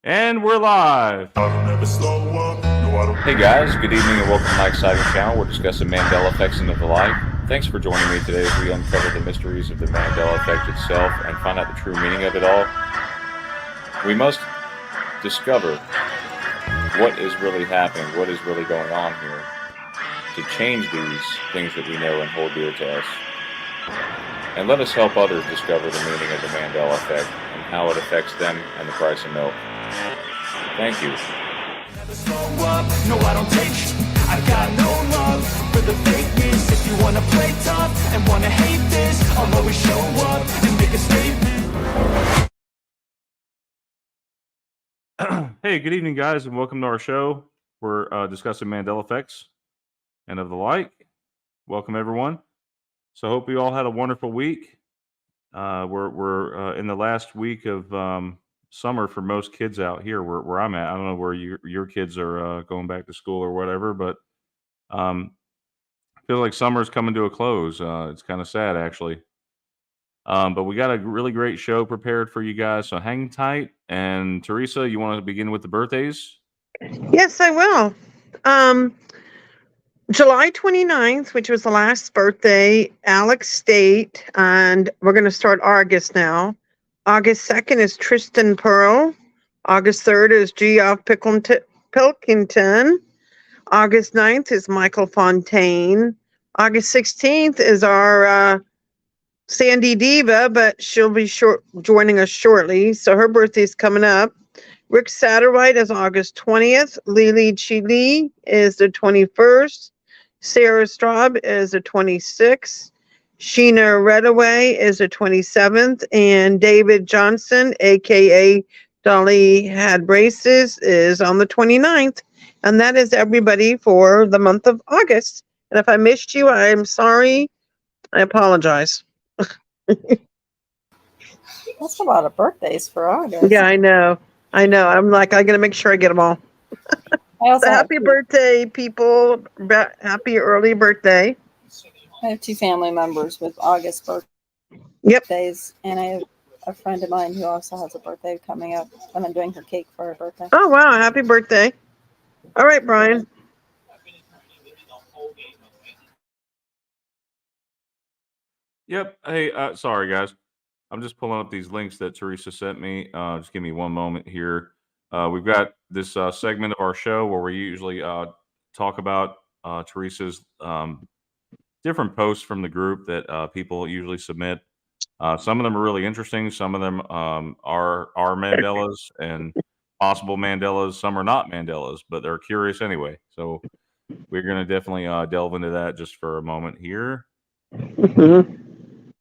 And we're live. Hey guys, good evening and welcome to my exciting channel. We're discussing Mandela effects and the like. Thanks for joining me today as we uncover the mysteries of the Mandela effect itself and find out the true meaning of it all. We must discover what is really happening, what is really going on here, to change these things that we know and hold dear to us. And let us help others discover the meaning of the Mandela effect and how it affects them and the price of milk. Thank you. No, I don't take. I got no love for the fakeness. If you wanna play tough and wanna hate this, I'll always show up and make a statement. Hey, good evening, guys, and welcome to our show. We're discussing Mandela effects and of the like. Welcome, everyone. So, I hope you all had a wonderful week. We're in the last week of summer for most kids out here where I'm at. I don't know where your kids are going back to school or whatever, but I feel like summer's coming to a close. It's kind of sad, actually. But we got a really great show prepared for you guys, so hang tight. And Theresa, you want to begin with the birthdays? Yes, I will. July 29th, which was the last birthday, Alex State, and we're going to start August now. August 2nd is Tristan Pearl. August 3rd is Geoff Pilkington. August 9th is Michael Fontaine. August 16th is our Sandy Diva, but she'll be joining us shortly, so her birthday's coming up. Rick Satterwhite is August 20th. Lily Chili is the 21st. Sarah Straub is the 26th. Sheena Redaway is the 27th. And David Johnson, a.k.a. Dolly Had Braces, is on the 29th. And that is everybody for the month of August. And if I missed you, I'm sorry. I apologize. That's a lot of birthdays for August. Yeah, I know. I'm like, I got to make sure I get them all. So happy birthday, people. Happy early birthday. I have two family members with August birthdays. Yep. And I have a friend of mine who also has a birthday coming up, and I'm doing her cake for her birthday. Oh, wow. Happy birthday. All right, Brian. Yep. Hey, sorry, guys. I'm just pulling up these links that Theresa sent me. Just give me one moment here. We've got this segment of our show where we usually talk about Theresa's different posts from the group that people usually submit. Some of them are really interesting. Some of them are Mandelas and possible Mandelas. Some are not Mandelas, but they're curious anyway. So we're going to definitely delve into that just for a moment here. Mm-hmm.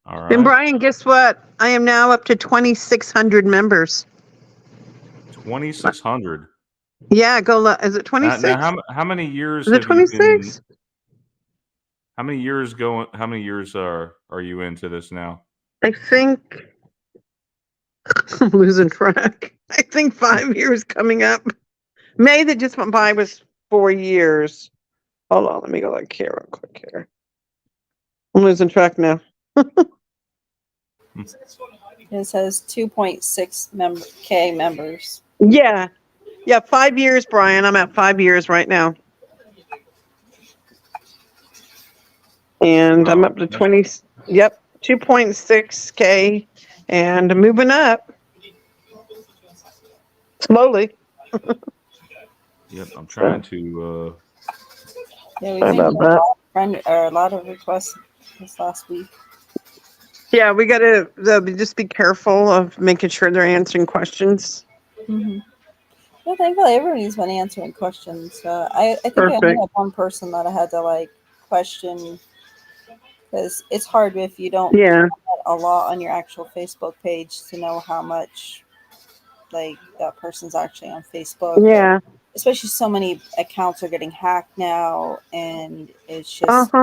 All right. And Brian, guess what? I am now up to 2,600 members. 2,600. Yeah, is it 26? Now how many years is it 26? How many years are you into this now? I think I'm losing track. I think 5 years coming up. May that just went by was 4 years. Hold on, let me go like here real quick here. I'm losing track now. It says 2.6K members. Yeah. 5 years, Brian. I'm at 5 years right now. And I'm up to 20. Yep. 2.6K and moving up. Slowly. Yep. I'm trying to. Yeah, we got a lot of requests this last week. Yeah, we got to just be careful of making sure they're answering questions. Mm-hmm. Well, thankfully, everybody's been answering questions. I think I only have one person that I had to question, because it's hard if you don't have a lot on your actual Facebook page to know how much that person's actually on Facebook. Yeah. Especially so many accounts are getting hacked now, and it's just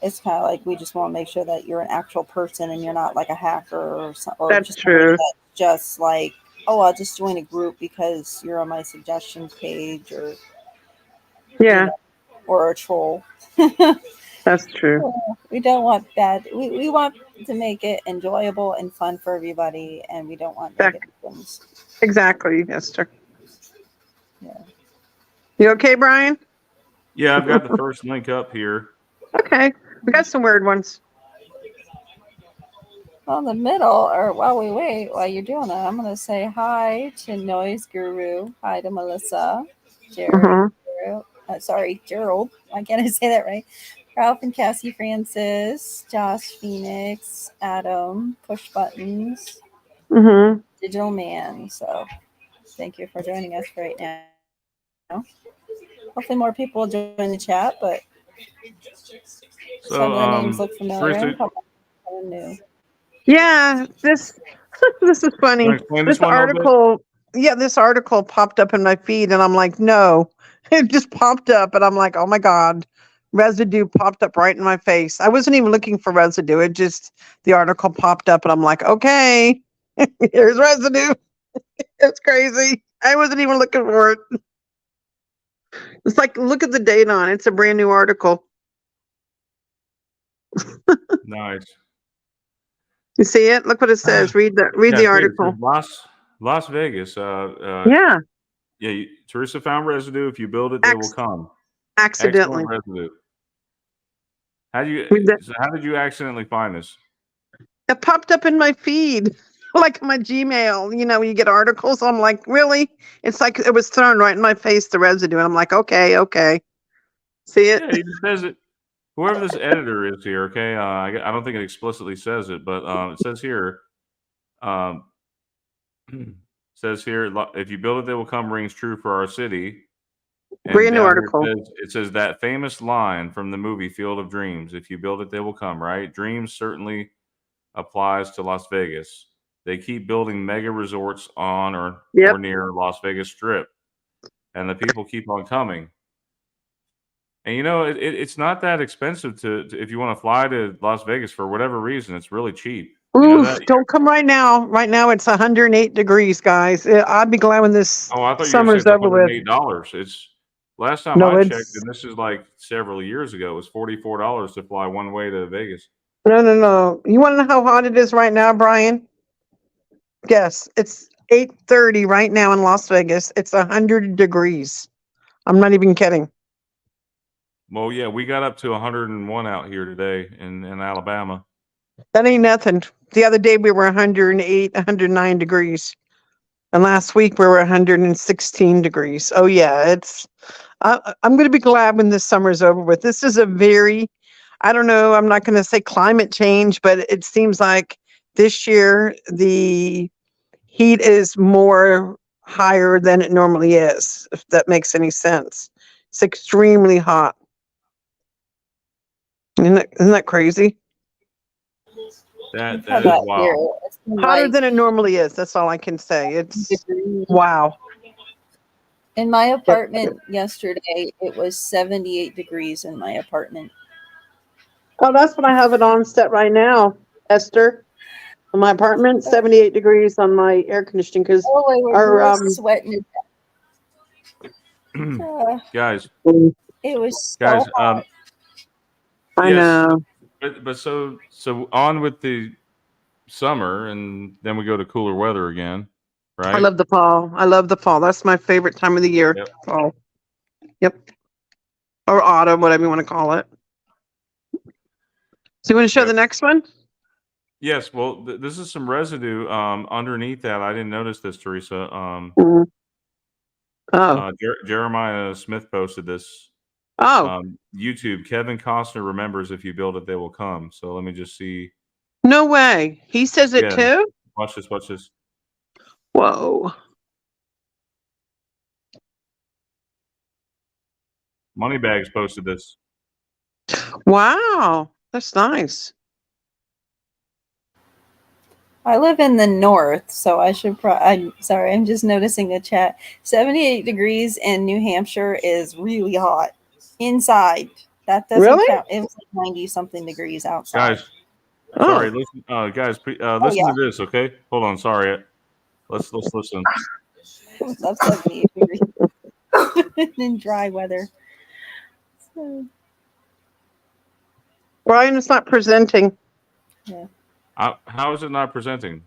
it's kind of like we just want to make sure that you're an actual person and you're not like a hacker or something. Or that's true. Just like, oh, I'll just join a group because you're on my suggestions page, or or a troll. That's true. We don't want bad. We want to make it enjoyable and fun for everybody, and we don't want negative things. Exactly, Esther. Yeah. You okay, Brian? Yeah, I've got the first link up here. Okay. We got some weird ones. On the middle, or while we wait, while you're doing that, I'm going to say hi to Noise Guru. Hi to Melissa, Jared. Gerald. Why can't I say that right? Ralph and Cassie Francis, Josh Phoenix, Adam, Push Buttons, Digital Man. So thank you for joining us right now. Hopefully more people will join the chat, but some of the names look familiar. New. Yeah, this is funny. This article, this article popped up in my feed, and I'm like, no, it just popped up, and I'm like, oh my god, residue popped up right in my face. I wasn't even looking for residue; it just the article popped up, and I'm like, okay, here's residue. It's crazy. I wasn't even looking for it. It's like, look at the date on it. It's a brand new article. Nice. You see it? Look what it says. Read the article. Las Vegas. Yeah. Theresa found residue. If you build it, they will come. Accidentally. Excellent residue. How did you accidentally find this? It popped up in my feed, like my Gmail. You know, you get articles. I'm like, really? It's like it was thrown right in my face, the residue. And I'm like, okay. See it? Yeah, it says it. Whoever this editor is here, okay? I don't think it explicitly says it, but it says here. Says here, if you build it, they will come. Rings true for our city. And brand new article. It says that famous line from the movie Field of Dreams: "If you build it, they will come." Right? Dreams certainly applies to Las Vegas. They keep building mega resorts on or near Las Vegas Strip, and the people keep on coming. And you know, it's not that expensive to if you want to fly to Las Vegas for whatever reason. It's really cheap. Oof, you know don't come right now. Right now it's 108 degrees, guys. I'd be glad when this summer's over with. $108. It's last time I checked, and this is like several years ago. It was $44 to fly one way to Vegas. No. You want to know how hot it is right now, Brian? Guess. It's 8:30 right now in Las Vegas. It's 100 degrees. I'm not even kidding. Well, yeah, we got up to 101 out here today in Alabama. That ain't nothing. The other day we were 108, 109 degrees. And last week we were 116 degrees. Oh, yeah. I'm going to be glad when this summer's over with. This is a very, I don't know, I'm not going to say climate change, but it seems like this year the heat is more higher than it normally is, if that makes any sense. It's extremely hot. Isn't that crazy? That is wild. Hotter than it normally is. That's all I can say. It's wow. In my apartment yesterday, it was 78 degrees in my apartment. Oh, that's what I have it on set right now, Esther. In my apartment, 78 degrees on my air conditioning because we're sweating. Guys, it was so hot. I know. But so on with the summer, and then we go to cooler weather again, right? I love the fall. That's my favorite time of the year. Yep. Fall. Yep. Or autumn, whatever you want to call it. So you want to show the next one? Yes. Well, this is some residue underneath that. I didn't notice this, Theresa. Jeremiah Smith posted this. YouTube. Kevin Costner remembers if you build it, they will come. So let me just see. No way. He says it too? Watch this. Whoa. Moneybags posted this. Wow. That's nice. I live in the north, so I should I'm sorry, I'm just noticing the chat. 78 degrees in New Hampshire is really hot. Inside. That doesn't count. It was like 90 something degrees outside. Guys. Sorry, listen listen to this, okay? Hold on, sorry. Let's listen. That's 78 degrees. In dry weather. So. Brian, it's not presenting. Yeah. How is it not presenting?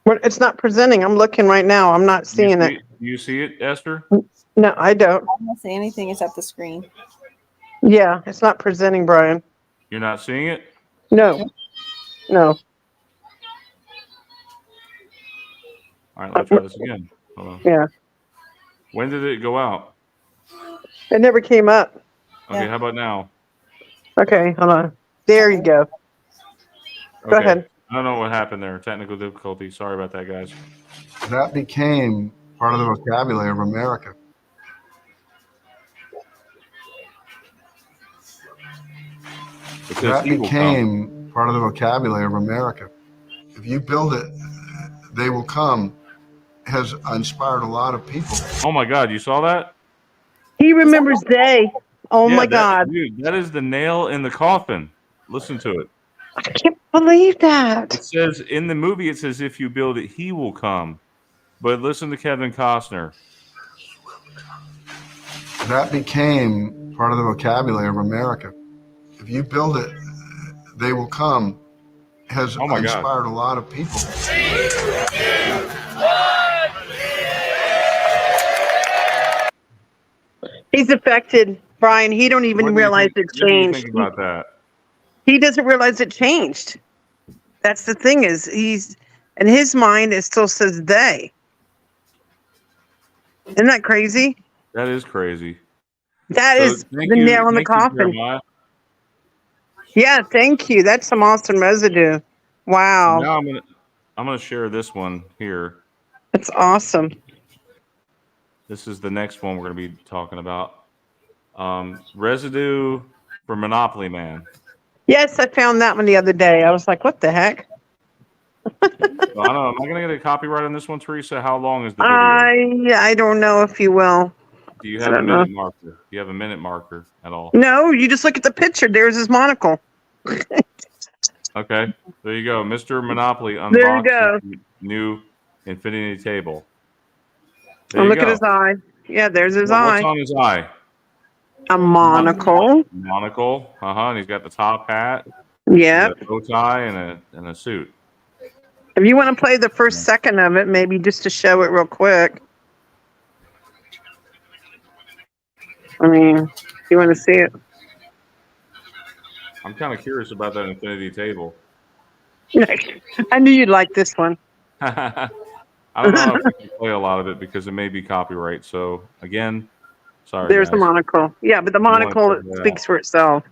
It's not presenting. I'm looking right now. I'm not seeing it. Do you see it, Esther? No, I don't. I don't see anything except the screen. Yeah, it's not presenting, Brian. You're not seeing it? No. No. All right, let's try this again. Hold on. Yeah. When did it go out? It never came up. Okay, Yeah. how about now? Okay, hold on. There you go. Go ahead. I don't know what happened there. Technical difficulty. Sorry about that, guys. That became part of the vocabulary of America. That became part of the vocabulary of America. If you build it, they will come. Has inspired a lot of people. Oh my God, you saw that? He remembers they. Oh my God. Dude, that is the nail in the coffin. Listen to it. I can't believe that. It says in the movie, it says if you build it, he will come. But listen to Kevin Costner. That became part of the vocabulary of America. If you build it, they will come. Has inspired a lot of people. He's affected, Brian. He don't even realize it changed. What do you think about that? He doesn't realize it changed. That's the thing is he's in his mind it still says they. Isn't that crazy? That is crazy. That is the nail in the coffin. Yeah, thank you. That's some awesome residue. Wow. Now I'm gonna share this one here. That's awesome. This is the next one we're going to be talking about. Residue for Monopoly Man. Yes, I found that one the other day. I was like, what the heck? I don't know. Am I going to get a copyright on this one, Theresa? How long is the video? I don't know if you will. Do you have a minute marker? Do you have a minute marker at all? No, you just look at the picture. There's his monocle. Okay. There you go. Mr. Monopoly unboxed his new infinity table. Look at his eye. Yeah, there's his eye. What's on his eye? A monocle. Monocle. And he's got the top hat. Yeah. A bow tie and a suit. If you want to play the first second of it, maybe just to show it real quick. I mean, if you want to see it. I'm kind of curious about that infinity table. I knew you'd like this one. I don't know if I can play a lot of it because it may be copyright. So again, sorry. There's guys. the monocle. Yeah, but the monocle speaks for itself.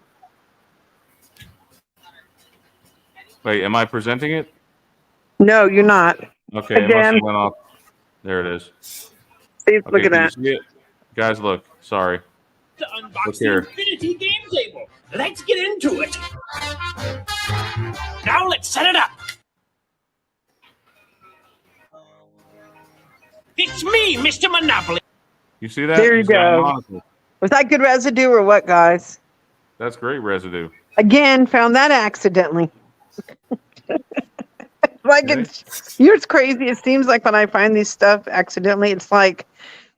Wait, am I presenting it? No, you're not. Okay, it must have went off. There it is. See, look at that. You see it? Guys, look. Sorry. To unbox the infinity game table. Let's get into it. Now let's set it up. It's me, Mr. Monopoly. You see that? There you go. Was that good residue or what, guys? That's great residue. Again, found that accidentally. It's crazy. It seems like when I find these stuff accidentally, it's like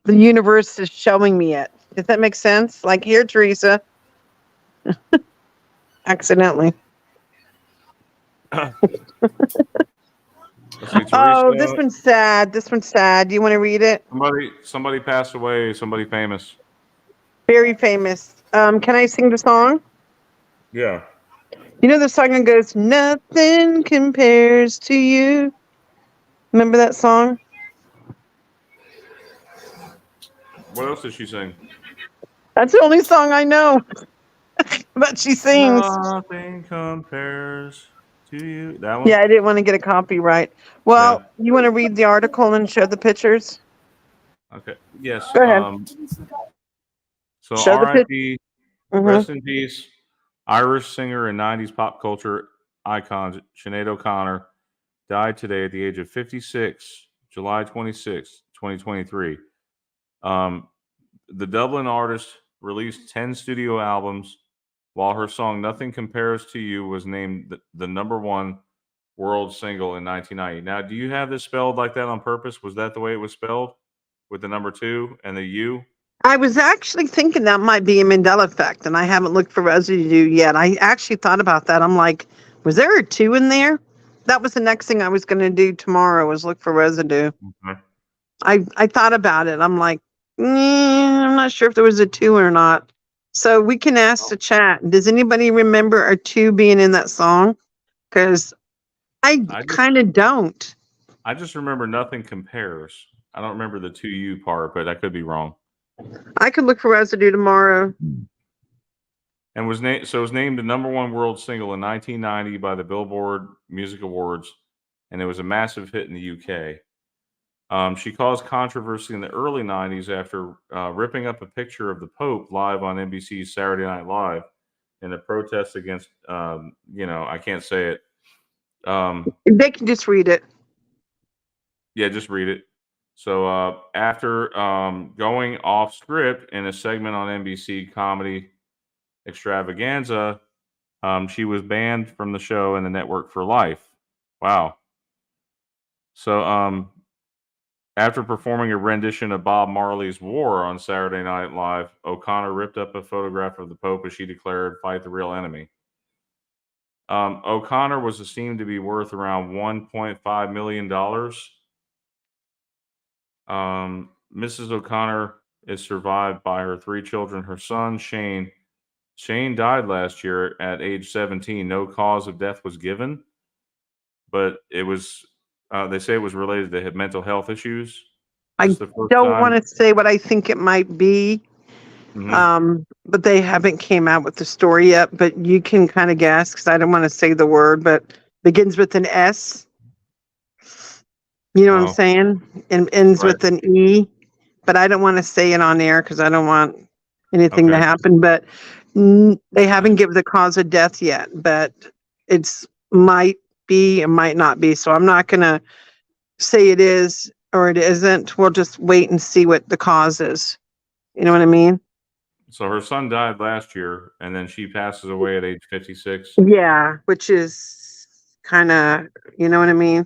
the universe is showing me it. Does that make sense? Like here, Theresa. Accidentally. Oh, this one's sad. This one's sad. Do you want to read it? Somebody passed away. Somebody famous. Very famous. Can I sing the song? Yeah. You know the song that goes, "Nothing compares to you." Remember that song? What else does she sing? That's the only song I know. But she sings. Nothing compares to you. That one? Yeah, I didn't want to get a copyright. Well, You want to read the article and show the pictures? Okay. Yes. Go ahead. So R.I.P. Rest in peace. Irish singer and 90s pop culture icon Sinead O'Connor died today at the age of 56, July 26, 2023. The Dublin artist released 10 studio albums, while her song Nothing Compares to You was named the #1 world single in 1990. Now, do you have this spelled like that on purpose? Was that the way it was spelled? With the number 2 and the U? I was actually thinking that might be a Mandela effect, and I haven't looked for residue yet. I actually thought about that. I'm like, was there a 2 in there? That was the next thing I was going to do tomorrow, was look for residue. Okay. I thought about it. I'm like, I'm not sure if there was a 2 or not. So we can ask the chat. Does anybody remember a 2 being in that song? Because I kind of don't. I just remember Nothing Compares. I don't remember the 2U part, but I could be wrong. I could look for residue tomorrow. And was named the #1 world single in 1990 by the Billboard Music Awards, and it was a massive hit in the UK. She caused controversy in the early 90s after ripping up a picture of the Pope live on NBC's Saturday Night Live in a protest against, I can't say it. They can just read it. Yeah, just read it. So after going off script in a segment on NBC Comedy Extravaganza, she was banned from the show and the network for life. Wow. So after performing a rendition of Bob Marley's War on Saturday Night Live, O'Connor ripped up a photograph of the Pope as she declared, "Fight the real enemy." O'Connor was esteemed to be worth around $1.5 million. Mrs. O'Connor is survived by her 3 children. Her son, Shane died last year at age 17. No cause of death was given, but it was, they say it was related to mental health issues. I don't want to say what I think it might be, but they haven't came out with the story yet, but you can kind of guess, because I don't want to say the word, but begins with an S. You know what I'm saying? And ends with an E, but I don't want to say it on air because I don't want anything to happen. But they haven't given the cause of death yet, but it's might be, it might not be. So I'm not going to say it is or it isn't. We'll just wait and see what the cause is. You know what I mean? So her son died last year, and then she passes away at age 56. Yeah, which is kind of, you know what I mean?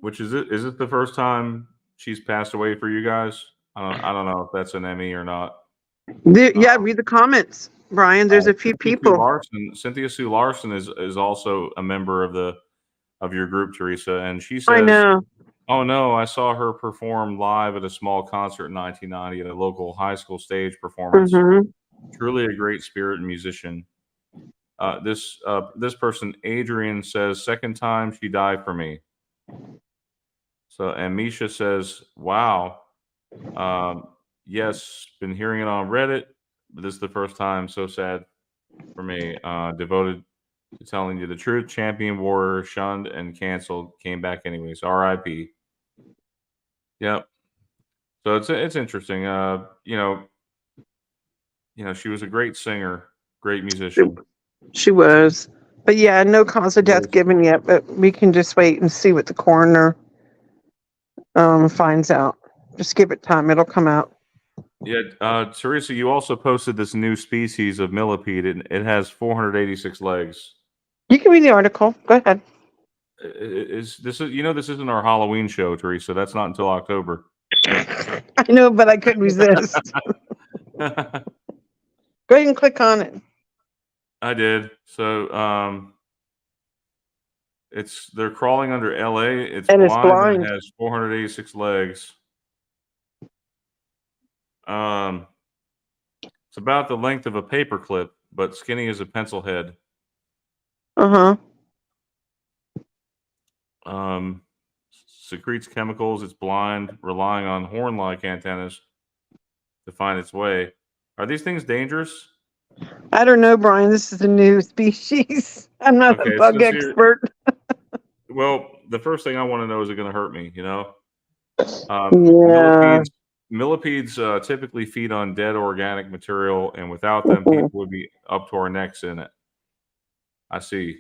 Which is it? Is it the first time she's passed away for you guys? I don't know if that's an Emmy or not. Yeah, read the comments, Brian. There's a few people. Cynthia Sue Larson is also a member of your group, Theresa, and she says, I know. "Oh no, I saw her perform live at a small concert in 1990 at a local high school stage performance. Truly a great spirit and musician." This person, Adrian, says, "Second time she died for me." So, and Misha says, "Wow, yes, been hearing it on Reddit, but this is the first time. So sad for me. Devoted to telling you the truth. Champion warrior, shunned and canceled, came back anyways. R.I.P." Yep. So it's interesting. She was a great singer, great musician. She was, but yeah, no cause of death given yet. But we can just wait and see what the coroner finds out. Just give it time; it'll come out. Yeah, Theresa, you also posted this new species of millipede. It has 486 legs. You can read the article. Go ahead. This isn't our Halloween show, Theresa. That's not until October. I know, but I couldn't resist. Go ahead and click on it. I did. So they're crawling under LA. It's blind. It has 486 legs. It's about the length of a paperclip, but skinny as a pencil head. Secretes chemicals. It's blind, relying on horn-like antennas to find its way. Are these things dangerous? I don't know, Brian. This is a new species. I'm not a bug expert. Well, the first thing I want to know, is it going to hurt me? Millipedes typically feed on dead organic material, and without them, people would be up to our necks in it. I see.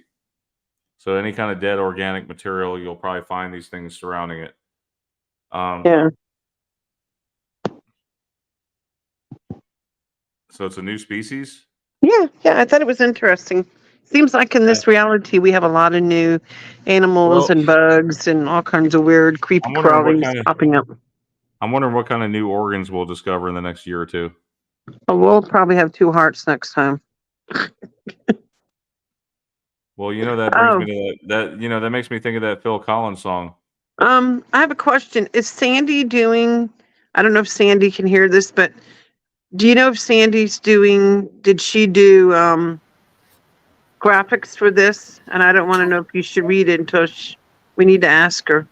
So any kind of dead organic material, you'll probably find these things surrounding it. Yeah. So it's a new species? Yeah. I thought it was interesting. Seems like in this reality, we have a lot of new animals and bugs and all kinds of weird, creepy crawlies popping up. I'm wondering what kind of new organs we'll discover in the next year or two. Oh, we'll probably have 2 hearts next time. Well, that brings me to that makes me think of that Phil Collins song. I have a question. Is Sandy doing, I don't know if Sandy can hear this, but do you know if Sandy's did she do graphics for this? And I don't want to know if you should read it until we need to ask her.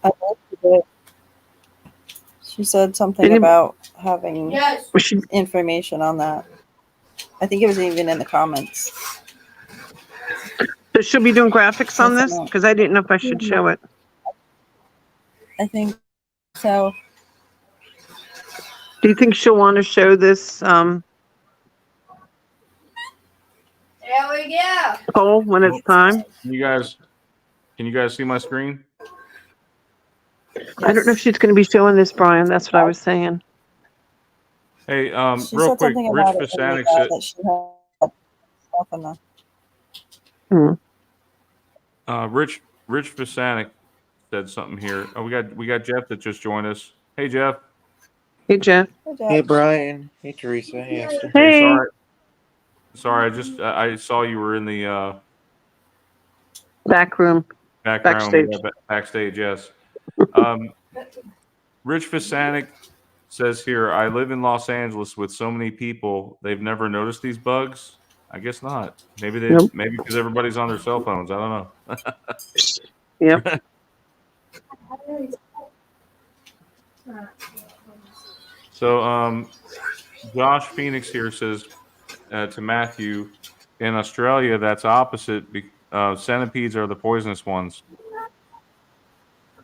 I hope she did. She said something about having information on that. I think it was even in the comments. So she'll be doing graphics on this? Because I didn't know if I should show it. I think so. Do you think she'll want to show this There we go. poll when it's time? Can you guys see my screen? I don't know if she's going to be showing this, Brian. That's what I was saying. Hey, She real said quick, something Rich about it Fasanic that said. she had stuff in the. Rich Fasanic said something here. Oh, we got Jeff that just joined us. Hey, Jeff. Hey, Jeff. Hey, Brian. Hey, Theresa. Hey, Esther. Hey. Sorry. I saw you were in the Back room. Backstage. Backstage, yes. Rich Fasanic says here, I live in Los Angeles with so many people, they've never noticed these bugs. I guess not. Maybe maybe because everybody's on their cell phones. I don't know. Yep. So, Josh Phoenix here says to Matthew, in Australia, that's opposite. Centipedes are the poisonous ones.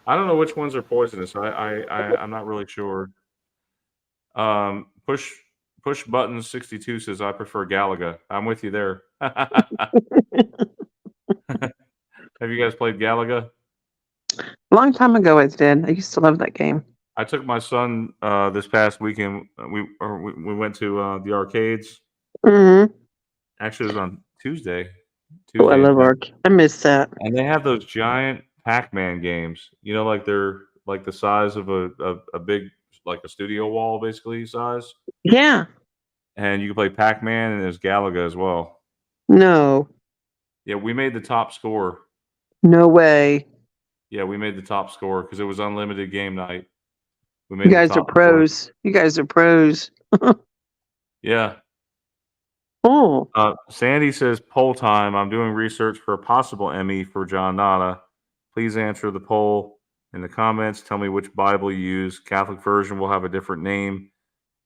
I don't know which ones are poisonous. I'm not really sure. Push button 62 says I prefer Galaga. I'm with you there. Have you guys played Galaga? A long time ago, I did. I used to love that game. I took my son this past weekend. We went to the arcades. Mm-hmm. Actually, it was on Tuesday. Oh, I love arcade. I miss that. And they have those giant Pac-Man games. Like they're like the size of a big, like a studio wall, basically size. Yeah. And you can play Pac-Man, and there's Galaga as well. No. Yeah, we made the top score. No way. Yeah, we made the top score because it was unlimited game night. We made you guys are pros. Score. You guys are pros. Yeah. Oh. Sandy says, poll time. I'm doing research for a possible Emmy for John Nada. Please answer the poll in the comments. Tell me which Bible you use. Catholic version will have a different name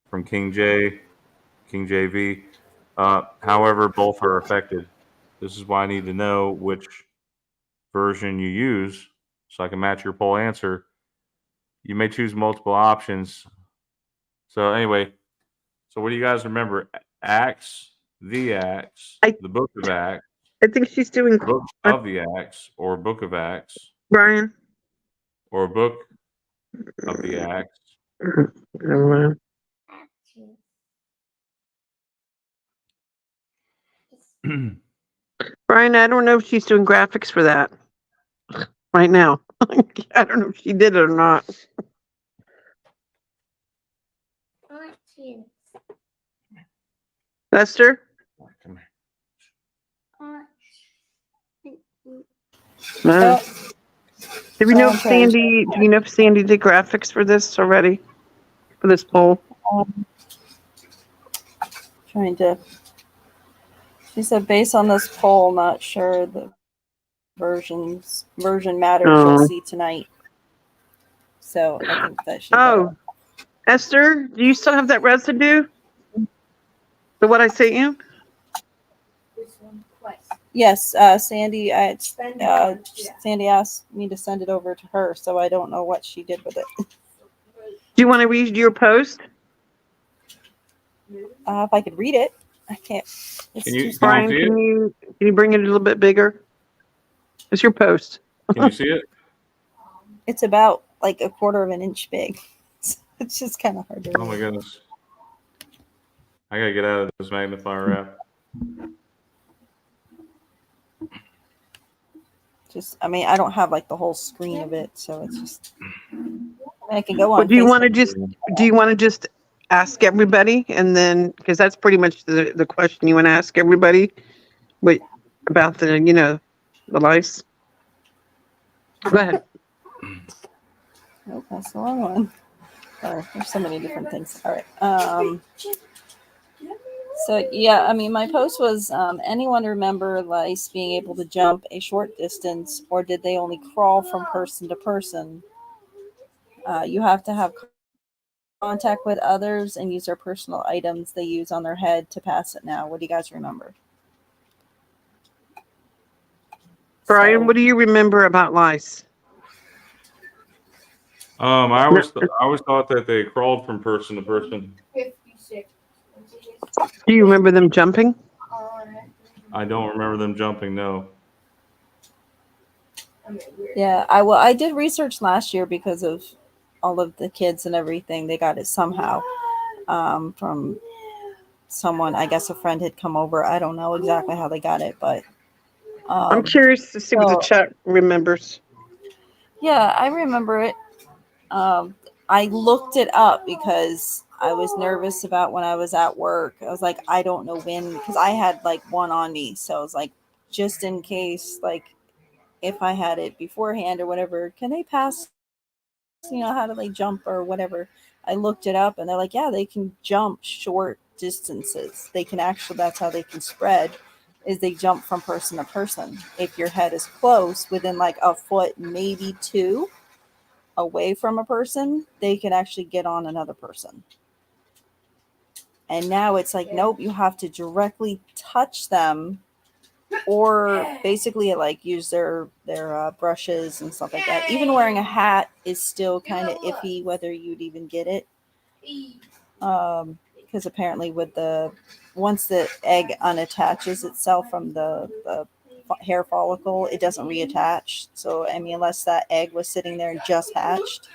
from King JV. However, both are affected. This is why I need to know which version you use so I can match your poll answer. You may choose multiple options. So anyway, what do you guys remember? Acts, the Acts, the Book of Acts. I think she's doing Book of the Acts or Book of Acts. Brian. Or Book of the Acts. Never mind. Brian, I don't know if she's doing graphics for that right now. I don't know if she did it or not. Esther? Come No. Do we know if Sandy? Do you know if Sandy did graphics for this already? For this poll? Trying to. She said, based on this poll, not sure the version matters. You'll see tonight. So I think that should. Esther, do you still have that residue? The what I sent you? Yes, Sandy. Sandy asked me to send it over to her, so I don't know what she did with it. Do you want to read your post? If I could read it, I can't. Brian, can you bring it a little bit bigger? It's your post. Can you see it? It's about like a quarter of an inch big. It's just kind of hard to read. Oh my goodness! I gotta get out of this magnifier app. I mean, I don't have like the whole screen of it, so it's just. I can go on. Well, do you want to Facebook. just ask everybody, and then because that's pretty much the question you want to ask everybody, about the the lice. Go ahead. Nope, that's the wrong one. Oh, there's so many different things. All right. So yeah, I mean, my post was, anyone remember lice being able to jump a short distance, or did they only crawl from person to person? You have to have contact with others and use their personal items they use on their head to pass it now. What do you guys remember? Brian, what do you remember about lice? I always thought that they crawled from person to person. 56. Do you remember them jumping? I don't remember them jumping. No. Yeah, I did research last year because of all of the kids and everything. They got it somehow from someone. I guess a friend had come over. I don't know exactly how they got it, but I'm curious to see what the chat remembers. Yeah, I remember it. I looked it up because I was nervous about when I was at work. I was like, I don't know when, because I had like one on me. So I was like, just in case, like if I had it beforehand or whatever, can they pass, how do they jump or whatever? I looked it up and they're like, yeah, they can jump short distances. They can actually, that's how they can spread, is they jump from person to person. If your head is close, within like a foot, maybe two away from a person, they can actually get on another person. And now it's like, nope, you have to directly touch them, or basically like use their brushes and stuff like that. Even wearing a hat is still kind of iffy whether you'd even get it, because apparently once the egg unattaches itself from the hair follicle, it doesn't reattach. So I mean, unless that egg was sitting there and just hatched,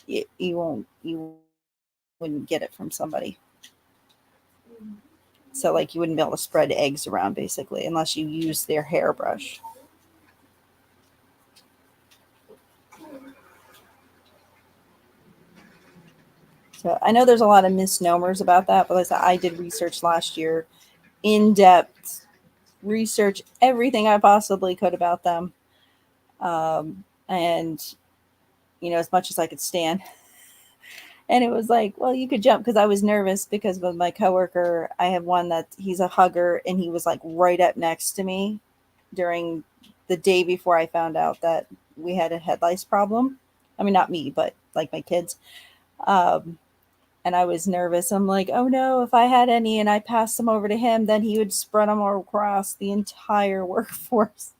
you wouldn't get it from somebody. So like you wouldn't be able to spread eggs around basically unless you use their hairbrush. So I know there's a lot of misnomers about that, but like I did research last year, in-depth research, everything I possibly could about them. And as much as I could stand. And it was like, well, you could jump, because I was nervous because with my coworker, I have one that he's a hugger, and he was like right up next to me during the day before I found out that we had a head lice problem. I mean, not me, but like my kids. And I was nervous. I'm like, oh no, if I had any and I passed them over to him, then he would spread them all across the entire workforce.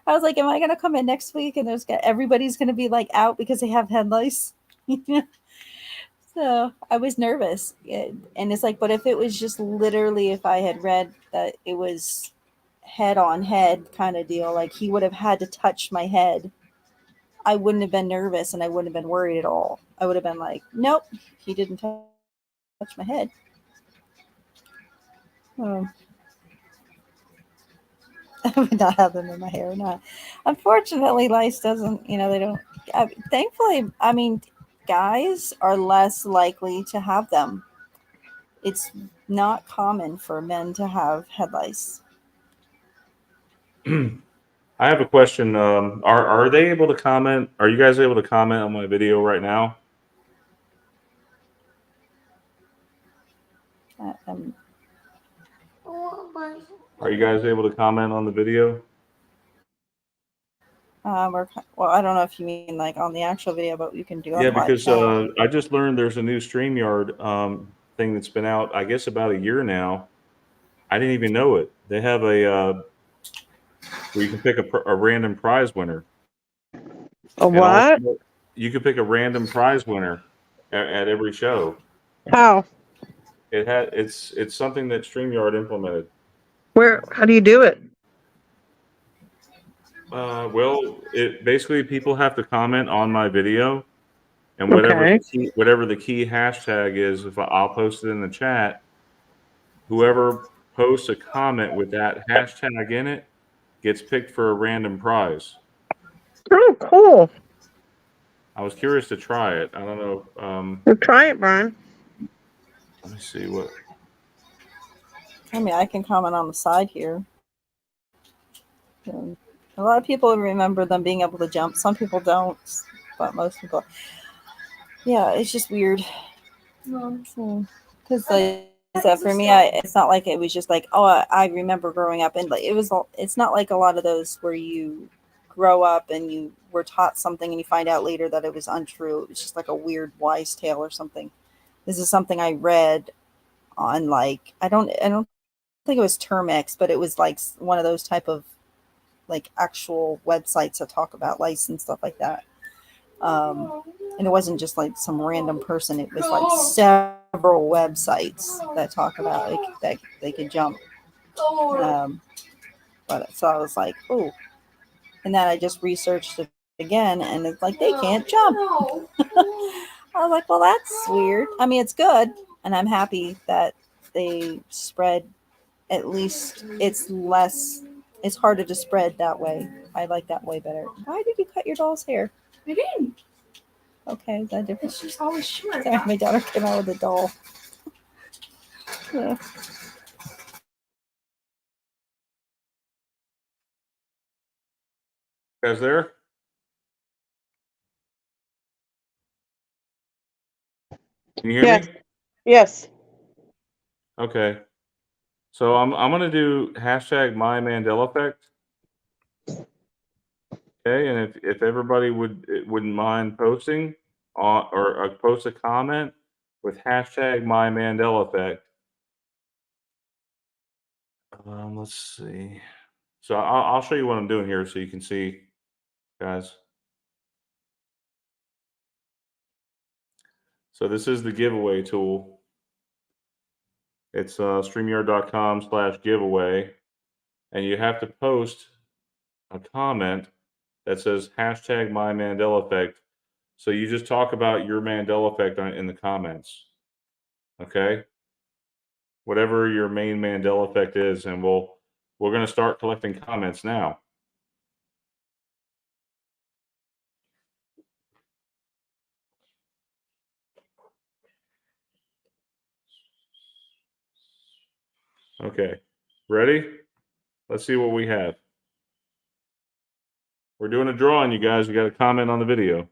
I was like, am I going to come in next week and everybody's going to be like out because they have head lice? So I was nervous. And it's like, but if it was just literally, if I had read that it was head on head kind of deal, like he would have had to touch my head, I wouldn't have been nervous and I wouldn't have been worried at all. I would have been like, nope, he didn't touch my head. I would not have them in my hair or not. Unfortunately, lice doesn't, they don't. Thankfully, I mean, guys are less likely to have them. It's not common for men to have head lice. I have a question. Are they able to comment? Are you guys able to comment on my video right now? Are you guys able to comment on the video? Well, I don't know if you mean like on the actual video, but you can do it. Yeah, because I just learned there's a new StreamYard thing that's been out, I guess, about a year now. I didn't even know it. They have a where you can pick a random prize winner. A what? Also, you can pick a random prize winner at every show. How? It's something that StreamYard implemented. How do you do it? Well, it basically people have to comment on my video, and whatever the key hashtag is, if I'll post it in the chat, whoever posts a comment with that hashtag in it gets picked for a random prize. Oh, cool. I was curious to try it. I don't know. Well, try it, Brian. Let me see what. I mean, I can comment on the side here. A lot of people remember them being able to jump. Some people don't, but most people. Yeah, it's just weird. Because for me, it's not like it was just like, oh, I remember growing up, and like it's not like a lot of those where you grow up and you were taught something and you find out later that it was untrue. It was just like a weird wise tale or something. This is something I read on, like, I don't think it was Termex, but it was like one of those type of like actual websites that talk about lice and stuff like that. And it wasn't just like some random person. It was like several websites that talk about like that they could jump. But so I was like, oh, and then I just researched it again, and it's like they can't jump. I was like, well, that's weird. I mean, it's good, and I'm happy that they spread. At least it's less. It's harder to spread that way. I like that way better. Why did you cut your doll's hair? I didn't. Okay, is that different? It's just always short. Sorry, my daughter came out with a doll. Yeah. You guys there? Can you hear me? Yes. Okay. So I'm gonna do hashtag my Mandela effect. Okay, and if everybody wouldn't mind posting on or post a comment with hashtag my Mandela effect. Let's see. So I'll show you what I'm doing here so you can see, guys. So this is the giveaway tool. It's StreamYard.com/giveaway, and you have to post a comment that says hashtag my Mandela effect. So you just talk about your Mandela effect in the comments. Okay? Whatever your main Mandela effect is, and we're going to start collecting comments now. Okay. Ready? Let's see what we have. We're doing a drawing, you guys. You got to comment on the video.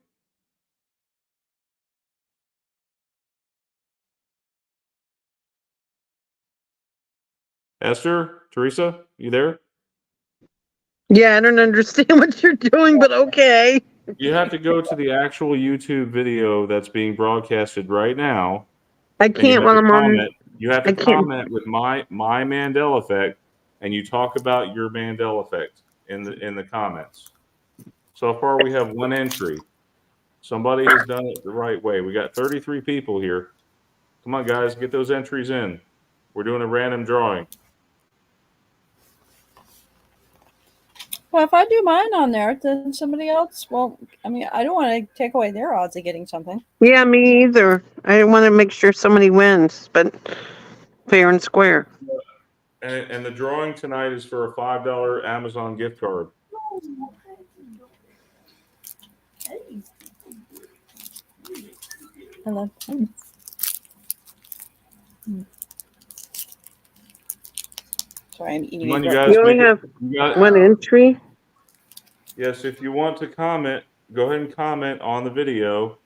Esther, Theresa, you there? Yeah, I don't understand what you're doing, but okay. You have to go to the actual YouTube video that's being broadcasted right now. I can't while I'm on. You have to comment with my Mandela effect, and you talk about your Mandela effect in the comments. So far, we have one entry. Somebody has done it the right way. We got 33 people here. Come on, guys, get those entries in. We're doing a random drawing. Well, if I do mine on there, then somebody else. Well, I mean, I don't want to take away their odds of getting something. Yeah, me either. I want to make sure somebody wins, but fair and square. And the drawing tonight is for a $5 Amazon gift card. Hello. Sorry, I'm eating. Come on, you guys. You only have one entry? Yes, if you want to comment, go ahead and comment on the video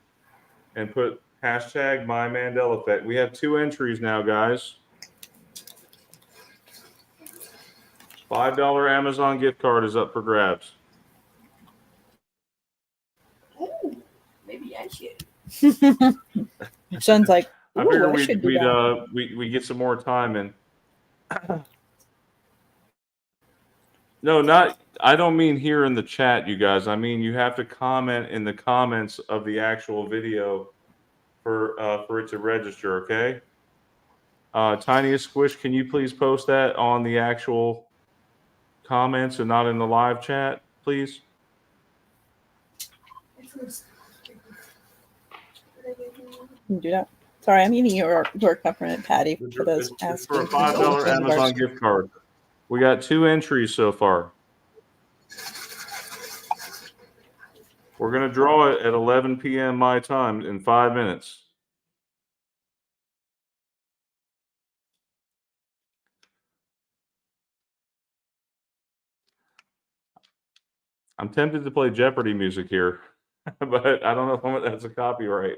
and put hashtag my Mandela effect. We have 2 entries now, guys. $5 Amazon gift card is up for grabs. Oh, maybe I should. Sounds like I figure we get some more time in. No, I don't mean here in the chat, you guys. I mean you have to comment in the comments of the actual video for it to register, okay? Tiniest Squish, can you please post that on the actual comments and not in the live chat, please? Do that. Sorry, I'm eating your peppermint patty for those asking. It's for a $5 Amazon gift card. We got 2 entries so far. We're going to draw it at 11 p.m. my time in 5 minutes. I'm tempted to play Jeopardy music here, but I don't know if that's a copyright.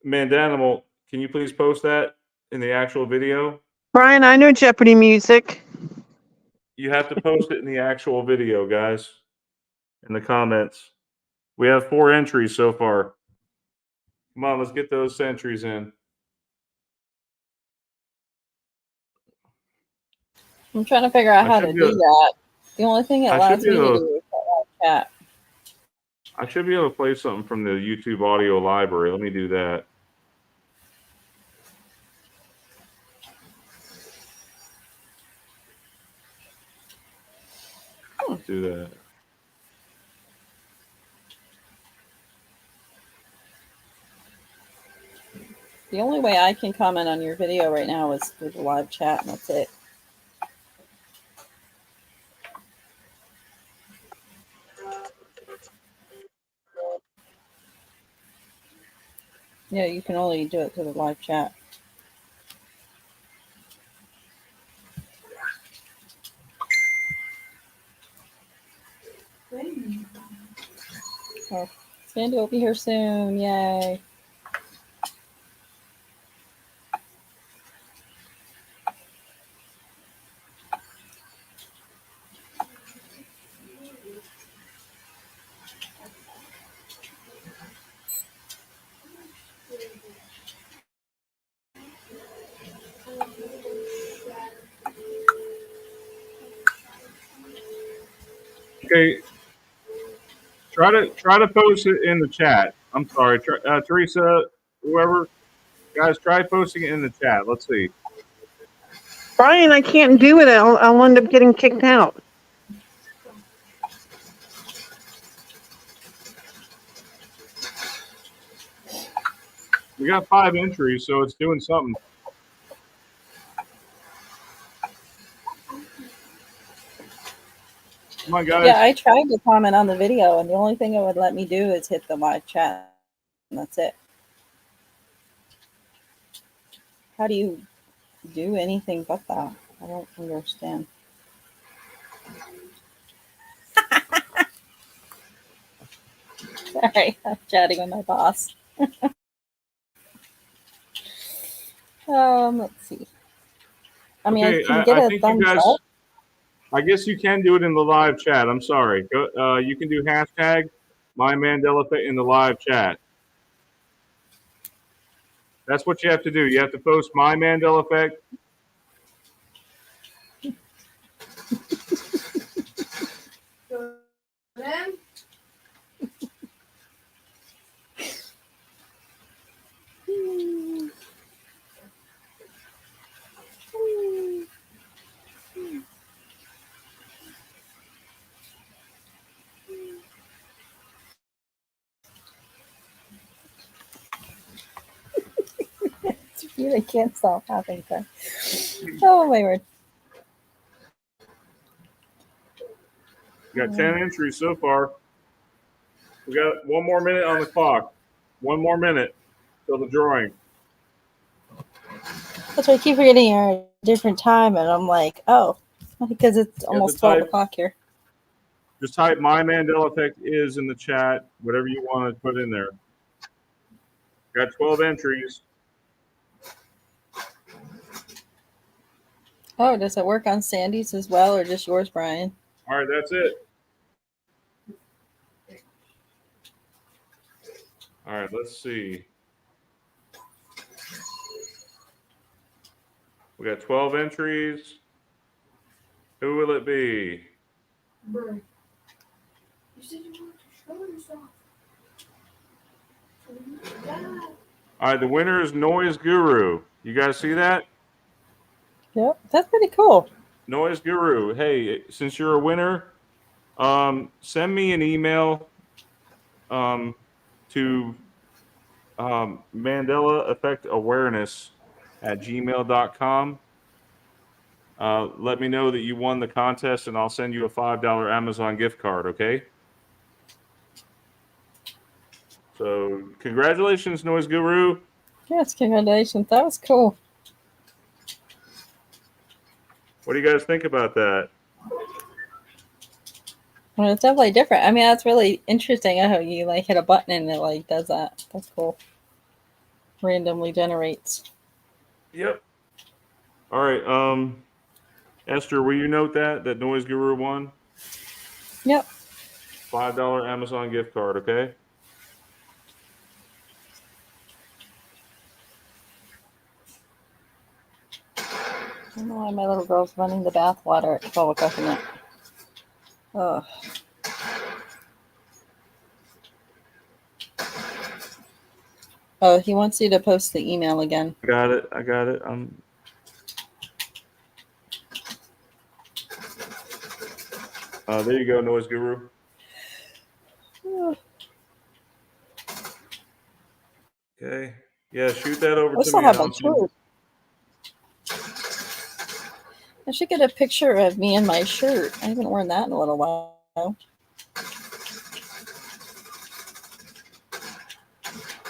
Mandanimal, can you please post that in the actual video? Brian, I know Jeopardy music. You have to post it in the actual video, guys, in the comments. We have 4 entries so far. Come on, let's get those entries in. I'm trying to figure out how to do that. The only thing it allows me to do is chat. I should be able to play something from the YouTube audio library. Let me do that. Let's do that. The only way I can comment on your video right now is through the live chat, and that's it. Yeah, you can only do it through the live chat. Oh, Sandy will be here soon. Yay. Okay. Try to post it in the chat. I'm sorry, Theresa, whoever, guys, try posting it in the chat. Let's see. Brian, I can't do it. I'll end up getting kicked out. We got 5 entries, so it's doing something. Come on, guys. Yeah, I tried to comment on the video, and the only thing it would let me do is hit the live chat, and that's it. How do you do anything but that? I don't understand. Sorry, I'm chatting with my boss. Let's see. I mean, okay, I can get a thumbs up. I guess you can do it in the live chat. I'm sorry. Go, you can do hashtag #MyMandelaFeffect in the live chat. That's what you have to do. You have to post #MyMandelaFeffect. I can't stop laughing. Oh my word. We got 10 entries so far. We got 1 more minute on the clock. 1 more minute till the drawing. That's why I keep forgetting you're at a different time, and I'm like, oh, because it's almost 12 o'clock here. Just type "My Mandela Effect is" in the chat, whatever you want to put in there. Got 12 entries. Oh, does it work on Sandy's as well, or just yours, Brian? All right, that's it. All right, let's see. We got 12 entries. Who will it be? Bro, you said you wanted to show yourself. All right, the winner is Noise Guru. You guys see that? Yep, that's pretty cool. Noise Guru. Hey, since you're a winner, send me an email to Mandela Effect Awareness at gmail.com. let me know that you won the contest, and I'll send you a $5 Amazon gift card, okay? So, congratulations, Noise Guru. Yes, congratulations. That was cool. What do you guys think about that? Well, it's definitely different. I mean, that's really interesting how you like hit a button and it like does that. That's cool. Randomly generates. Yep. All right. Esther, will you note that Noise Guru won? Yep. $5 Amazon gift card, okay? I don't know why my little girl's running the bath water at 12 o'clock at night. Oh. Oh, he wants you to post the email again. I got it. There you go, Noise Guru. Okay. Yeah, shoot that over to me. Have my shirt. I should get a picture of me in my shirt. I haven't worn that in a little while.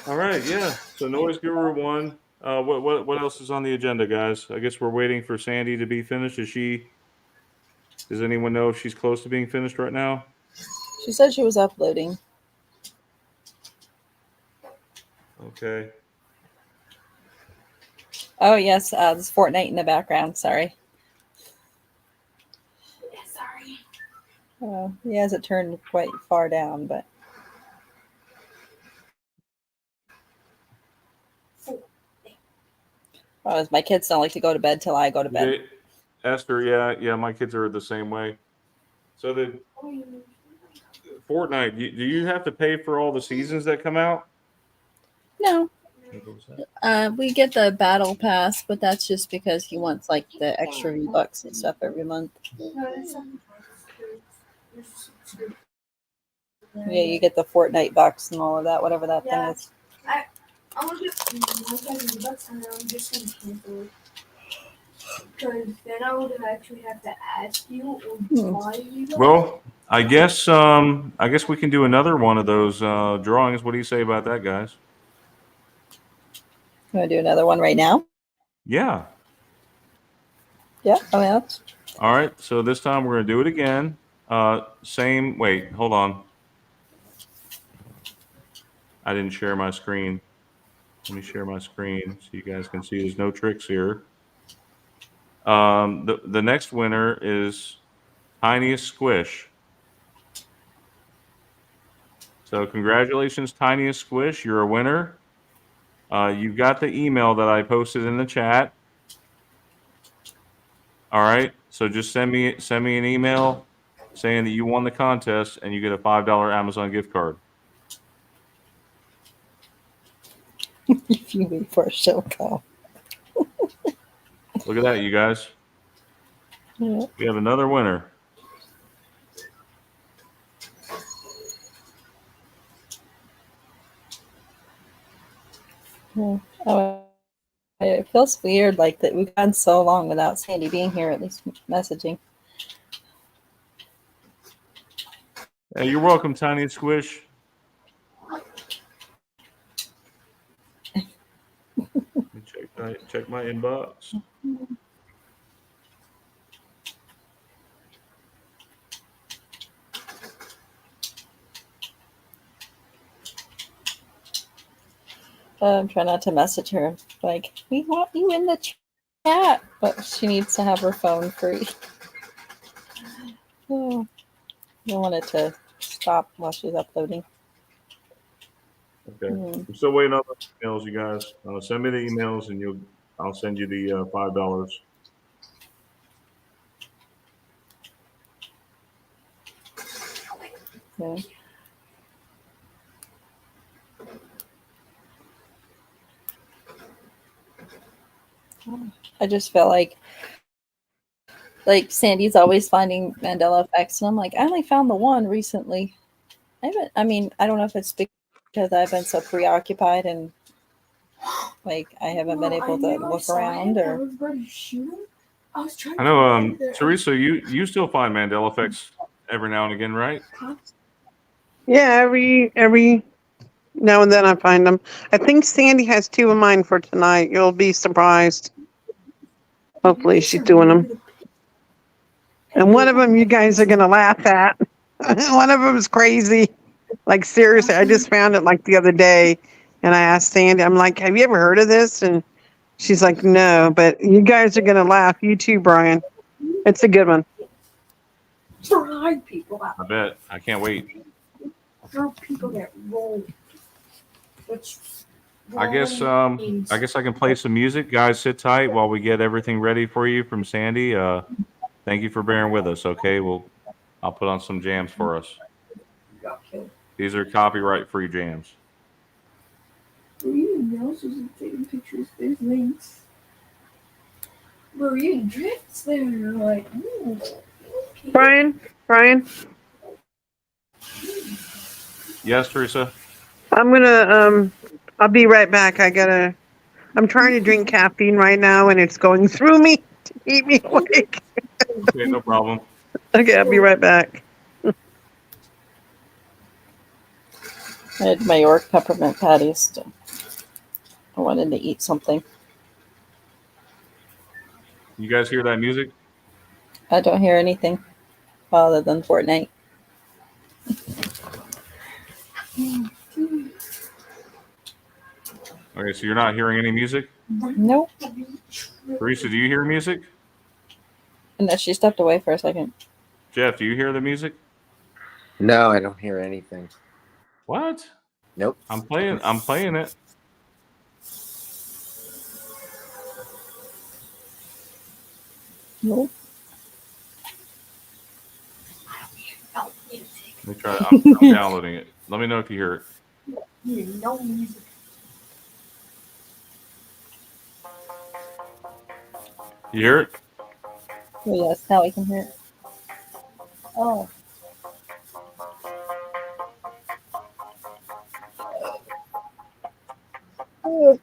All right, yeah. So Noise Guru won. What else is on the agenda, guys? I guess we're waiting for Sandy to be finished. Does anyone know if she's close to being finished right now? She said she was uploading. Okay. Oh, yes. There's Fortnite in the background. Sorry. Yeah, sorry. Oh, he has it turned quite far down, but. Oh, my kids don't like to go to bed till I go to bed. Esther, yeah, my kids are the same way. So the Fortnite, do you have to pay for all the seasons that come out? No. We get the battle pass, but that's just because he wants like the extra V-Bucks and stuff every month. Yeah, you get the Fortnite bucks and all of that, whatever that thing is. I'm gonna get $1,000 and then I'm just gonna cancel it. Because then I would actually have to ask you or buy you. Well, I guess we can do another one of those drawings. What do you say about that, guys? You want to do another one right now? Yeah. Yeah. Oh, yeah. All right. So this time we're gonna do it again. Same. Wait. Hold on. I didn't share my screen. Let me share my screen so you guys can see there's no tricks here. The next winner is Tiniest Squish. So congratulations, Tiniest Squish. You're a winner. You've got the email that I posted in the chat. All right. So just send me an email saying that you won the contest and you get a $5 Amazon gift card. If you wait for a show call. Look at that, you guys. Yeah. We have another winner. Yeah. Oh, it feels weird like that we've gone so long without Sandy being here, at least messaging. Hey, you're welcome, Tiny Squish. Let me check my inbox. I'm trying not to message her. Like, we want you in the chat, but she needs to have her phone free. Oh, I don't want it to stop while she's uploading. Okay. I'm still waiting on the emails, you guys. Send me the emails and I'll send you the $5. Yeah. I just feel like Sandy's always finding Mandela effects, and I'm like, I only found the one recently. I don't know if it's because I've been so preoccupied and like I haven't been able to look around or. I know, Theresa, you still find Mandela effects every now and again, right? Yeah, every now and then I find them. I think Sandy has 2 of mine for tonight. You'll be surprised. Hopefully she's doing them. And one of them you guys are going to laugh at. One of them is crazy. Like, seriously, I just found it like the other day. And I asked Sandy, I'm like, have you ever heard of this? And she's like, no. But you guys are going to laugh. You too, Brian. It's a good one. Fried people out. I bet. I can't wait. For people that roll. I guess I can play some music. Guys, sit tight while we get everything ready for you from Sandy. Thank you for bearing with us. Okay, I'll put on some jams for us. These are copyright-free jams. Maria else isn't taking pictures. There's links. Maria drifts there. Like, ooh, okay. Brian. Yes, Theresa. I'm gonna I'll be right back. I'm trying to drink caffeine right now and it's going through me to keep me awake. Okay, no problem. Okay, I'll be right back. I had my York peppermint patties. I wanted to eat something. You guys hear that music? I don't hear anything other than Fortnite. Okay, so you're not hearing any music? Nope. Theresa, do you hear music? And then she stepped away for a second. Jeff, do you hear the music? No, I don't hear anything. What? Nope. I'm playing it. Nope. Let me try. I'm downloading it. Let me know if you hear it. No music. You hear it? Oh, yes, now we can hear it. Oh. Oh.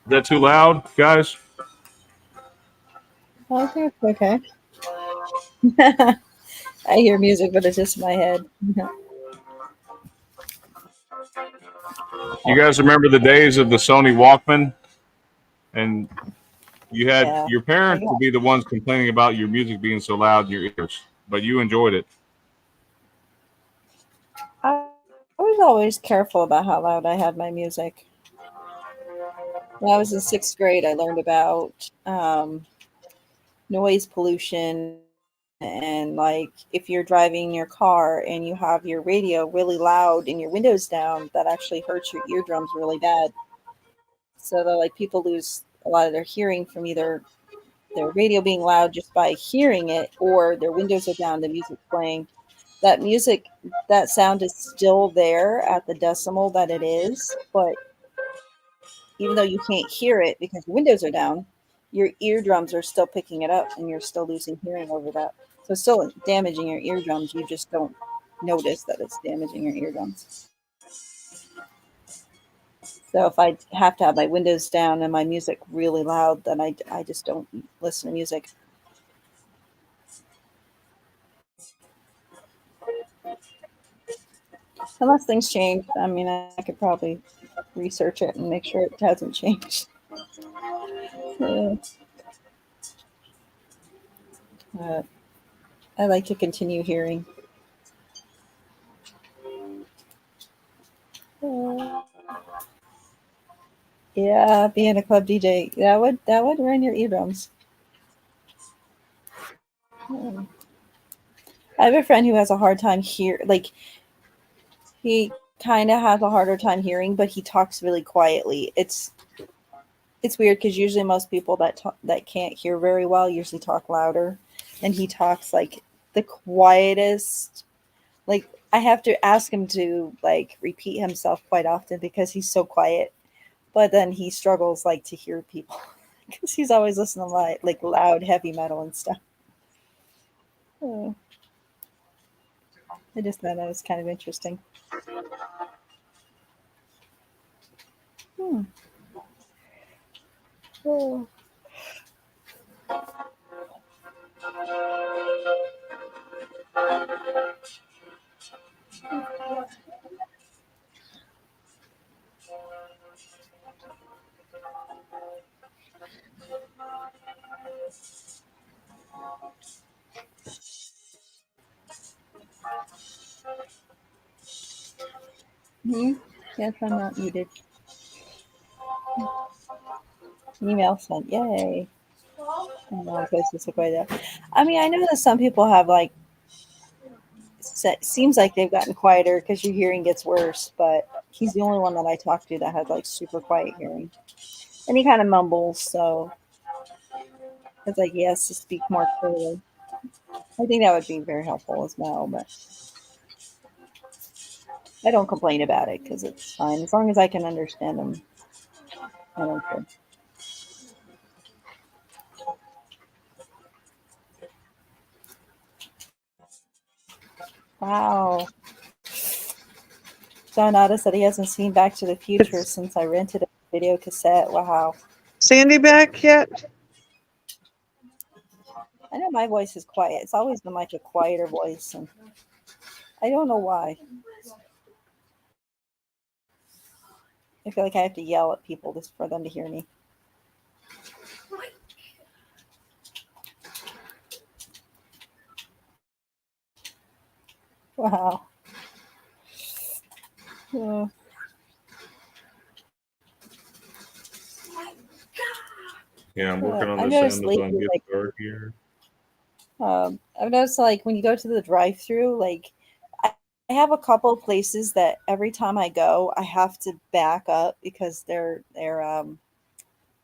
Is that too loud, guys? I think it's okay. I hear music, but it's just in my head. You guys remember the days of the Sony Walkman? And you had your parents would be the ones complaining about your music being so loud in your ears, but you enjoyed it. I was always careful about how loud I had my music. When I was in 6th grade, I learned about noise pollution, and like if you're driving your car and you have your radio really loud and your windows down, that actually hurts your eardrums really bad. So that like people lose a lot of their hearing from either their radio being loud just by hearing it, or their windows are down, the music playing. That sound is still there at the decimal that it is, but even though you can't hear it because your windows are down, your eardrums are still picking it up and you're still losing hearing over that. So it's still damaging your eardrums. You just don't notice that it's damaging your eardrums. So if I have to have my windows down and my music really loud, then I just don't listen to music. Unless things change. I mean, I could probably research it and make sure it hasn't changed. I like to continue hearing. Yeah, being a club DJ, that would ruin your eardrums. I have a friend who has a hard time he kind of has a harder time hearing, but he talks really quietly. It's weird because usually most people that can't hear very well usually talk louder, and he talks like the quietest. Like I have to ask him to like repeat himself quite often because he's so quiet. But then he struggles like to hear people because he's always listening to like loud heavy metal and stuff. Oh. I just thought that was kind of interesting. Oh. Yes, I'm not muted. Email sent. Yay. I mean, I know that some people have like, seems like they've gotten quieter because your hearing gets worse, but he's the only one that I talked to that had like super quiet hearing. And he kind of mumbles, so it's like he has to speak more clearly. I think that would be very helpful as well, but I don't complain about it because it's fine. As long as I can understand him, I don't care. Wow. John Otta said he hasn't seen Back to the Future since I rented a video cassette. Wow. Sandy back yet? I know my voice is quiet. It's always been like a quieter voice, and I don't know why. I feel like I have to yell at people just for them to hear me. Wow. Yeah. Yeah, I'm working on this Amazon gift card here. I've noticed like when you go to the drive-thru, like I have a couple of places that every time I go, I have to back up because they're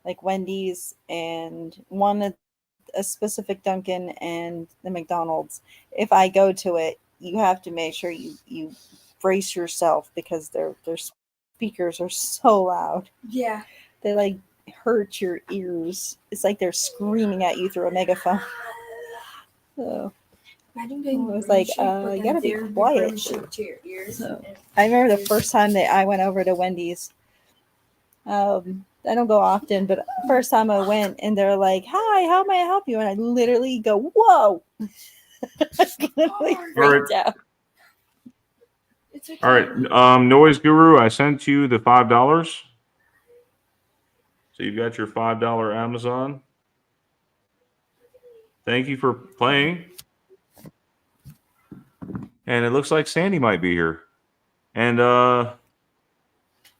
like Wendy's and a specific Dunkin' and the McDonald's. If I go to it, you have to make sure you brace yourself because their speakers are so loud. Yeah. They like hurt your ears. It's like they're screaming at you through a megaphone. So I was like, you gotta be quiet. So, I remember the first time that I went over to Wendy's. I don't go often, but first time I went and they're like, "Hi, how may I help you?" And I literally go, "Whoa!" I literally freaked out. All right, Noise Guru, I sent you the $5. So you've got your $5 Amazon. Thank you for playing. And it looks like Sandy might be here. And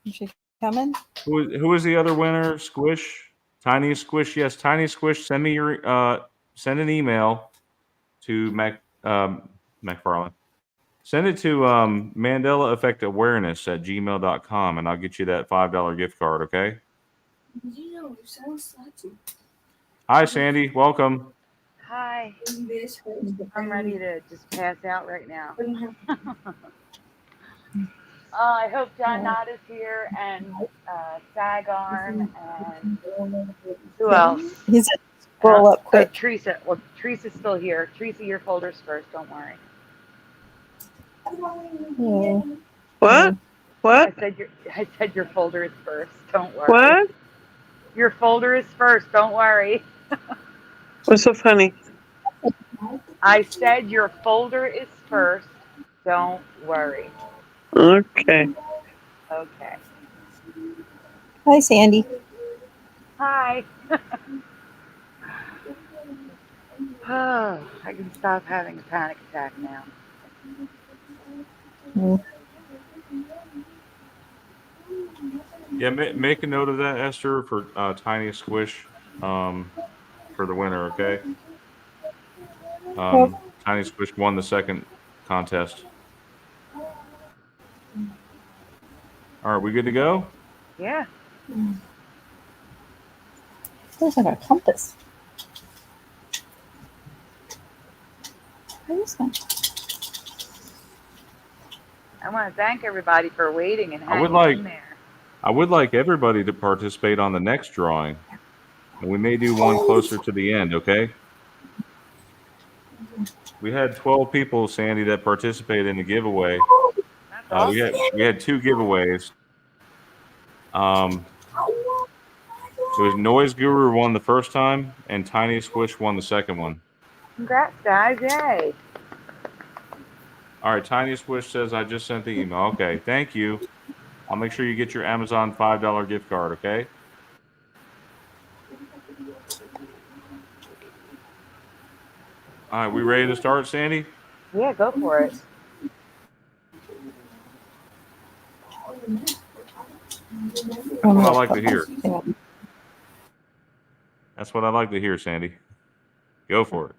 Is she coming? Who is the other winner? Squish, Tiny Squish. Yes, Tiny Squish. Send me your send an email to McFarlane. Send it to Mandela Effect Awareness at gmail.com, and I'll get you that $5 gift card. Okay. Hi, Sandy. Welcome. Hi. I'm ready to just pass out right now. I hope John Knott is here and Sagarn and who else? He's a scroll up quick. Theresa. Well, Teresa's still here. Teresa, your folder's first. Don't worry. Yeah. What? What? I said your folder is first. Don't worry. What? Your folder is first. Don't worry. What's so funny? I said your folder is first. Don't worry. Okay. Okay. Hi, Sandy. Hi. Oh, I can stop having a panic attack now. Yeah, make a note of that, Esther, for Tiny Squish for the winner, okay? Tiny Squish won the second contest. All right, we good to go? Yeah. Looks like a compass. What is that? I want to thank everybody for waiting and hanging in there. I would like everybody to participate on the next drawing. And we may do one closer to the end, okay? We had 12 people, Sandy, that participated in the giveaway. We had 2 giveaways. It was Noise Guru won the first time, and Tiny Squish won the second one. Congrats, guys! Yay! All right, Tiny Squish says I just sent the email. Okay, thank you. I'll make sure you get your Amazon $5 gift card. Okay. All right, we ready to start, Sandy? Yeah, go for it. That's what I like to hear. That's what I like to hear, Sandy. Go for it.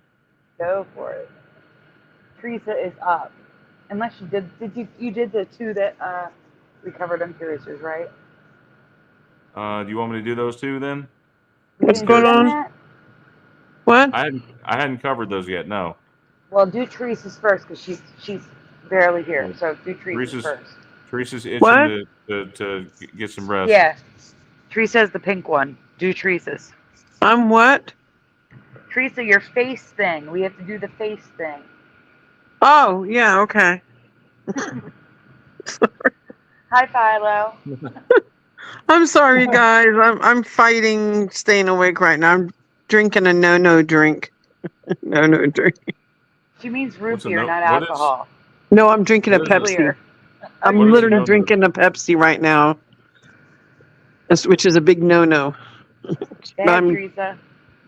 Go for it. Theresa is up. Unless you did you did the 2 that we covered on Teresa's, right? Do you want me to do those 2 then? What's going on? Yet? What? I hadn't covered those yet. No. Well, do Teresa's first because she's barely here. So do Teresa's first. Teresa's itching to get some rest. Yeah. Teresa's the pink one. Do Teresa's. I'm what? Theresa, your face thing. We have to do the face thing. Oh, yeah, okay. Hi, Philo. I'm sorry, guys. I'm fighting staying awake right now. I'm drinking a no drink. No drink. She means root beer, not alcohol. No, I'm drinking a Pepsi. Clear. I'm literally drinking a Pepsi right now, which is a big no. Theresa,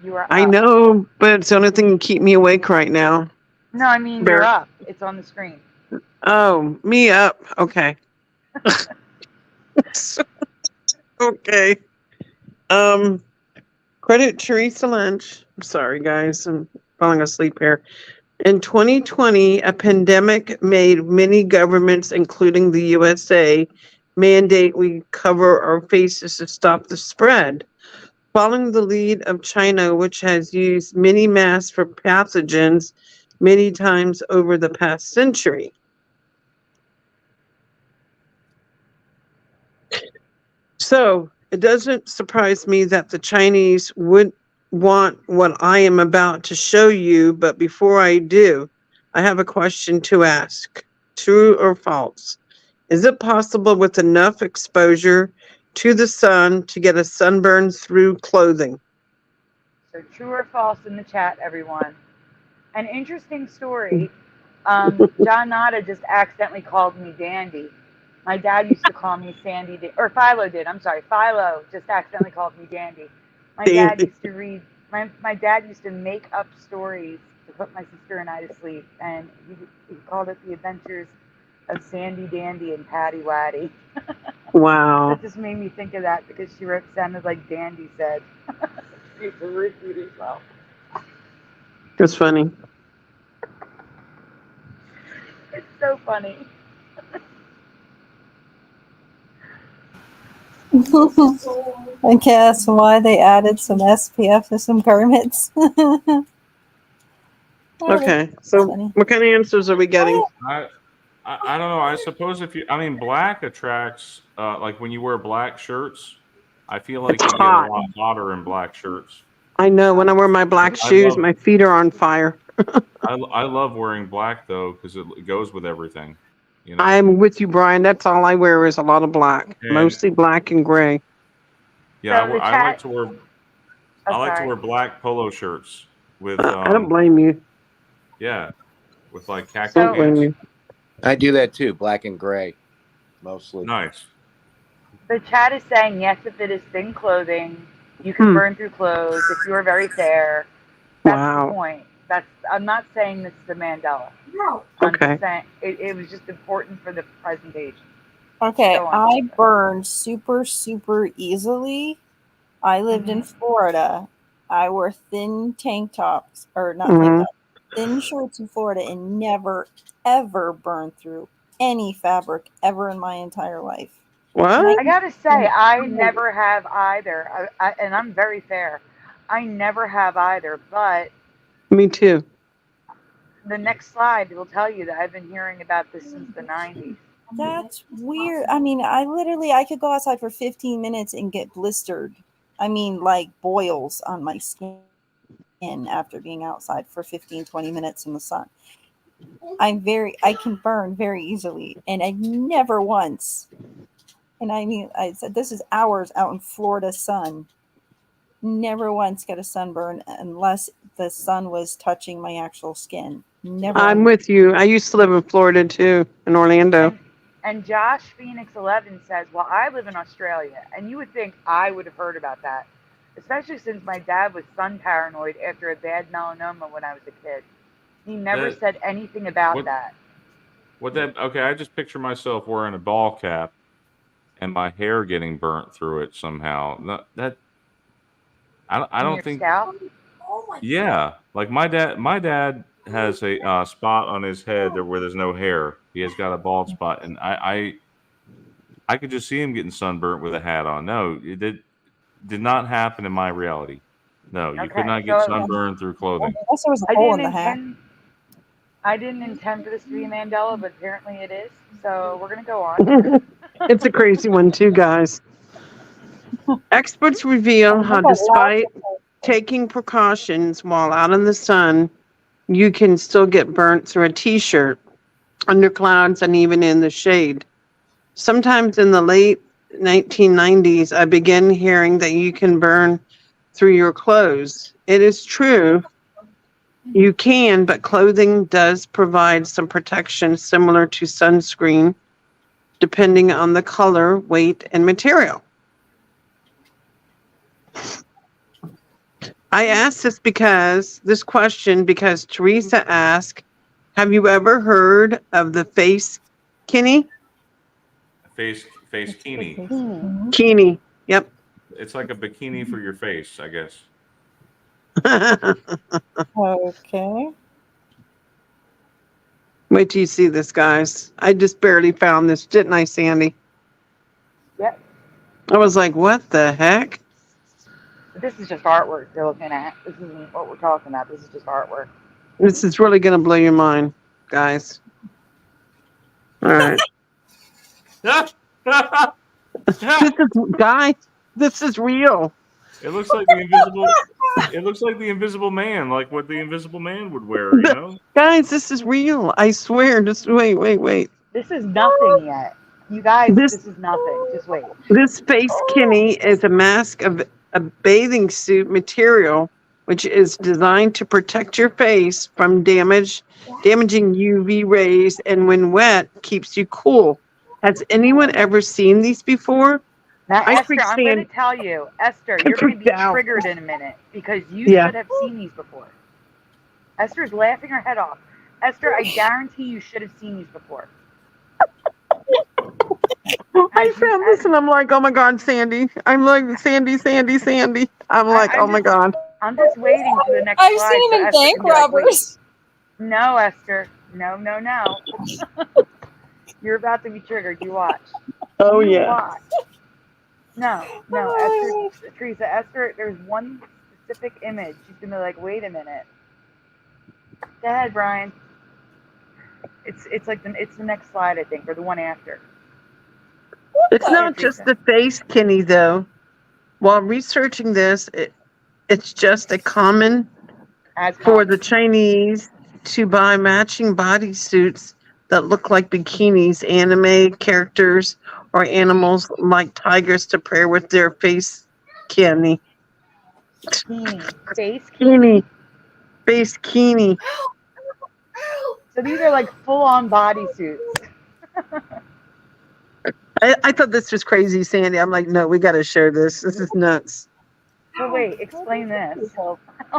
you are up. I know, but it's the only thing to keep me awake right now. No, I mean, you're up. It's on the screen. Oh, me up. Okay. Okay. Credit Theresa Lynch. I'm sorry, guys. I'm falling asleep here. In 2020, a pandemic made many governments, including the USA, mandate we cover our faces to stop the spread. Following the lead of China, which has used many masks for pathogens many times over the past century. So it doesn't surprise me that the Chinese would want what I am about to show you, but before I do, I have a question to ask. True or false? Is it possible with enough exposure to the sun to get a sunburn through clothing? So true or false in the chat, everyone. An interesting story. John Nada just accidentally called me Dandy. My dad used to call me Sandy, or Philo did. I'm sorry. Philo just accidentally called me Dandy. My dad used to read, my dad used to make up stories to put my sister and I to sleep. And he called it The Adventures of Sandy Dandy and Patty Waddy. Wow. That just made me think of that because she wrote sounded like Dandy said. She used to repeat herself. That's funny. It's so funny. I guess why they added some SPF to some garments. Okay, so what kind of answers are we getting? I don't know. I suppose black attracts, like when you wear black shirts, I feel like you get a lot hotter in black shirts. I know. When I wear my black shoes, my feet are on fire. I love wearing black, though, because it goes with everything. You know? I'm with you, Brian. That's all I wear is a lot of black. Mostly black and gray. Yeah, I like to wear black polo shirts with. I don't blame you. Yeah, with like khaki pants. I do that too, black and gray, mostly. Nice. The chat is saying yes if it is thin clothing, you can burn through clothes if you are very fair. That's the point. I'm not saying this is a Mandela. No. I'm just saying it was just important for the presentation. Okay, I burned super easily. I lived in Florida. I wore thin tank tops, or not tank tops, thin shorts in Florida, and never, ever burned through any fabric ever in my entire life. What? I gotta say, I never have either, and I'm very fair. I never have either, but me too. The next slide will tell you that I've been hearing about this since the 90s. That's weird. I mean, I could go outside for 15 minutes and get blistered. I mean, like boils on my skin. skin after being outside for 15-20 minutes in the sun. I can burn very easily, and I never once, and I mean, I said this is hours out in Florida sun, never once got a sunburn unless the sun was touching my actual skin. Never. I'm with you. I used to live in Florida too, in Orlando. And Josh Phoenix 11 says, well, I live in Australia, and you would think I would have heard about that, especially since my dad was sun paranoid after a bad melanoma when I was a kid. He never said anything about that. Okay, I just picture myself wearing a ball cap and my hair getting burnt through it somehow. I don't think. Scalp? Yeah, like my dad has a spot on his head where there's no hair. He has got a bald spot, and I could just see him getting sunburnt with a hat on. No, it did not happen in my reality. No, you could not get sunburned through clothing. Unless there was a hole in the hat. I didn't intend for this to be a Mandela, but apparently it is. So we're going to go on. It's a crazy one too, guys. Experts reveal how despite taking precautions while out in the sun, you can still get burnt through a t-shirt, under clouds, and even in the shade. Sometimes in the late 1990s, I began hearing that you can burn through your clothes. It is true. You can, but clothing does provide some protection similar to sunscreen, depending on the color, weight, and material. I asked this question because Theresa asked, have you ever heard of the Face-Kini? Face-Kini. Kini, yep. It's like a bikini for your face, I guess. Okay. Wait till you see this, guys. I just barely found this, didn't I, Sandy? Yep. I was like, what the heck? This is just artwork you're looking at. This isn't what we're talking about. This is just artwork. This is really going to blow your mind, guys. All right. This is real. It looks like the invisible. It looks like the Invisible Man, like what the Invisible Man would wear. You know, guys, this is real. I swear. Just wait. This is nothing yet, you guys. This is nothing. Just wait. This Face-Kini is a mask of a bathing suit material, which is designed to protect your face from damaging UV rays, and when wet, keeps you cool. Has anyone ever seen these before? Now, Esther, I'm going to tell you, Esther, you're going to be triggered in a minute because you should have seen these before. Esther's laughing her head off. Esther, I guarantee you should have seen these before. I found this and I'm like, oh my God, Sandy. I'm like, Sandy. I'm like, oh my God. I'm just waiting for the next slide. I've seen them in bank robbers. No, Esther. No. You're about to be triggered. You watch. Oh, you yeah. Watch. No, Esther, Theresa, there's one specific image. She's going to be like, wait a minute. Go ahead, Brian. It's like it's the next slide, I think, or the one after. It's not just the Face-Kini, though. While researching this, it's just a common for the Chinese to buy matching bodysuits that look like bikinis, anime characters, or animals like tigers to pair with their Face-Kini. Face-Kini. So these are like full-on bodysuits. I thought this was crazy, Sandy. I'm like, no, we got to share this. This is nuts. Well, wait, explain this.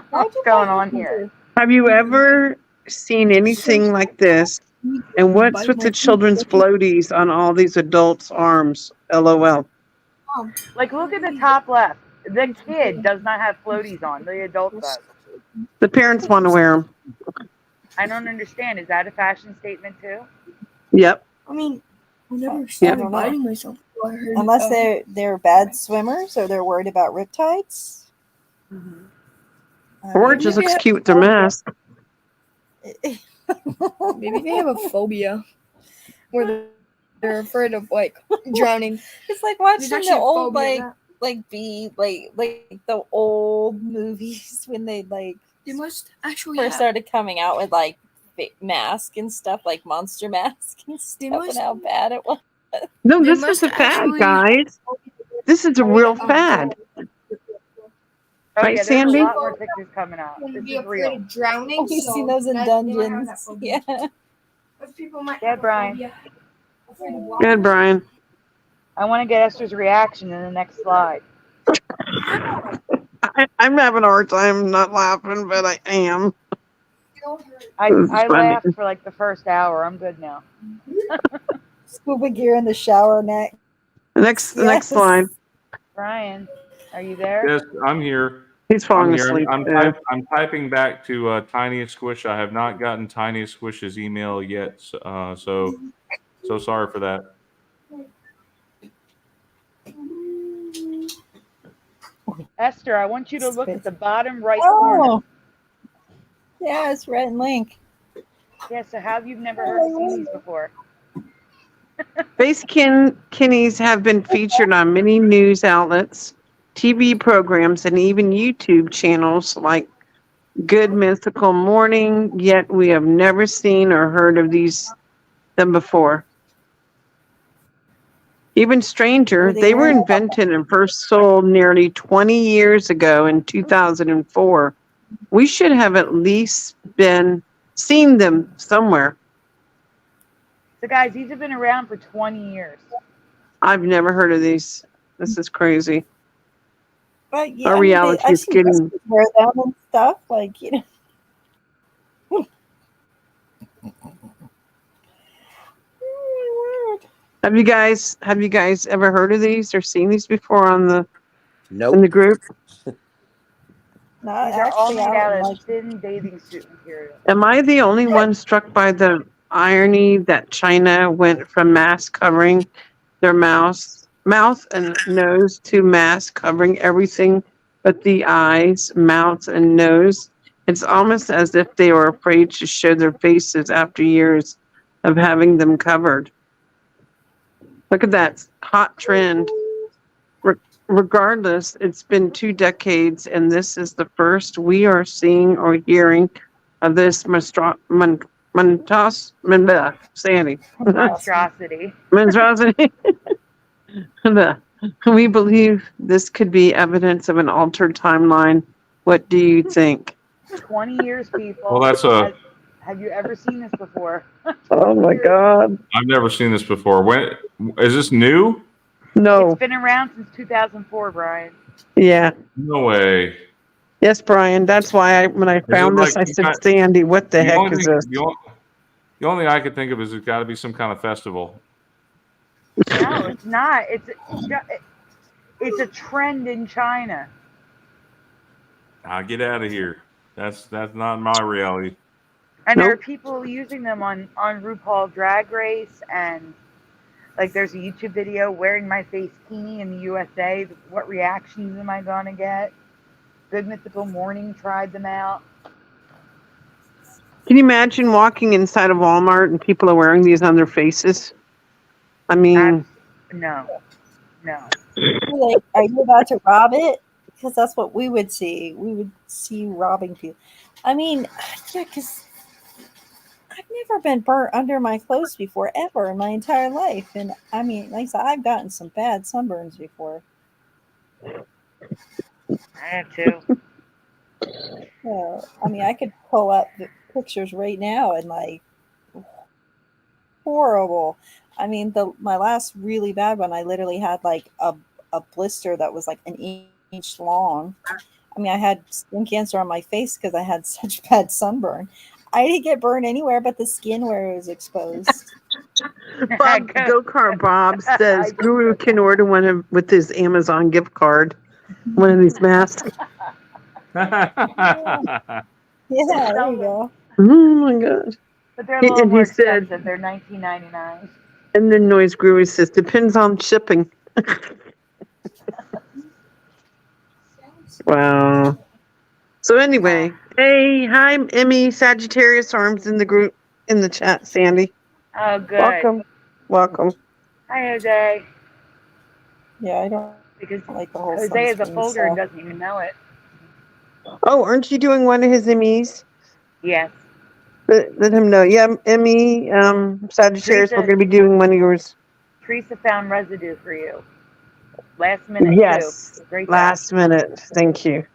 What's going on here? Have you ever seen anything like this? And what's with the children's floaties on all these adults' arms? LOL. Like, look at the top left. The kid does not have floaties on. The adult does. The parents want to wear them. I don't understand. Is that a fashion statement too? Yep. I mean, I never started biting myself. Unless they're bad swimmers or they're worried about riptides. Mm-hmm. Or it just looks cute with their mask. Maybe they have a phobia where they're afraid of like drowning. It's like watching the old like the old movies when they like They must actually first started coming out with like mask and stuff, like monster mask and stuff, and how bad it was. No, this is a fad, guys. This is a real fad. Oh Right, yeah, there's Sandy? a lot more pictures coming out. This is real. Drowning. We've seen those in dungeons. Yeah. People might Yeah, Brian. Good, Brian. I want to get Esther's reaction in the next slide. I'm having a hard time not laughing, but I am. I laughed for like the first hour. I'm good now. Scuba gear in the shower neck. Next slide. Brian, are you there? Yes, I'm here. He's falling I'm here. asleep. I'm typing back to Tiny Squish. I have not gotten Tiny Squish's email yet, so sorry for that. Esther, I want you to look at the bottom right corner. Yeah, it's Rhett and Link. Yeah, so how have you never seen these before? Face-Kinis have been featured on many news outlets, TV programs, and even YouTube channels like Good Mythical Morning, yet we have never seen or heard of them before. Even stranger, they were invented and first sold nearly 20 years ago in 2004. We should have at least seen them somewhere. So guys, these have been around for 20 years. I've never heard of these. This is crazy. But yeah, our reality is getting wear them and stuff, like, you know. Have you guys ever heard of these or seen these before in the group? These are all made out of thin bathing suit material. Am I the only one struck by the irony that China went from mask covering their mouth and nose to mask covering everything but the eyes, mouth, and nose? It's almost as if they were afraid to show their faces after years of having them covered. Look at that hot trend. Regardless, it's been 2 decades, and this is the first we are seeing or hearing of this monstrosity. We believe this could be evidence of an altered timeline. What do you think? 20 years, people. Well, that's Have you ever seen this before? Oh my God! I've never seen this before. When is this new? No. It's been around since 2004, Brian. Yeah. No way. Yes, Brian. That's why when I found this, I said, Sandy, what the heck is this? The only thing I could think of is it's got to be some kind of festival. No, it's not. It's a trend in China. I'll get out of here. That's not my reality. And there are people using them on RuPaul Drag Race, and like there's a YouTube video wearing my Face-Kini in the USA. What reactions am I gonna get? Good Mythical Morning tried them out. Can you imagine walking inside a Walmart and people are wearing these on their faces? I mean, no. Like, are you about to rob it? Because that's what we would see. We would see you robbing people. I mean, yeah, because I've never been burnt under my clothes before, ever in my entire life. And I mean, like I said, I've gotten some bad sunburns before. I have too. I mean, I could pull up the pictures right now and like horrible. I mean, my last really bad one, I literally had like a blister that was like an inch long. I mean, I had skin cancer on my face because I had such bad sunburn. I didn't get burned anywhere but the skin where it was exposed. Go-Kart Bob says Guru can order one with his Amazon gift card. One of these masks. Yeah, there you go. Oh my God. But they're a little more expensive. They're $19.99. And then Noise Guru says, depends on shipping. Wow. So anyway, hey, hi, Emmy Sagittarius Arms in the group, in the chat, Sandy. Oh, good. Welcome. Hi, Jose. Yeah, I don't because like the whole Jose is a sunscreen folder and stuff. doesn't even know it. Oh, aren't you doing one of his Emmys? Yes. Let him know. Yeah, Emmy, Sagittarius, we're going to be doing one of yours. Teresa found residue for you. Last minute, yes. too. Great Last job. minute. Thank you.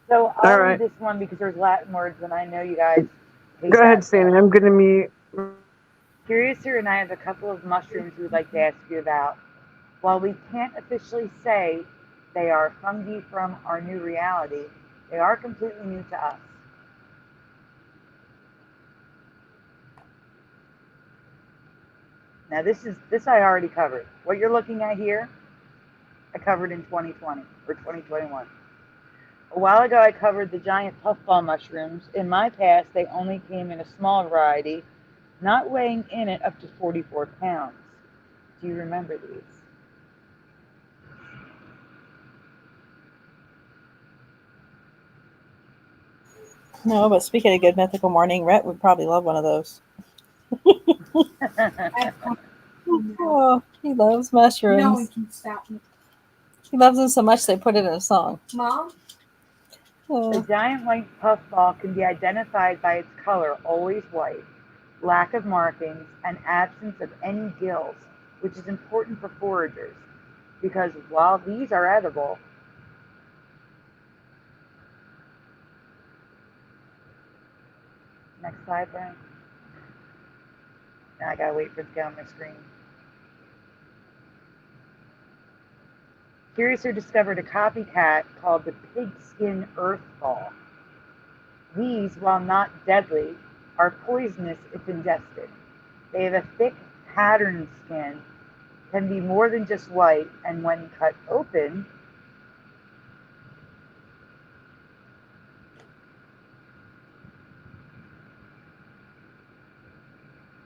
So I'll read this one because there's Latin words, and I know you guys hate Go ahead, Sandy. I'm going to mute. Curiouser and I have a couple of mushrooms we'd like to ask you about. While we can't officially say they are fungi from our new reality, they are completely new to us. Now this I already covered. What you're looking at here, I covered in 2020 or 2021. A while ago I covered the giant puffball mushrooms. In my past, they only came in a small variety, not weighing in at up to 44 pounds. Do you remember these? No, but speaking of good mythical morning, Rhett would probably love one of those. Oh, he loves mushrooms. No one can stop me. He loves them so much they put it in a song. Mom? The giant white puffball can be identified by its color, always white, lack of markings, and absence of any gills, which is important for foragers, because while these are edible, next slide, Brian. Now I gotta wait for it to get on my screen. Curiouser discovered a copycat called the Pigskin Earthball. These, while not deadly, are poisonous if ingested. They have a thick, patterned skin, can be more than just white, and when cut open,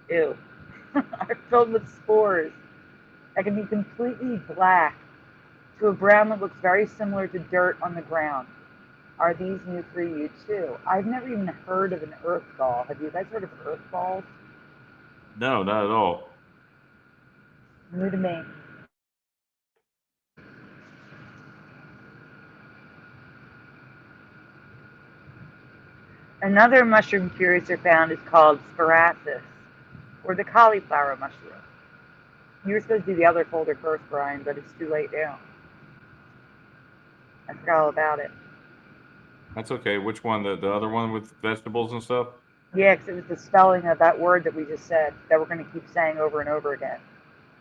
ew, are filled with spores that can be completely black to a brown that looks very similar to dirt on the ground. Are these new for you too? I've never even heard of an Earthball. Have you guys heard of Earthballs? No, not at all. New to me. Another mushroom curiouser found is called Spiratus, or the cauliflower mushroom. You were supposed to do the other folder first, Brian, but it's too late now. I forgot all about it. That's okay. Which one? The other one with vegetables and stuff? Yeah, because it was the spelling of that word that we just said that we're going to keep saying over and over again.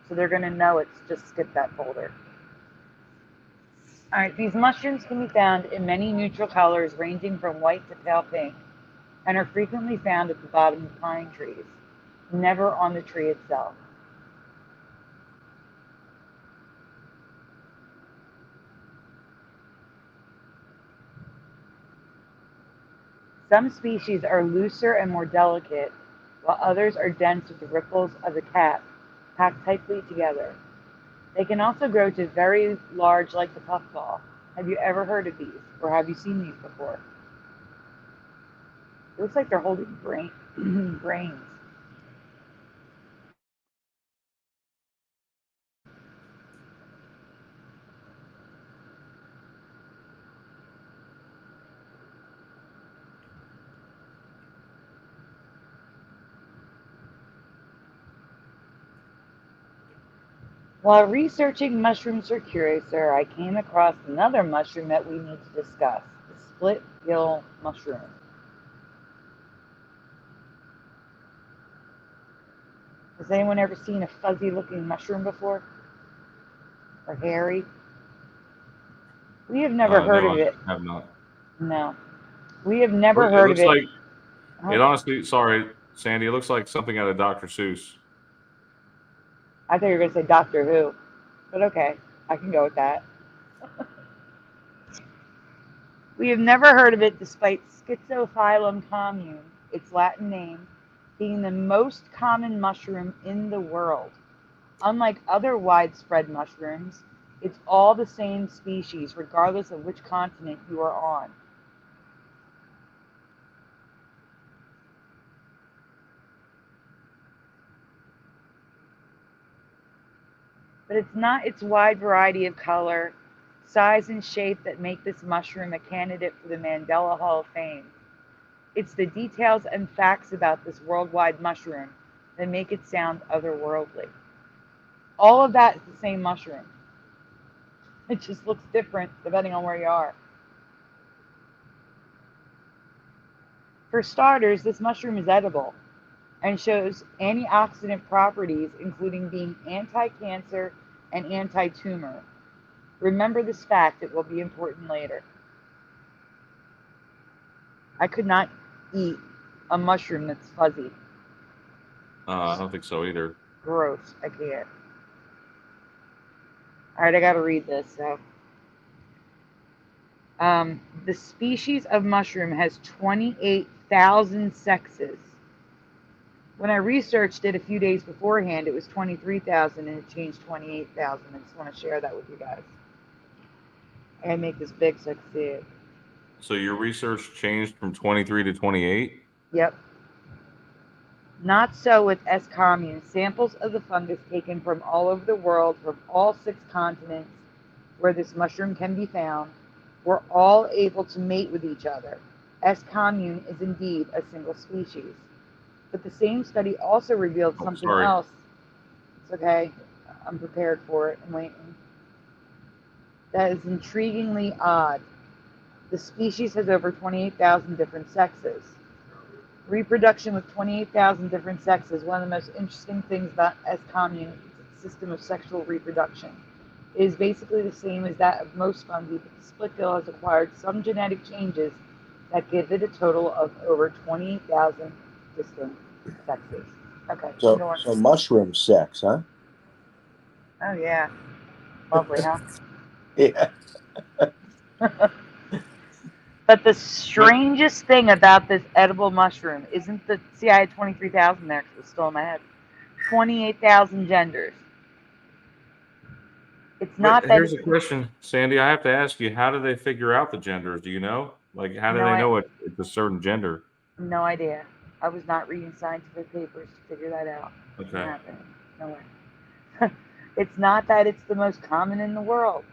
So they're going to know it's just skip that folder. All right, these mushrooms can be found in many neutral colors ranging from white to pale pink and are frequently found at the bottom of pine trees, never on the tree itself. Some species are looser and more delicate, while others are dense with the ripples of the cap, packed tightly together. They can also grow to very large like the puffball. Have you ever heard of these, or have you seen these before? It looks like they're holding brains. While researching mushrooms for Curiouser, I came across another mushroom that we need to discuss, the split gill mushroom. Has anyone ever seen a fuzzy looking mushroom before? Or hairy? We have never heard of it. I have not. No. We have never heard of it. It honestly, sorry, Sandy, it looks like something out of Dr. Seuss. I thought you were going to say Doctor Who. But okay, I can go with that. We have never heard of it despite Schizophyllum commune, its Latin name, being the most common mushroom in the world. Unlike other widespread mushrooms, it's all the same species regardless of which continent you are on. But it's not its wide variety of color, size and shape that make this mushroom a candidate for the Mandela Hall of Fame. It's the details and facts about this worldwide mushroom that make it sound otherworldly. All of that is the same mushroom. It just looks different depending on where you are. For starters, this mushroom is edible and shows antioxidant properties, including being anti-cancer and anti-tumor. Remember this fact, it will be important later. I could not eat a mushroom that's fuzzy. I don't think so either. Gross, I can't. All right, I gotta read this. So, the species of mushroom has 28,000 sexes. When I researched it a few days beforehand, it was 23,000 and it changed 28,000. I just want to share that with you guys. I gotta make this big so I can see it. So your research changed from 23 to 28? Yep. Not so with S. commune. Samples of the fungus taken from all over the world, from all 6 continents where this mushroom can be found, were all able to mate with each other. S. commune is indeed a single species. But the same study also revealed something else. It's okay. I'm prepared for it. I'm waiting. That is intriguingly odd. The species has over 28,000 different sexes. Reproduction with 28,000 different sexes. One of the most interesting things about S. commune is its system of sexual reproduction. It is basically the same as that of most fungi, but the split gill has acquired some genetic changes that give it a total of over 28,000 distinct sexes. Okay. So mushroom sex, huh? Oh yeah. Lovely, huh? Yeah. But the strangest thing about this edible mushroom isn't the, see, I had 23,000 there because it was still in my head. 28,000 genders. It's not that. Here's a question, Sandy. I have to ask you, how do they figure out the genders? Do you know? Like, how do they know it's a certain gender? No idea. I was not reading scientific papers to figure that out. Okay. No way. It's not that it's the most common in the world.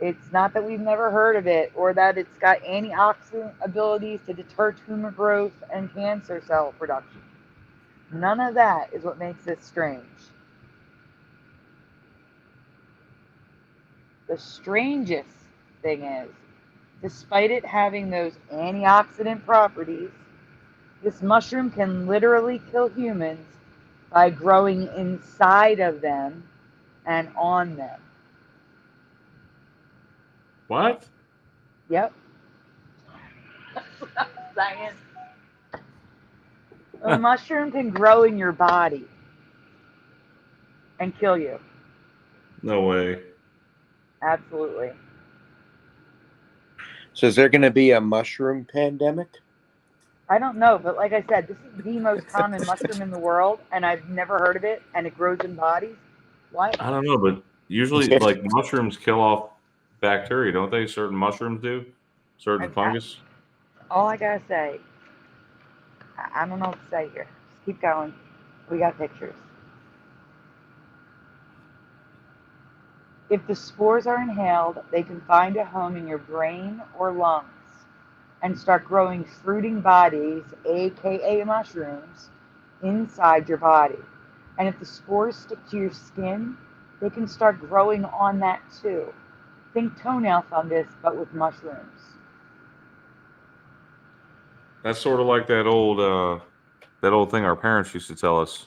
It's not that we've never heard of it or that it's got antioxidant abilities to deter tumor growth and cancer cell production. None of that is what makes it strange. The strangest thing is, despite it having those antioxidant properties, this mushroom can literally kill humans by growing inside of them and on them. What? Yep. Science. A mushroom can grow in your body and kill you. No way. Absolutely. So is there going to be a mushroom pandemic? I don't know, but like I said, this is the most common mushroom in the world, and I've never heard of it, and it grows in bodies. Why? I don't know, but usually, like, mushrooms kill off bacteria, don't they? Certain mushrooms do? Certain fungus? All I gotta say, I don't know what to say here. Just keep going. We got pictures. If the spores are inhaled, they can find a home in your brain or lungs and start growing fruiting bodies, aka mushrooms, inside your body. And if the spores stick to your skin, they can start growing on that too. Think toenail fungus, but with mushrooms. That's sort of like that old thing our parents used to tell us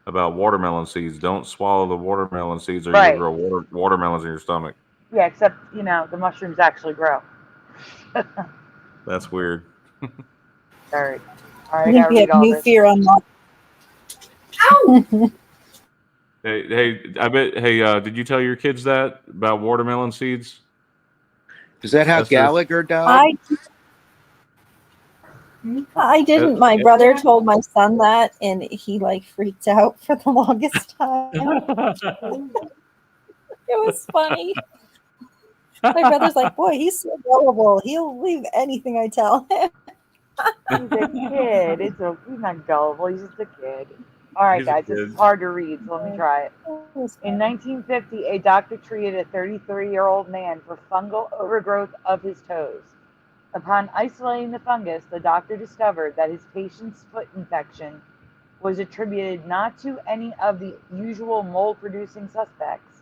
about watermelon seeds. Don't swallow the watermelon seeds or you'll grow watermelons in your stomach. Yeah, except, the mushrooms actually grow. That's weird. Sorry. I think we have new fear unlocked. Ow! Did you tell your kids that about watermelon seeds? Is that how Gallagher died? I didn't. My brother told my son that, and he freaked out for the longest time. It was funny. My brother's like, boy, he's so gullible. He'll believe anything I tell him. He's a kid. He's not gullible. He's just a kid. All right, guys, this is hard to read, so let me try it. In 1950, a doctor treated a 33-year-old man for fungal overgrowth of his toes. Upon isolating the fungus, the doctor discovered that his patient's foot infection was attributed not to any of the usual mold-producing suspects,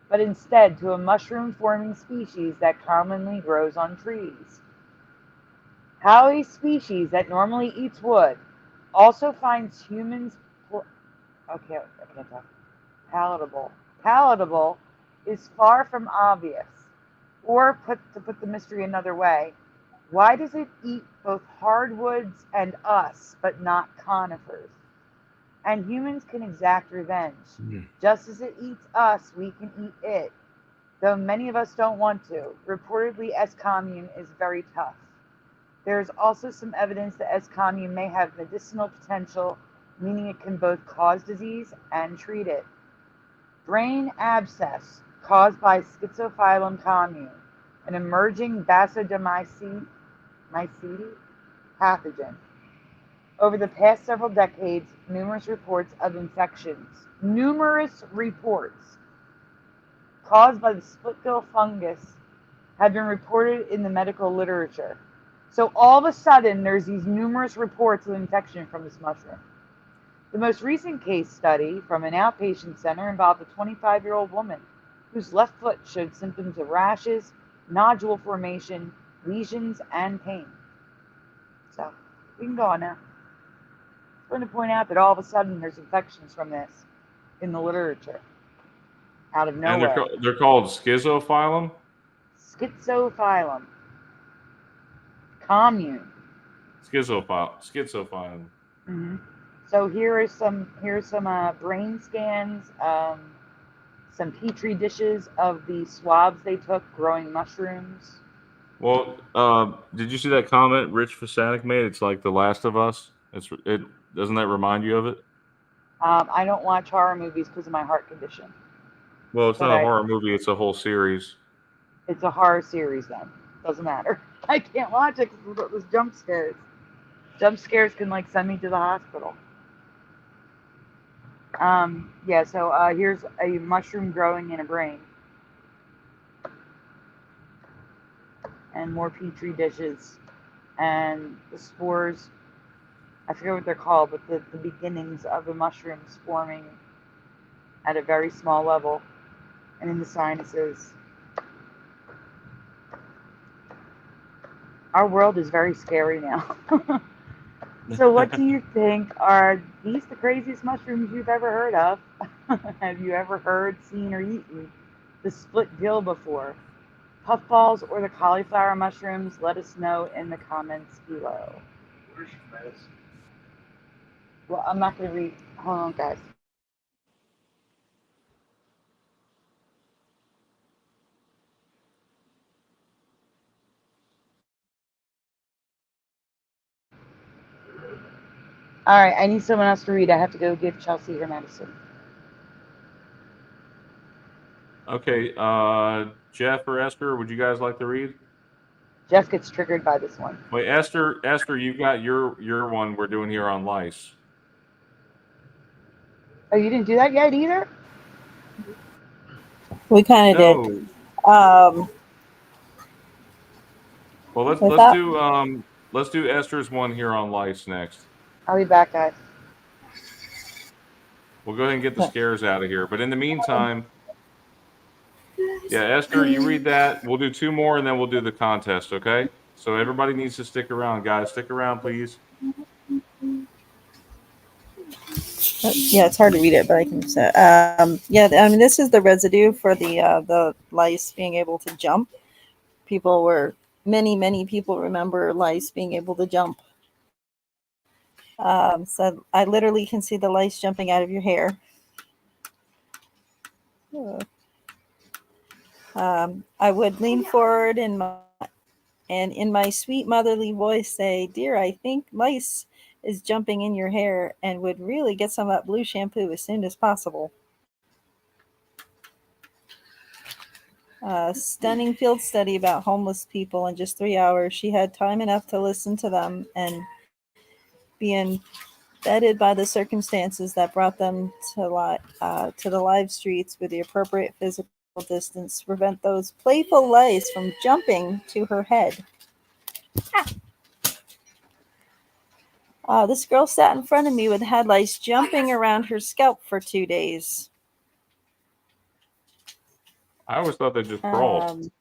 but instead to a mushroom-forming species that commonly grows on trees. How a species that normally eats wood also finds humans palatable is far from obvious. Or to put the mystery another way, why does it eat both hardwoods and us, but not conifers? And humans can exact revenge. Just as it eats us, we can eat it, though many of us don't want to. Reportedly, S-commune is very tough. There is also some evidence that S-commune may have medicinal potential, meaning it can both cause disease and treat it. Brain abscess caused by Schizophilum commune, an emerging Basidomycete pathogen. Over the past several decades, numerous reports caused by the split-gill fungus have been reported in the medical literature. So all of a sudden, there's these numerous reports of infection from this mushroom. The most recent case study from an outpatient center involved a 25-year-old woman whose left foot showed symptoms of rashes, nodule formation, lesions, and pain. So, we can go on now. I'm going to point out that all of a sudden there's infections from this in the literature. Out of nowhere. And they're called Schizophilum? Schizophilum. Commune. Schizophilum. Mm-hmm. So here are some brain scans, some petri dishes of the swabs they took growing mushrooms. Well, did you see that comment Rich Fasanic made? It's like The Last of Us. Doesn't that remind you of it? I don't watch horror movies because of my heart condition. Well, it's not a horror movie. It's a whole series. It's a horror series then. Doesn't matter. I can't watch it because it was jump scares. Jump scares can send me to the hospital. So here's a mushroom growing in a brain. And more petri dishes. And the spores, I forget what they're called, but the beginnings of the mushrooms forming at a very small level and in the sinuses. Our world is very scary now. So what do you think? Are these the craziest mushrooms you've ever heard of? Have you ever heard, seen, or eaten the split gill before? Puffballs or the cauliflower mushrooms? Let us know in the comments below. Well, I'm not going to read. Hold on, guys. All right, I need someone else to read. I have to go give Chelsea her medicine. Okay, Jeff or Esther, would you guys like to read? Jeff gets triggered by this one. Wait, Esther, you got your one we're doing here on lice. Oh, you didn't do that yet either? We kind of did. Well, let's do Esther's one here on lice next. I'll be back, guys. We'll go ahead and get the scares out of here. But in the meantime, yeah, Esther, you read that. We'll do two more, and then we'll do the contest, okay? So everybody needs to stick around, guys. Stick around, please. Yeah, it's hard to read it, but I can say. This is the residue for the lice being able to jump. Many people remember lice being able to jump. So I literally can see the lice jumping out of your hair. I would lean forward and in my sweet motherly voice say, "Dear, I think lice is jumping in your hair," and would really get some of that blue shampoo as soon as possible. Stunning field study about homeless people in just 3 hours. She had time enough to listen to them and be in vetted by the circumstances that brought them to the live streets with the appropriate physical distance to prevent those playful lice from jumping to her head. This girl sat in front of me with head lice jumping around her scalp for 2 days. I always thought they just crawled.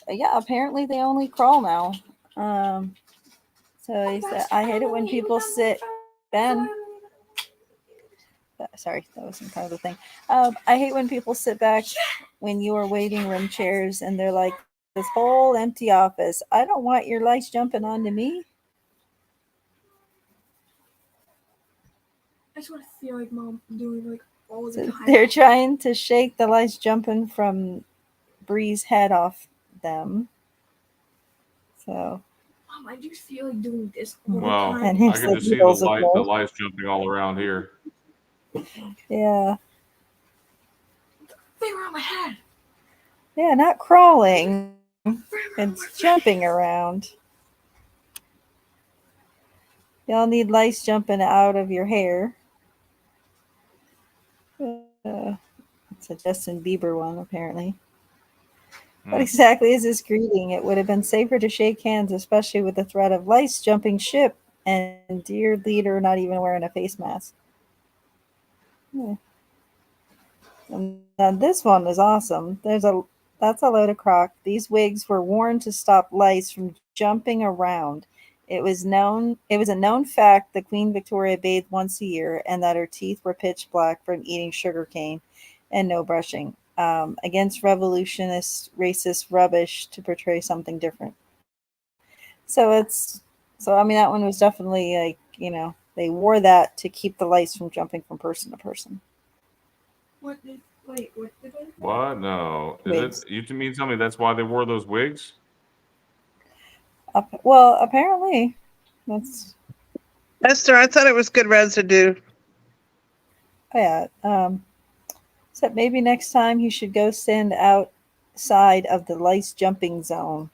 Yeah, apparently they only crawl now. So he said, I hate it when people sit. Ben. Sorry, that wasn't kind of the thing. I hate when people sit back when you are waiting room chairs and they're like, this whole empty office. I don't want your lice jumping onto me. I just want to feel like Mom doing like all the time. They're trying to shake the lice jumping from Bree's head off them. So. Mom, I just feel like doing this all the Well, time. I can just see the lice jumping all around here. Yeah. They were on my head. Yeah, not crawling. It's jumping around. Y'all need lice jumping out of your hair. It's a Justin Bieber one, apparently. What exactly is this greeting? It would have been safer to shake hands, especially with the threat of lice jumping ship and dear leader not even wearing a face mask. Yeah. And now this one is awesome. That's a load of crock. These wigs were worn to stop lice from jumping around. It was a known fact that Queen Victoria bathed once a year and that her teeth were pitch black from eating sugar cane and no brushing. Against revolutionist racist rubbish to portray something different. So I mean that one was definitely like, they wore that to keep the lice from jumping from person to person. What? No. Is it? You mean tell me that's why they wore those wigs? Well, apparently that's. Esther, I thought it was good residue. Oh, yeah. Except maybe next time you should go stand outside of the lice jumping zone.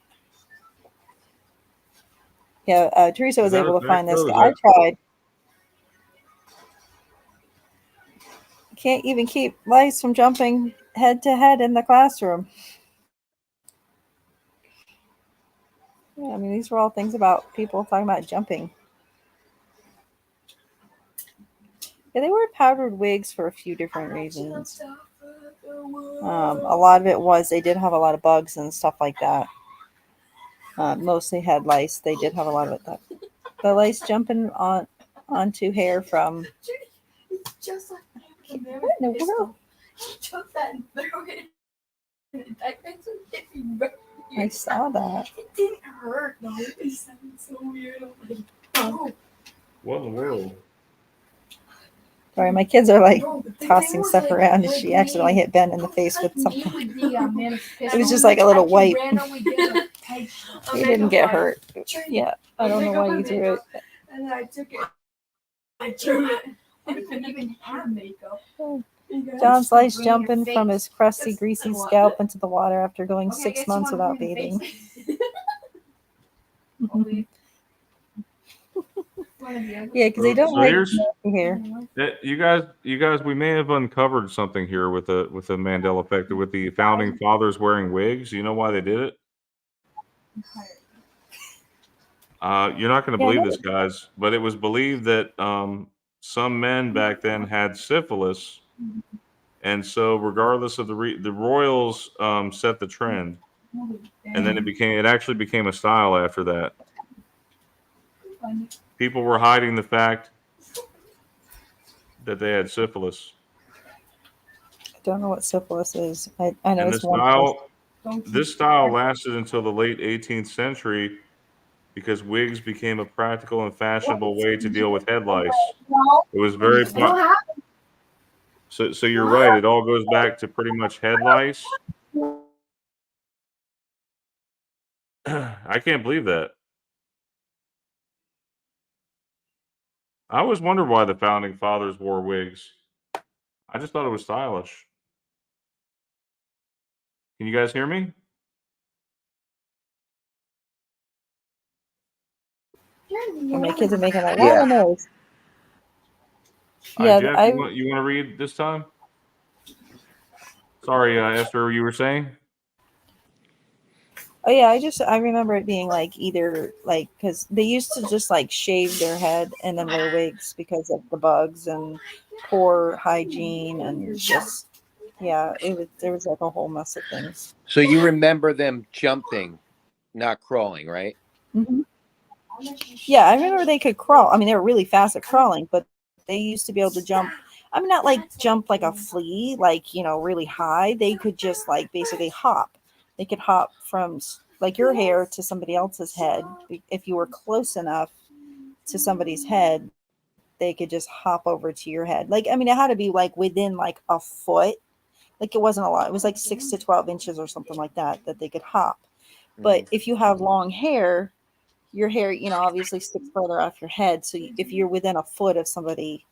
Yeah, Theresa was able to find this. I tried. Can't even keep lice from jumping head to head in the classroom. Yeah, I mean, these were all things about people talking about jumping. Yeah, they wore powdered wigs for a few different reasons. A lot of it was they did have a lot of bugs and stuff like that. Mostly had lice. They did have a lot of it. The lice jumping onto hair from. It's just like what in the world? She took that and threw it. I saw that. It didn't hurt though. It sounded so weird. I'm like, oh. What in the world? Sorry, my kids are like tossing stuff around, and she accidentally hit Ben in the face with something. It was just like a little wipe. He didn't get hurt. Yeah, I don't know why you threw it. And I took it. I threw it. I didn't even have makeup. John's lice jumping from his crusty, greasy scalp into the water after going 6 months without bathing. Yeah, because they don't like hair. You guys, we may have uncovered something here with the Mandela effect with the founding fathers wearing wigs. You know why they did it? You're not going to believe this, guys, but it was believed that some men back then had syphilis, and so regardless of the royals set the trend, and then it actually became a style after that. People were hiding the fact that they had syphilis. I don't know what syphilis is. I know and it's one. This style lasted until the late 18th century because wigs became a practical and fashionable way to deal with head lice. It was very so you're right. It all goes back to pretty much head lice. I can't believe that. I always wondered why the founding fathers wore wigs. I just thought it was stylish. Can you guys hear me? And my kids are making a lot of noise. Yeah, Jeff, you want to read this time? Sorry, Esther, you were saying? Oh yeah, I remember it being like either like because they used to just like shave their head and then wear wigs because of the bugs and poor hygiene and just there was like a whole mess of things. So you remember them jumping, not crawling, right? Mm-hmm. Yeah, I remember they could crawl. I mean, they were really fast at crawling, but they used to be able to jump. I mean, not like jump like a flea, like, really high. They could just like basically hop. They could hop from like your hair to somebody else's head. If you were close enough to somebody's head, they could just hop over to your head. Like, I mean, it had to be like within like a foot. Like it wasn't a lot. It was like 6 to 12 inches or something like that they could hop. But if you have long hair, your hair, obviously sticks further off your head. So if you're within a foot of somebody,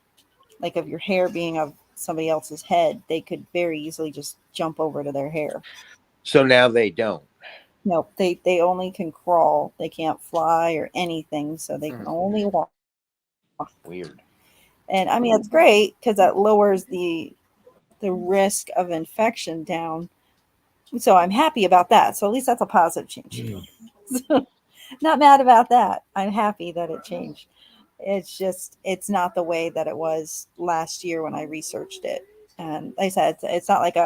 like of your hair being of somebody else's head, they could very easily just jump over to their hair. So now they don't. No, they only can crawl. They can't fly or anything. So they can only walk. Weird. And I mean, it's great because that lowers the risk of infection down. So I'm happy about that. So at least that's a positive change. Not mad about that. I'm happy that it changed. It's just, it's not the way that it was last year when I researched it. And like I said, it's not like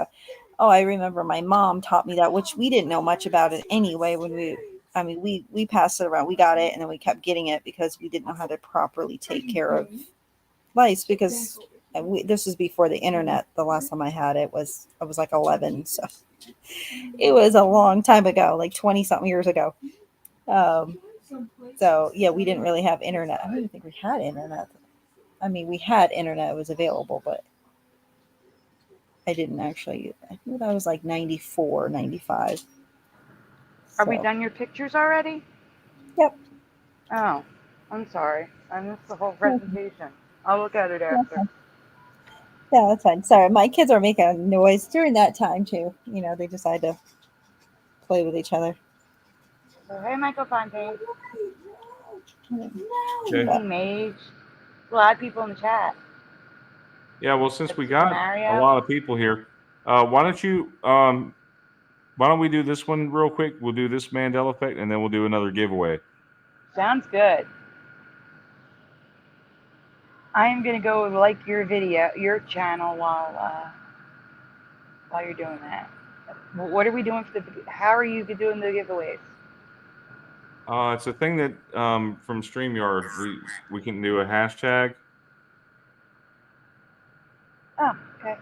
I remember my mom taught me that, which we didn't know much about it anyway. We passed it around, we got it, and then we kept getting it because we didn't know how to properly take care of lice because this was before the internet. The last time I had it I was like 11. So it was a long time ago, like 20 something years ago. So yeah, we didn't really have internet. I don't even think we had internet. I mean, we had internet, it was available, but I didn't actually. I think that was like 94, 95. Are we done your pictures already? Yep. Oh, I'm sorry. I missed the whole presentation. I'll look at it after. Yeah, that's fine. Sorry, my kids are making a noise during that time too. They decide to play with each other. So, hey, Michael Fontaine. Okay. Mage. A lot of people in the chat. Yeah, well, since we got a lot of people here, why don't we do this one real quick? We'll do this Mandela effect, and then we'll do another giveaway. Sounds good. I am gonna go like your video, your channel while you're doing that. What are we doing for how are you doing the giveaways? It's a thing that from StreamYard we can do a hashtag. Oh, okay.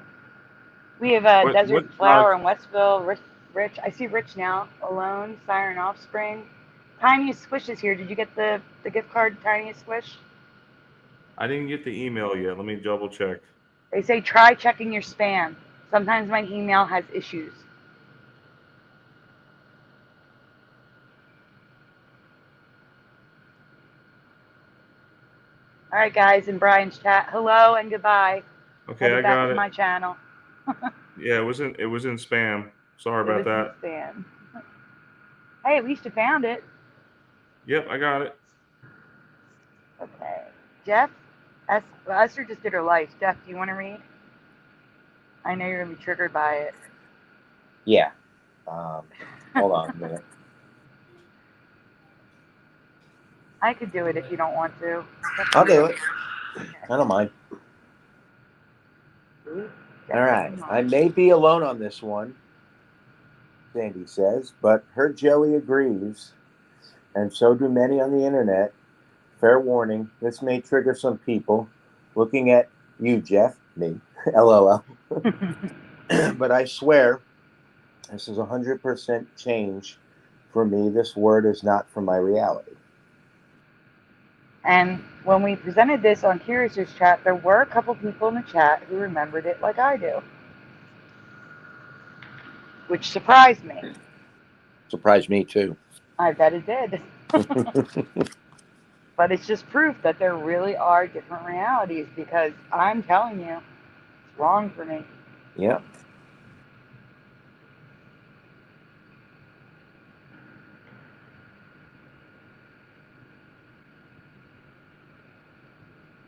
We have Desert Flower in Westville. Rich, I see Rich now. Alone, Siren Offspring. Tiniest Squish is here. Did you get the gift card, Tiniest Squish? I didn't get the email yet. Let me double check. They say try checking your spam. Sometimes my email has issues. All right, guys, in Brian's chat, hello and goodbye. Okay, I got it. My channel. Yeah, it was in spam. Sorry about that. Spam. Hey, at least you found it. Yep, I got it. Okay, Jeff. Esther just did her life. Jeff, do you want to read? I know you're gonna be triggered by it. Yeah. Hold on a minute. I could do it if you don't want to. I'll do it. I don't mind. All right. I may be alone on this one, Sandy says, but her Joey agrees, and so do many on the internet. Fair warning, this may trigger some people. Looking at you, Jeff, me, LOL. But I swear, this is 100% change for me. This word is not from my reality. And when we presented this on Curious's chat, there were a couple people in the chat who remembered it like I do, which surprised me. Surprised me too. I bet it did. But it's just proof that there really are different realities because I'm telling you, it's wrong for me. Yep.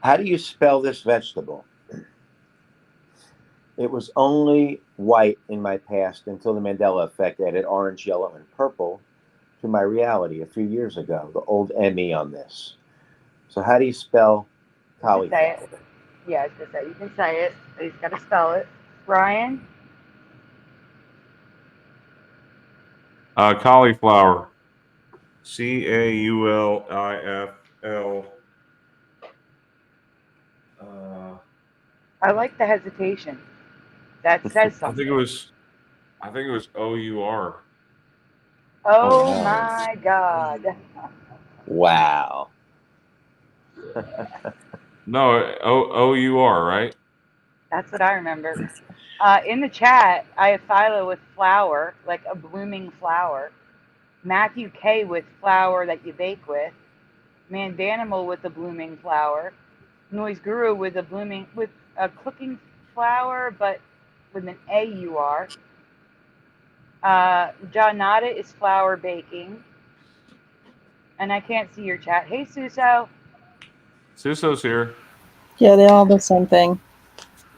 How do you spell this vegetable? It was only white in my past until the Mandela effect added orange, yellow, and purple to my reality a few years ago. The old ME on this. So how do you spell cauliflower? Say it. Yeah, I was gonna say you can say it, but he's got to spell it. Brian. Cauliflower. Caulifl. I like the hesitation. That says I think something. it was OUR. Oh wow. my God. Wow. No, OUR, right? That's what I remember. In the chat, I have Philo with flower, like a blooming flower. Matthew K with flower that you bake with. Mandanimal with a blooming flower. Noise Guru with a cooking flower, but with an AUR. John Nada is flour baking. And I can't see your chat. Hey, Suso. Suso's here. Yeah, they're all the same thing.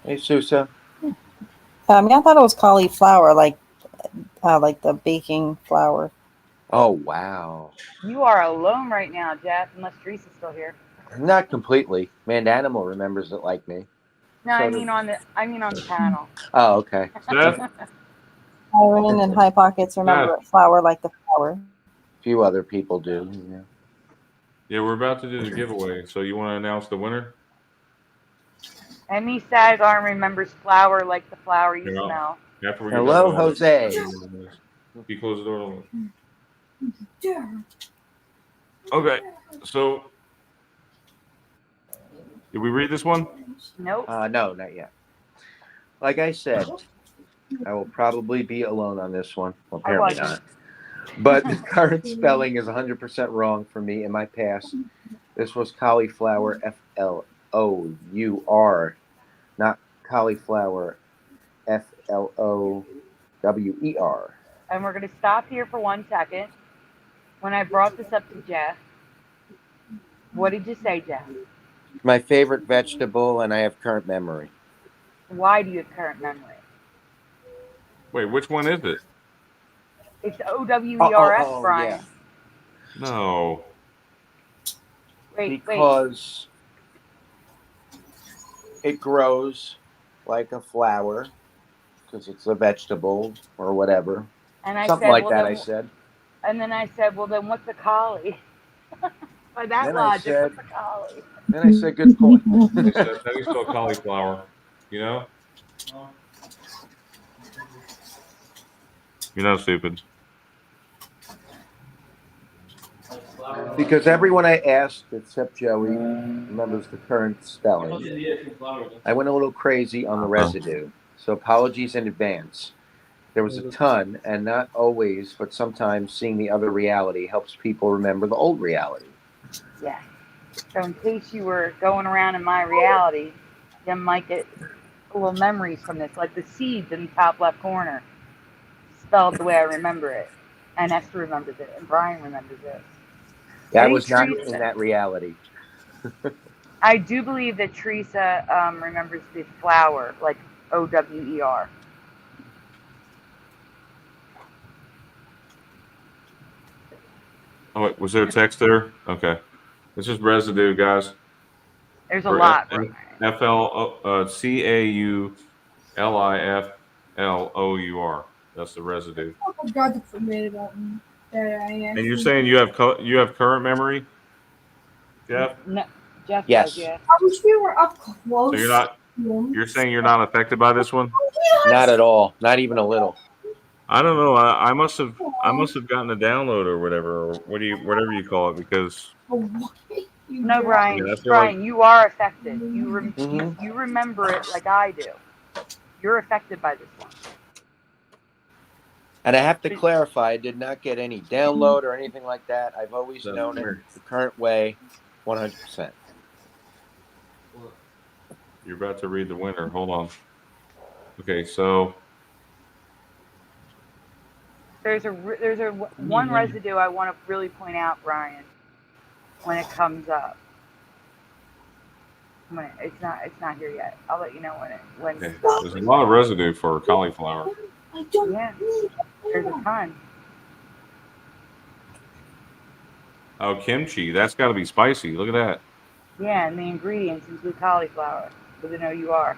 Hey, Susa. I thought it was cauliflower, like the baking flour. Oh, wow. You are alone right now, Jeff, unless Teresa's still here. Not completely. Mandanimal remembers it like me. No, So I mean on the panel. Oh, okay. Irene and High Pockets remember flour like the flour. A few other people do. Yeah. Yeah, we're about to do the giveaway. So you want to announce the winner? Emmy Sagarn remembers flour like the flower you smell. After we Hello, Jose. If you close the door. Okay, so did we read this one? Nope. No, not yet. Like I said, I will probably be alone on this one. Well, apparently not. But the current spelling is 100% wrong for me. In my past, this was cauliflower, FLOUR, not cauliflower, FLOWER. And we're going to stop here for 1 second. When I brought this up to Jeff, what did you say, Jeff? My favorite vegetable, and I have current memory. Why do you have current memory? Wait, which one is it? It's OWERS, Brian. Yeah. No. Because it grows like a flower, because it's a vegetable or whatever. And I Something said, like well, that, then, I said. And then I said, well, then what's a collie? By that then logic, what's a collie? Then I said, good point. He said, how do you spell cauliflower? You know? You're not stupid. Because everyone I asked, except Joey, remembers the current spelling. I went a little crazy on the residue, so apologies in advance. There was a ton, and not always, but sometimes seeing the other reality helps people remember the old reality. Yeah. So in case you were going around in my reality, you might get little memories from this, like the seeds in the top left corner, spelled the way I remember it. And Esther remembers it, and Brian remembers it. Yeah, I was not in that reality. I do believe that Theresa remembers the flower, like OWER. Oh, wait, was there a text there? Okay. This is residue, guys. There's a lot. CAULIFLOUR. That's the residue. Oh God, that forgot about me. And you're saying you have current memory, Jeff? No, Jeff yes. Does, yeah. I wish we were up close. So you're saying you're not affected by this one? Not at all. Not even a little. I don't know. I must have gotten a download or whatever, or whatever you call it, because. No, Brian. Yeah, Brian, you are affected. You remember it like I do. You're affected by this one. And I have to clarify, I did not get any download or anything like that. I've always known it the current way, 100%. You're about to read the winner. Hold on. Okay, so. There's one residue I want to really point out, Brian, when it comes up. It's not here yet. I'll let you know when Okay. it stops. There's a lot of residue for cauliflower. Yeah, there's a ton. Oh, kimchi. That's got to be spicy. Look at that. Yeah, and the ingredients include cauliflower with an O-U-R.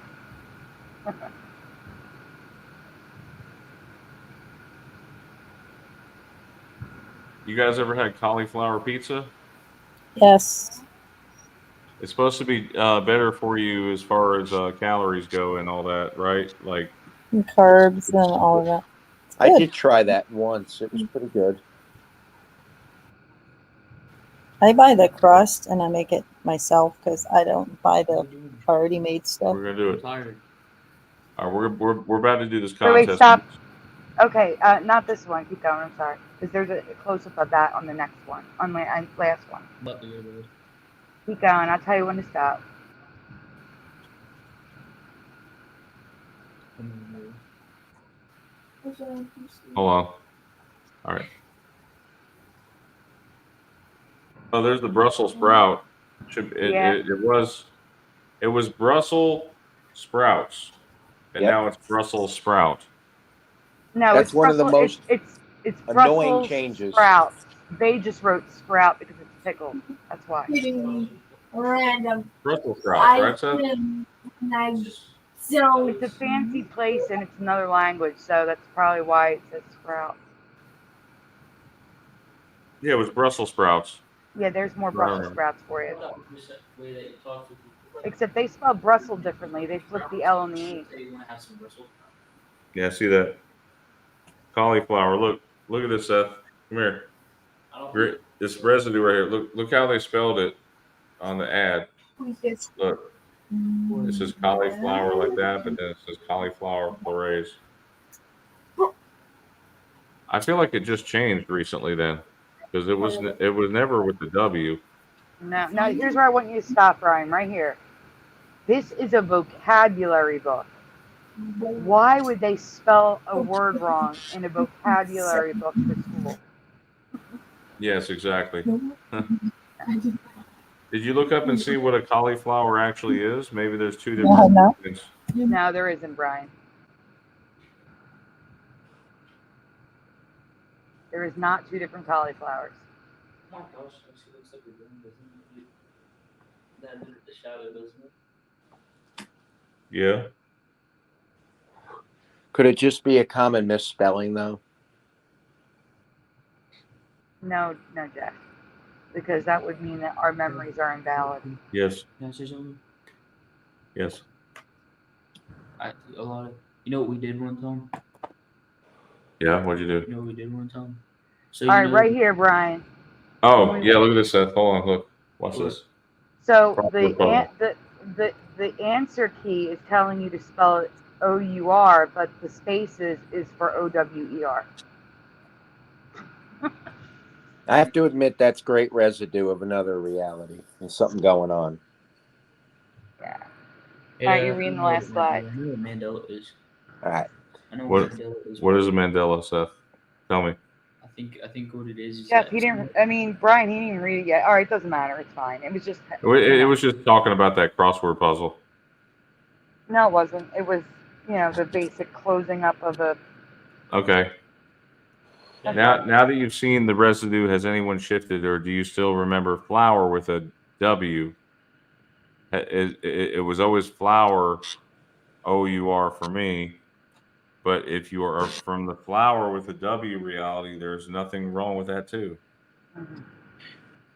You guys ever had cauliflower pizza? Yes. It's supposed to be better for you as far as calories go and all that, right? Like And carbs and all of that. I did try that once. It was pretty good. I buy the crust and I make it myself because I don't buy the already made stuff. We're gonna do it. All right, we're about to do this So wait, contest. stop. Okay, not this one. Keep going. I'm sorry, because there's a close-up of that on the next one, on my last one. Keep going. I'll tell you when to stop. Hold on. All right. Oh, there's the Brussels sprout. It was Brussels sprouts, and now it's Brussels sprout. No, That's it's one of the most it's annoying Brussels changes. Sprout. They just wrote sprout because it's pickled. That's why. Random. Brussels sprouts, right, Seth? So it's a fancy place and it's another language, so that's probably why it says sprout. Yeah, it was Brussels sprouts. Yeah, there's more Brussels sprouts for you. Except they spell Brussels differently. They flip the L and the E. Yeah, see that cauliflower. Look at this, Seth. Come here. This residue right here. Look how they spelled it on the ad. Look, it says cauliflower like that, but then it says cauliflower purees. I feel like it just changed recently then, because it was never with the W. No, here's where I want you to stop, Ryan. Right here. This is a vocabulary book. Why would they spell a word wrong in a vocabulary book for school? Yes, exactly. Did you look up and see what a cauliflower actually is? Maybe there's two different things. No, there isn't, Brian. There is not two different cauliflowers. Oh my gosh, she looks like a ring, doesn't it? That the shadow, doesn't it? Yeah. Could it just be a common misspelling, though? No, Jeff. Because that would mean that our memories are invalid. Yes. Can I say something? Yes. You know what we did one time? Yeah, what'd you do? You know what we did one time? So all right, right here, Brian. Oh, yeah, look at this, Seth. Hold on, look. Watch this. So the answer key is telling you to spell it O-U-R, but the spaces is for O-W-E-R. I have to admit that's great residue of another reality. There's something going on. Yeah. All right, you're reading the last slide. I know what Mandela is. All right. I know what Mandela is. What is a Mandela, Seth? Tell me. I think what it is Jeff, he didn't. I mean, Brian, he didn't even read it yet. All right, doesn't matter. It's fine. It was just. It was just talking about that crossword puzzle. No, it wasn't. It was, the basic closing up of a. Okay. Now that you've seen the residue, has anyone shifted, or do you still remember flour with a W? It was always flour, O-U-R for me. But if you are from the flower with a W reality, there's nothing wrong with that too. Mm-hmm.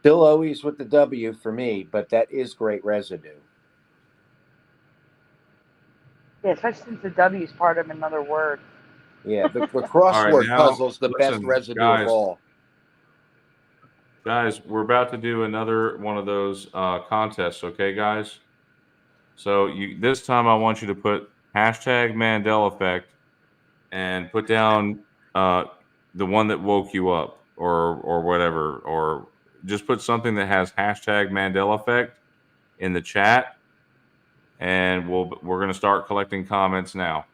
Still always with the W for me, but that is great residue. Yeah, especially since the W is part of another word. Yeah, the crossword puzzle's the best residue of all. Guys, we're about to do another one of those contests, okay, guys? So this time I want you to put hashtag Mandela effect and put down the one that woke you up or whatever, or just put something that has hashtag Mandela effect in the chat, and we're going to start collecting comments now.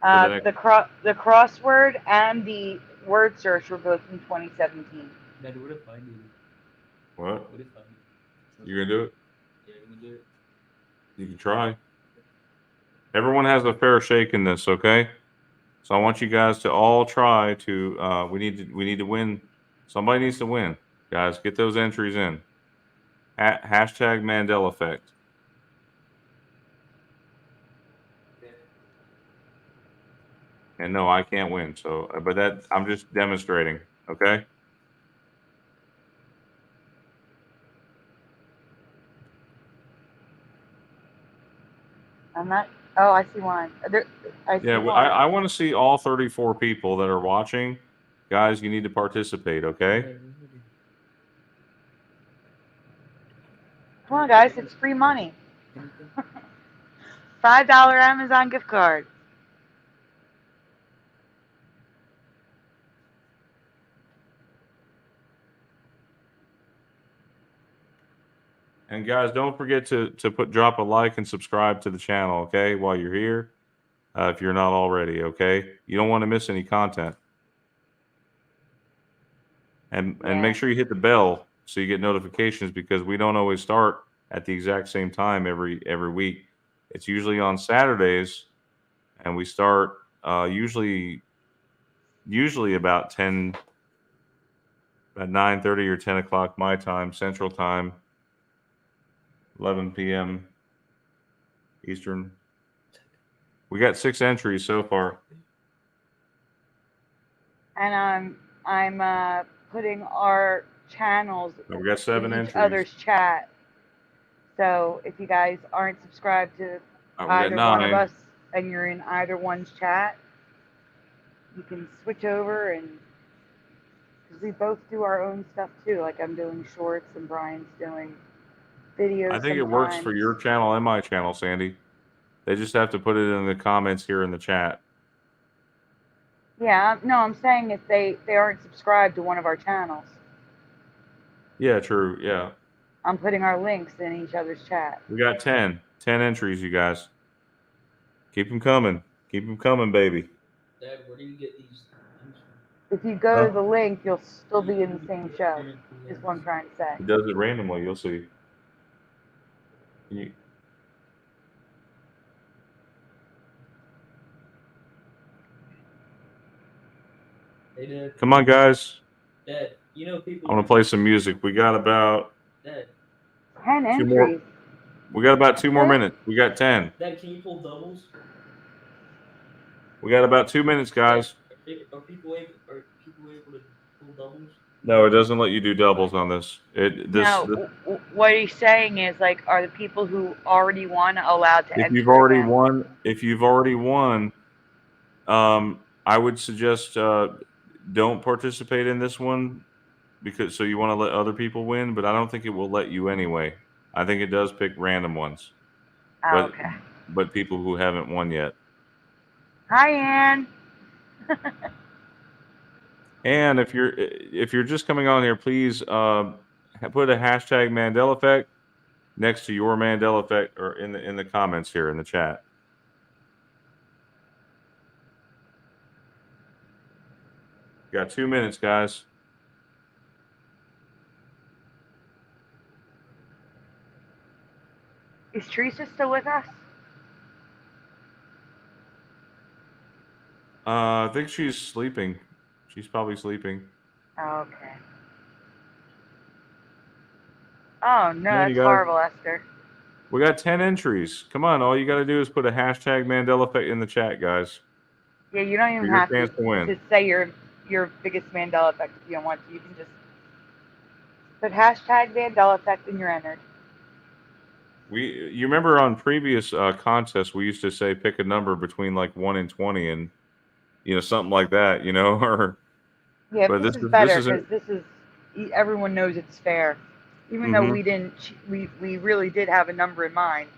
The crossword and the word search were both in 2017. Dad, what if I do? What? You're going to do it? You can try. Everyone has a fair shake in this, okay? So I want you guys to all try to. We need to win. Somebody needs to win, guys. Get those entries in. Hashtag Mandela effect. And no, I can't win. So, but that I'm just demonstrating, okay? I'm not. Oh, I see one. I see one. I want to see all 34 people that are watching. Guys, you need to participate, okay? Come on, guys. It's free money. $5 Amazon gift card. And guys, don't forget to drop a like and subscribe to the channel, okay? While you're here, if you're not already, okay? You don't want to miss any content. And make sure you hit the bell so you get notifications, because we don't always start at the exact same time every week. It's usually on Saturdays, and we start usually about 9:30 or 10 o'clock my time, Central Time. 11 p.m. Eastern. We got 6 entries so far. And I'm putting our channels we got 7 in entries. Each other's chat. So if you guys aren't subscribed to either one of us and you're in either one's chat, you can switch over, and because we both do our own stuff too. Like I'm doing shorts and Brian's doing videos. I think it works for your channel and my channel, Sandy. They just have to put it in the comments here in the chat. Yeah, no, I'm saying if they aren't subscribed to one of our channels. Yeah, true. Yeah. I'm putting our links in each other's chat. We got 10 entries, you guys. Keep them coming. Keep them coming, baby. Dad, where do you get these things from? If you go to the link, you'll still be in the same show. Is what I'm trying to say. It does it randomly. You'll see. Hey, Dad. Come on, guys. Dad, you know people. I'm gonna play some music. We got about 10 entries. More. We got about 2 more minutes. We got 10. Dad, can you pull doubles? We got about 2 minutes, guys. Are people able to pull doubles? No, it doesn't let you do doubles on this. What he's saying is, like, are the people who already won allowed to enter? If you've already won, I would suggest don't participate in this one, because so you want to let other people win, but I don't think it will let you anyway. I think it does pick random ones. Oh, but people who haven't won yet. Hi, Ann. And if you're just coming on here, please put a hashtag Mandela effect next to your Mandela effect, or in the comments here in the chat. Got 2 minutes, guys. Is Theresa still with us? I think she's sleeping. She's probably sleeping. Okay. Oh, no, that's horrible, Esther. We got 10 entries. Come on, all you got to do is put a hashtag Mandela effect in the chat, guys. Yeah, you don't even have to say your biggest Mandela effect if you don't want to. You can just put hashtag Mandela effect and you're entered. You remember on previous contests, we used to say pick a number between like 1 and 20, and something like that, or yeah. But this is better because this is everyone knows it's fair, even though we didn't. We really did have a number in mind,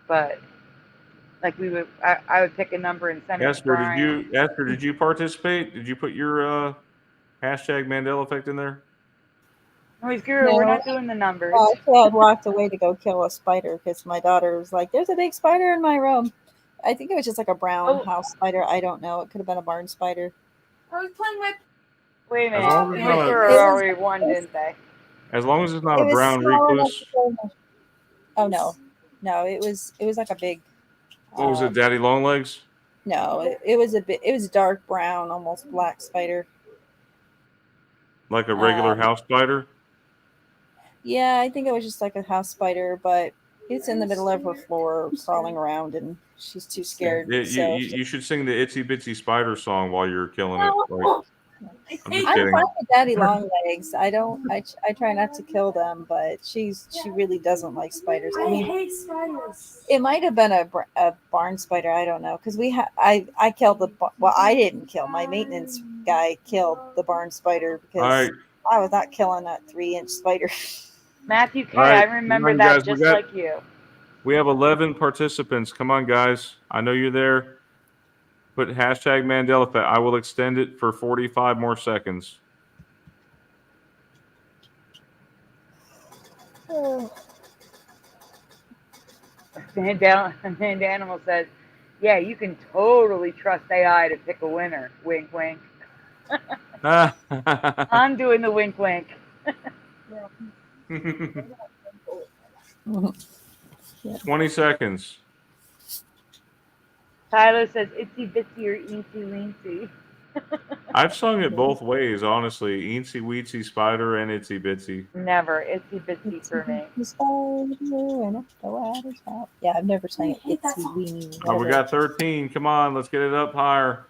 but like I would pick a number and send it to Brian. Esther, did you participate? Did you put your hashtag Mandela effect in there? No, we're not doing the numbers. Actually, I walked away to go kill a spider because my daughter was like, "There's a big spider in my room." I think it was just like a brown house spider. I don't know. It could have been a barn spider. I was playing with. Wait a minute. They already won, didn't they? As long as it's not It a was brown small enough recluse. to go in my- Oh no, it was like a big. What was it, Daddy Longlegs? No, it was a bit. It was dark brown, almost black spider. Like a regular house spider? Yeah, I think it was just like a house spider, but it's in the middle of her floor, crawling around, and she's too scared. You should sing the Itsy Bitsy Spider song while you're killing it. Like, I'm just I'm kidding. fine with Daddy Longlegs. I don't. I try not to kill them, but she really doesn't like spiders. I mean, hate spiders. it might have been a barn spider. I don't know, because I killed well, I didn't kill. My maintenance guy killed the barn spider because I was not killing that 3-inch spider. Matthew K, right, I remember that guys, like you. We have 11 participants. Come on, guys. I know you're there. Put hashtag Mandela Effect. I will extend it for 45 more seconds. Mandanimal says, yeah, you can totally trust AI to pick a winner. Wink, wink. I'm doing the wink, wink. 20 seconds. Tyler says, itsy bitsy or eensy weensy. I've sung it both ways, honestly. Eensy weensy spider and itsy bitsy. Never. Itsy bitsy for me. Yeah, I've never sang it. Itsy weeny. Oh, we got 13. Come on, let's get it up higher.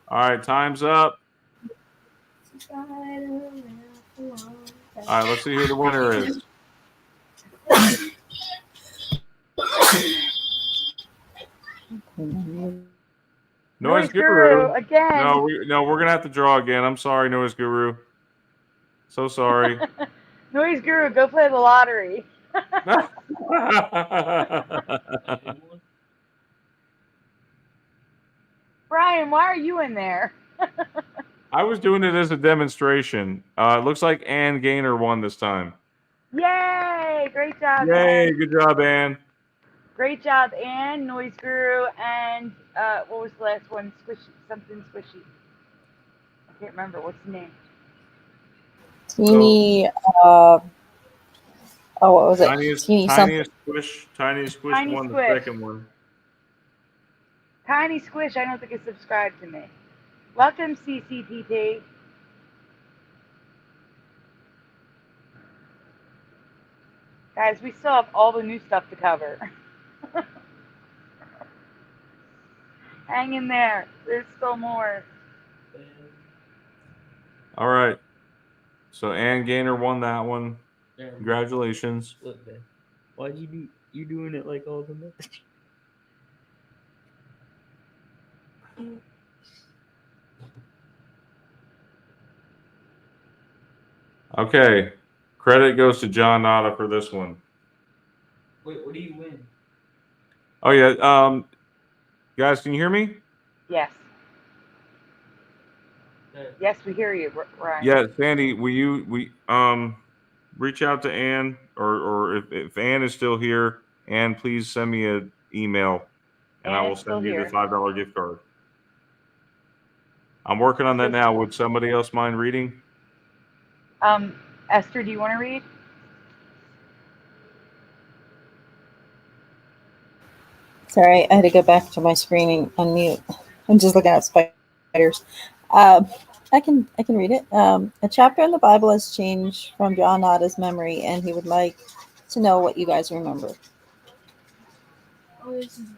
All right, time's up. All right, let's see who the winner is. Noise Guru again. No, we're gonna have to draw again. I'm sorry, Noise Guru. So sorry. Noise Guru, go play the lottery. Brian, why are you in there? I was doing it as a demonstration. It looks like Ann Gaynor won this time. Yay! Great job, Yay! Ann. Good job, Ann. Great job, Ann, Noise Guru, and what was the last one? Squishy, something squishy. I can't remember. What's the name? Teeny. What was it? Tiniest Squish. Tiniest Squish Tiny won Squish. the second one. Tiny Squish. I don't think it's subscribed to me. Welcome, CCTP. Guys, we still have all the new stuff to cover. Hang in there. There's still more. All right. So Ann Gaynor won that one. Congratulations. Look, man. Why you doing it like all the men? Okay. Credit goes to John Nada for this one. Wait, what do you win? Oh yeah. Guys, can you hear me? Yes. Yes, we hear you, Ryan. Yeah, Sandy, will you reach out to Ann, or if Ann is still here, Ann, please send me an email, and I will send you the $5 gift card. I'm working on that now. Would somebody else mind reading? Esther, do you want to read? Sorry, I had to go back to my screen and unmute. I'm just looking at spiders. I can read it. A chapter in the Bible has changed from John Nada's memory, and he would like to know what you guys remember. Oh, this is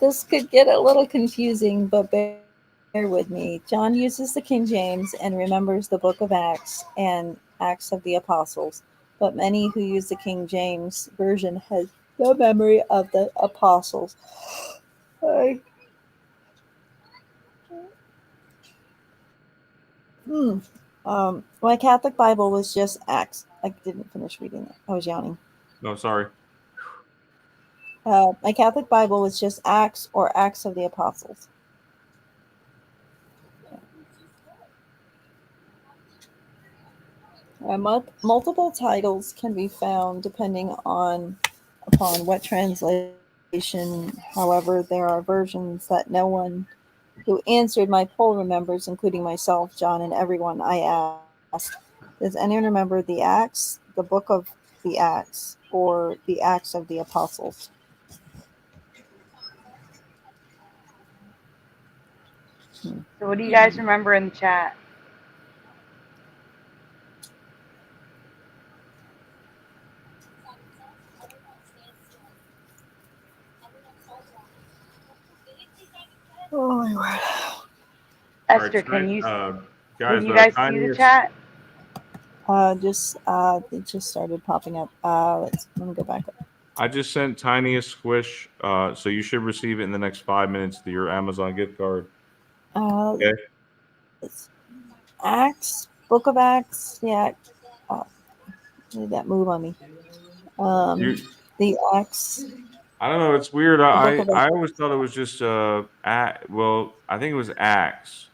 This could get a little confusing, but bear with me. John uses the King James and remembers the book of Acts and Acts of the Apostles, but many who use the King James version has no memory of the apostles. My Catholic Bible was just Acts. I didn't finish reading it. I was yawning. No, sorry. My Catholic Bible was just Acts or Acts of the Apostles. Multiple titles can be found depending upon what translation. However, there are versions that no one who answered my poll remembers, including myself, John, and everyone. I asked, does anyone remember the Acts, the book of the Acts, or the Acts of the Apostles? So what do you guys remember in the chat? Oh my word. Esther, right, can you guys, guys see the chat? It just started popping up. Let me go back up. I just sent Tiniest Squish, so you should receive it in the next 5 minutes to your Amazon gift card. Okay. Acts, Book of Acts. Yeah. Did that move on me? The Acts. I don't know. It's weird. I always thought it was just well, I think it was Acts,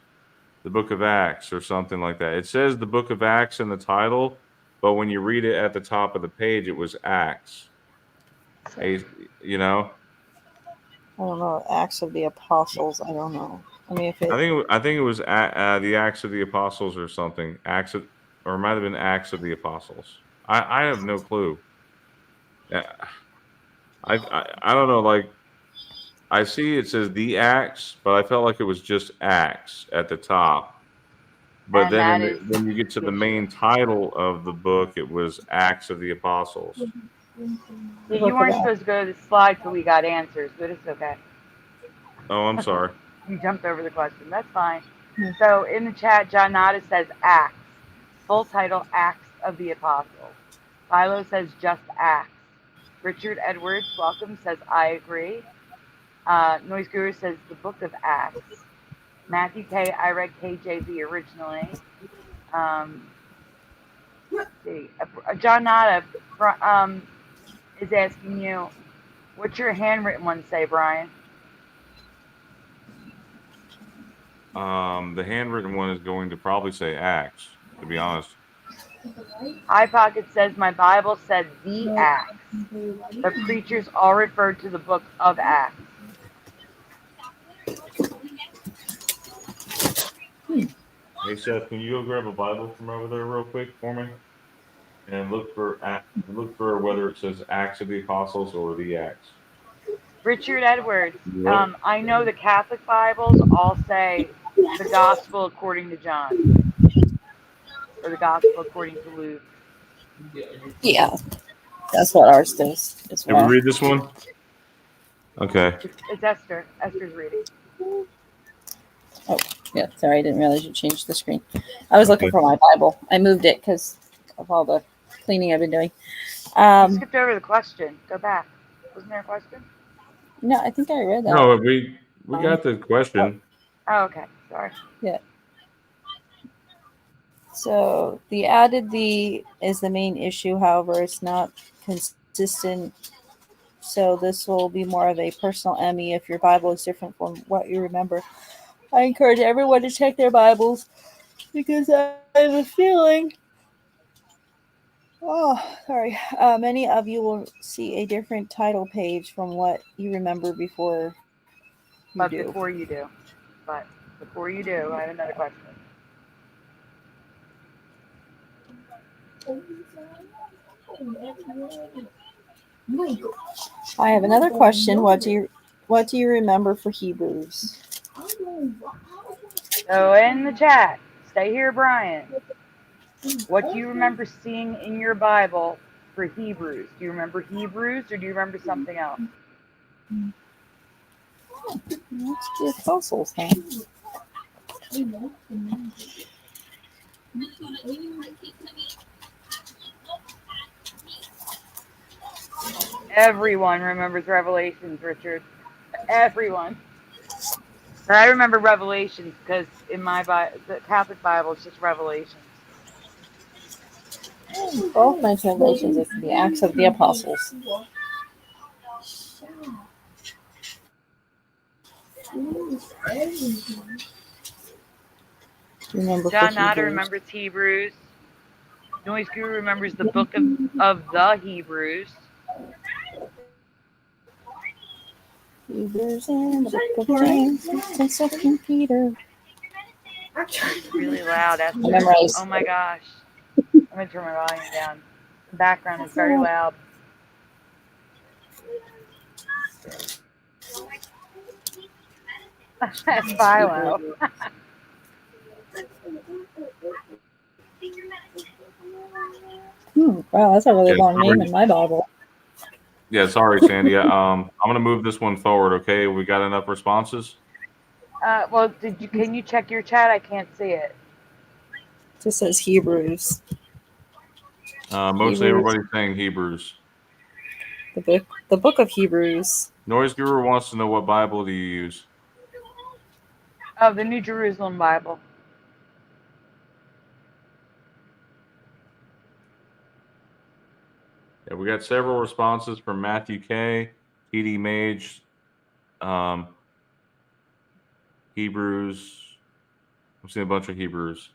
the Book of Acts, or something like that. It says the Book of Acts in the title, but when you read it at the top of the page, it was Acts. You know. I don't know. Acts of the Apostles. I don't know. I mean, if it. I think it was the Acts of the Apostles or something. Or it might have been Acts of the Apostles. I have no clue. I don't know. Like, I see it says the Acts, but I felt like it was just Acts at the top. But And then when you get to the main title of the book, it was Acts of the Apostles. Yeah, you weren't supposed to go to the slide till we got answers, but it's okay. Oh, I'm sorry. You jumped over the question. That's fine. So in the chat, John Nada says Acts. Full title, Acts of the Apostles. Philo says just Acts. Richard Edwards, welcome, says I agree. Noise Guru says the Book of Acts. Matthew K, I read KJV originally. Let's see. John Nada is asking you, what's your handwritten one say, Brian? The handwritten one is going to probably say Acts, to be honest. High Pocket says my Bible said the Acts, but preachers all referred to the book of Acts. Hey Seth, can you go grab a Bible from over there real quick for me, and look for whether it says Acts of the Apostles or the Acts. Richard Edwards, I know the Catholic Bibles all say the Gospel according to John, or the Gospel according to Luke. Yeah, that's what ours does as well. Can we read this one? Okay. It's Esther. Esther's reading. Oh, yeah. Sorry, I didn't realize you changed the screen. I was looking for my Bible. I moved it because of all the cleaning I've been doing. You skipped over the question. Go back. Wasn't there a question? No, I think I read that. No, we got the question. Oh, okay. Sorry. Yeah. So the added the is the main issue. However, it's not consistent. So this will be more of a personal Emmy if your Bible is different from what you remember. I encourage everyone to check their Bibles because I have a feeling. Oh, sorry. Many of you will see a different title page from what you remember before you do. Before you do, I have another question. I have another question. What do you remember for Hebrews? So in the chat, stay here, Brian. What do you remember seeing in your Bible for Hebrews? Do you remember Hebrews or do you remember something else? That's the apostles, huh? Everyone remembers Revelations, Richard. Everyone. But I remember Revelations because in my the Catholic Bible, it's just Revelations. Both my translations is the Acts of the Apostles. John Nada remembers Hebrews. Noise Guru remembers the book of the Hebrews. Hebrews and the book of James and Second Peter. It's really loud, Esther. Memorized. Oh my gosh. I'm going to turn my volume down. The background is very loud. Philo. Wow, that's a really long name in my Bible. Yeah, sorry, Sandy. I'm going to move this one forward, okay? We got enough responses? Well, can you check your chat? I can't see it. It just says Hebrews. Mostly everybody's saying Hebrews. The book of Hebrews. Noise Guru wants to know what Bible do you use? Oh, the New Jerusalem Bible. Yeah, we got several responses from Matthew K, TD Mage, Hebrews. I'm seeing a bunch of Hebrews.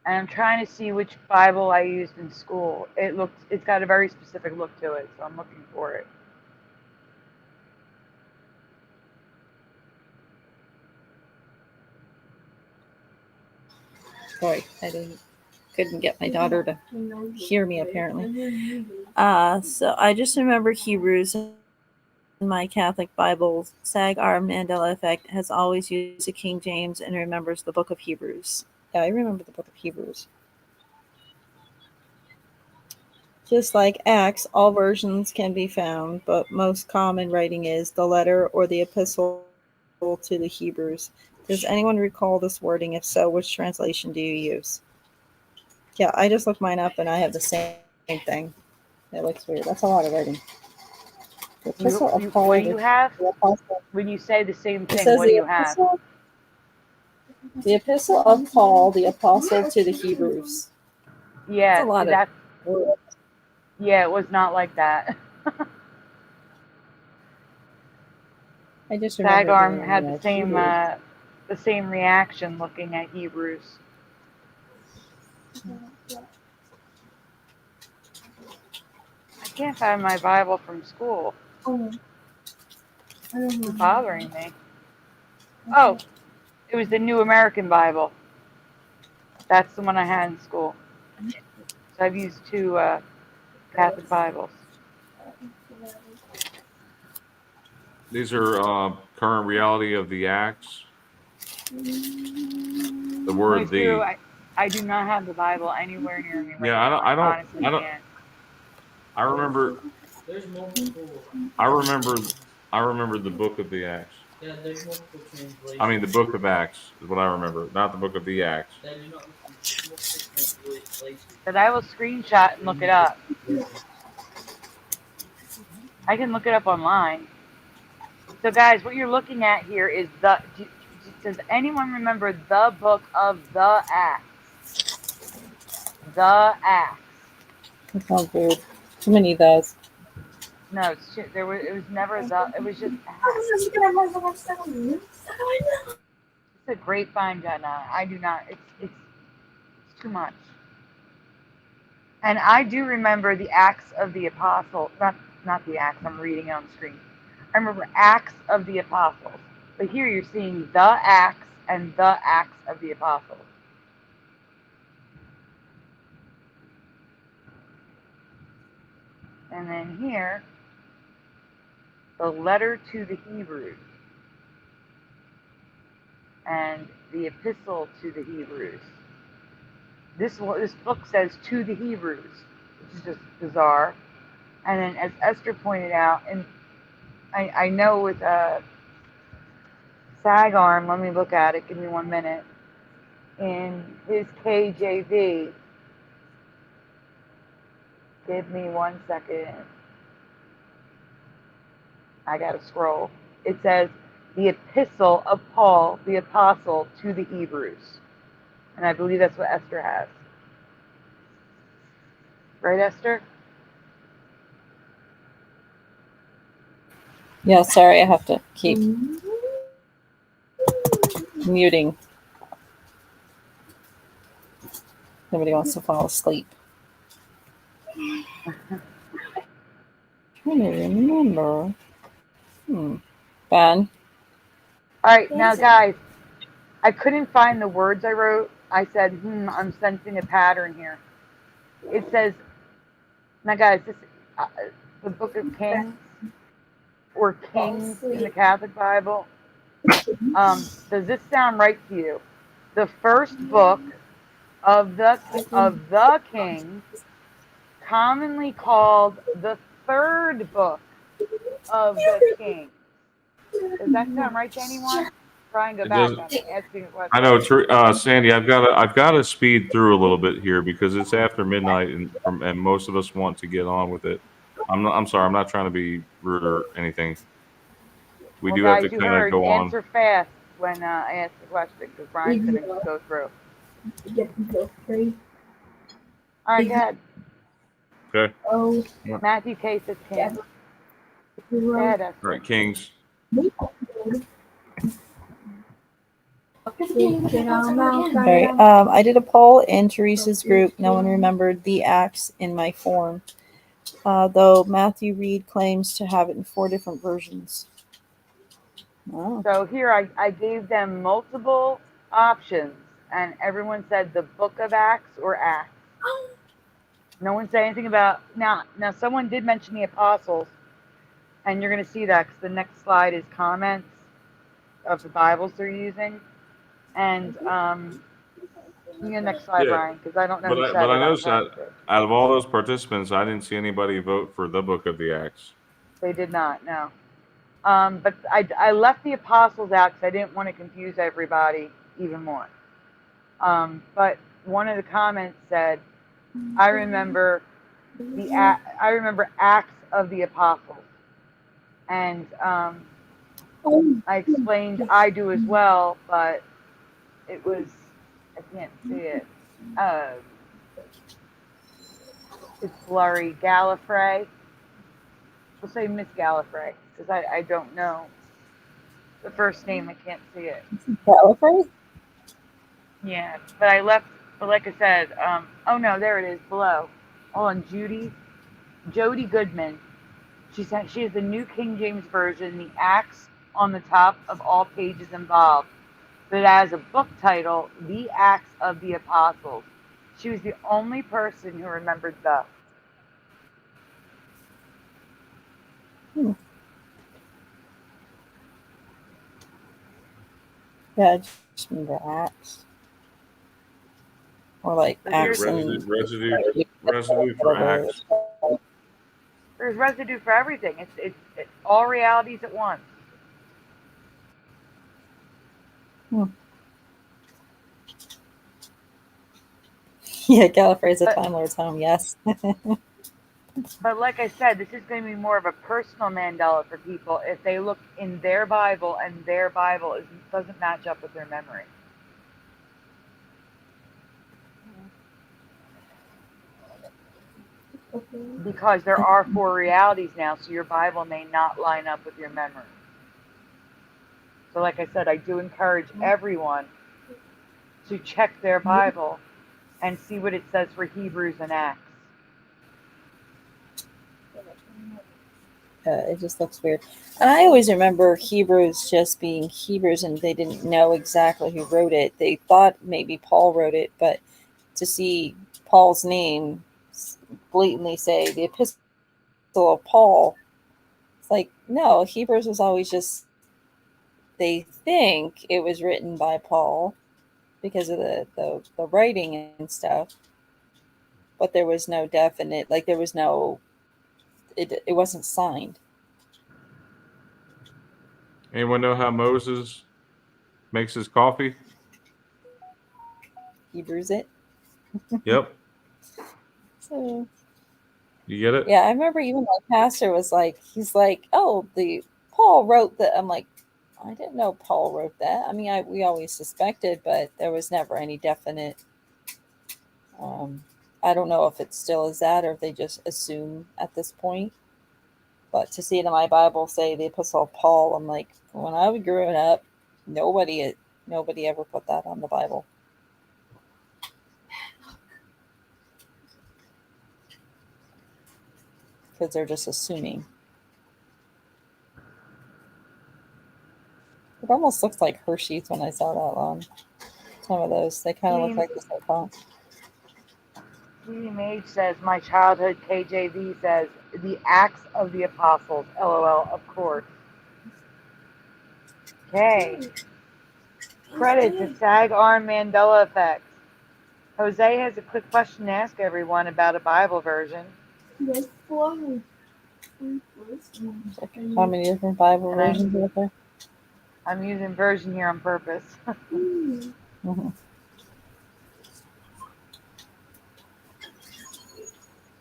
And I'm trying to see which Bible I used in school. It's got a very specific look to it, so I'm looking for it. Boy, couldn't get my daughter to hear me apparently. So I just remember Hebrews in my Catholic Bible. Sag-Ar Mandela Effect has always used the King James and remembers the book of Hebrews. Yeah, I remember the book of Hebrews. Just like Acts, all versions can be found, but most common writing is the letter or the epistle to the Hebrews. Does anyone recall this wording? If so, which translation do you use? Yeah, I just looked mine up and I have the same thing. It looks weird. That's a lot of writing. What do you have? When you say the same thing, what do you have? The epistle of Paul, the apostle to the Hebrews. Yeah, that's a lot of words. Yeah, it was not like that. I just remember Sag-Ar had the same reaction looking at Hebrews. I can't find my Bible from school. It's bothering me. Oh, it was the New American Bible. That's the one I had in school. So I've used two Catholic Bibles. These are current reality of the acts. The word "the." I do not have the Bible anywhere near me right Yeah, now. I don't. Can't. I remember. There's multiple. I remember the book of the Acts. Yeah, there's multiple translations. I mean, the book of Acts is what I remember, not the book of the Acts. But I will screenshot and look it up. I can look it up online. So, guys, what you're looking at here is does anyone remember the book of the Acts? The Acts. That sounds weird. Too many of those. No, it was never the. It was just Acts. It's a great find, Jenna. I do not. It's too much. And I do remember the Acts of the Apostles. Not the Acts. I'm reading it on the screen. I remember Acts of the Apostles. But here you're seeing the Acts and the Acts of the Apostles. And then here, the letter to the Hebrews and the epistle to the Hebrews. This book says to the Hebrews, which is just bizarre. And then, as Esther pointed out, and I know with Sag-Ar, let me look at it. Give me 1 minute. In his KJV, give me 1 second. I gotta scroll. It says the epistle of Paul, the apostle, to the Hebrews. And I believe that's what Esther has. Right, Esther? Yeah, sorry, I have to keep muting. Nobody wants to fall asleep. Trying to remember. Ben. All right, now guys, I couldn't find the words I wrote. I said, I'm sensing a pattern here. It says, now guys, this the Book of Kings, or Kings in the Catholic Bible. Does this sound right to you? The first book of the Kings, commonly called the third book of the Kings. Does that sound right to anyone? Try and go back. I'm asking a question. I know, Sandy. I've got to speed through a little bit here because it's after midnight, and most of us want to get on with it. I'm sorry. I'm not trying to be rude or anything. We do guys, have to you kind of heard, go on. answer fast when I ask the question because Brian's going to go through. All right, go ahead. Okay. Oh, Matthew K says Kings. Go ahead, Esther. All right, Kings. Right. I did a poll in Teresa's group. No one remembered the Acts in my form, though Matthew Reed claims to have it in 4 different versions. Oh. So here I gave them multiple options, and everyone said the Book of Acts or Acts. No one said anything about now. Someone did mention the apostles, and you're going to see that because the next slide is comments of the Bibles they're using. And next slide, Brian, because I don't know who said it. But I noticed that out of all those participants, I didn't see anybody vote for the Book of the Acts. They did not, no. But I left the apostles out because I didn't want to confuse everybody even more. But one of the comments said, I remember Acts of the Apostles. And I explained I do as well, but it was, I can't see it. It's blurry. Gallifrey. We'll say Miss Gallifrey, because I don't know the first name. I can't see it. Gallifrey? Yeah, but I left, but like I said, oh no, there it is, below. Hold on, Jody Goodman. She said she has the New King James Version, the Acts on the top of all pages involved. But it has a book title, The Acts of the Apostles. She was the only person who remembered the. Yeah, I just remember Acts. Or like Acts and residue for Acts. There's residue for everything. It's all realities at once. Yeah, Gallifrey is a Time Lord's home, yes. But like I said, this is going to be more of a personal Mandela for people if they look in their Bible and their Bible doesn't match up with their memory. Because there are 4 realities now, so your Bible may not line up with your memory. So like I said, I do encourage everyone to check their Bible and see what it says for Hebrews and Acts. It just looks weird. And I always remember Hebrews just being Hebrews and they didn't know exactly who wrote it. They thought maybe Paul wrote it, but to see Paul's name blatantly say the Epistle of Paul, it's like, no, Hebrews was always just, they think it was written by Paul because of the writing and stuff. But there was no definite, like there was no, it wasn't signed. Anyone know how Moses makes his coffee? He brews it. Yep. So you get it? Yeah, I remember even my pastor was like, he's like, oh, the Paul wrote that. I'm like, I didn't know Paul wrote that. I mean, we always suspected, but there was never any definite. I don't know if it still is that or if they just assume at this point. But to see it in my Bible say the Epistle of Paul, I'm like, when I was growing up, nobody ever put that on the Bible. Because they're just assuming. almost looks like Hershey's when I saw that one. Some of those, they kind of look like the soap. Mage says, my childhood KJV says, the Acts of the Apostles. LOL, of course. Okay. Credit to Sag Arm Mandela Effect. Jose has a quick question to ask everyone about a Bible version. How many different Bible versions are there? I'm using version here on purpose. Mm-hmm.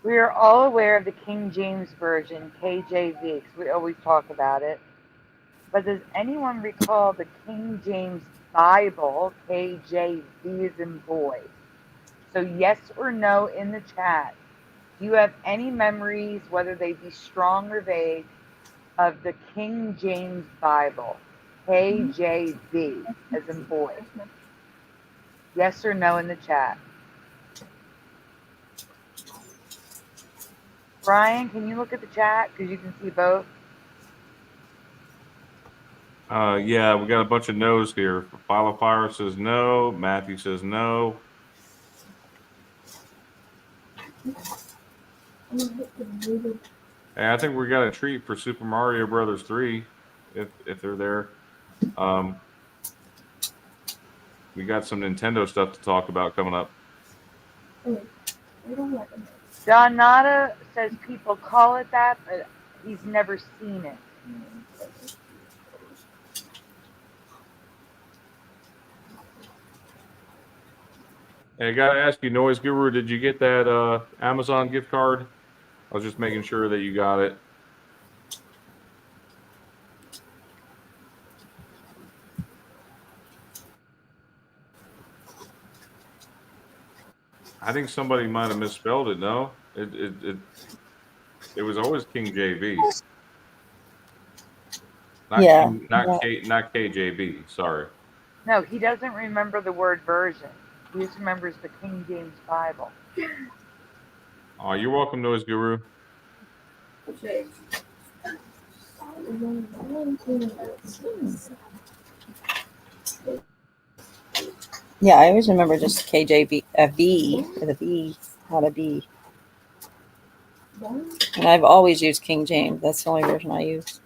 We are all aware of the King James Version, KJV, because we always talk about it. But does anyone recall the King James Bible, KJV as in boy? So yes or no in the chat. Do you have any memories, whether they be strong or vague, of the King James Bible, KJV as in boy? Yes or no in the chat. Brian, can you look at the chat? Because you can see both. Yeah, we got a bunch of no's here. Cauliflower says no. Matthew says no. Hey, I think we got a treat for Super Mario Brothers 3, if they're there. We got some Nintendo stuff to talk about coming up. John Nada says people call it that, but he's never seen it. Hey, I gotta ask you, Noise Guru, did you get that Amazon gift card? I was just making sure that you got it. I think somebody might have misspelled it. No, it was always King JV. Not not KJB. Sorry. No, he doesn't remember the word version. He just remembers the King James Bible. Oh, you're welcome, Noise Guru. Yeah, I always remember just KJV, V with a V, not a B. And I've always used King James. That's the only version I use.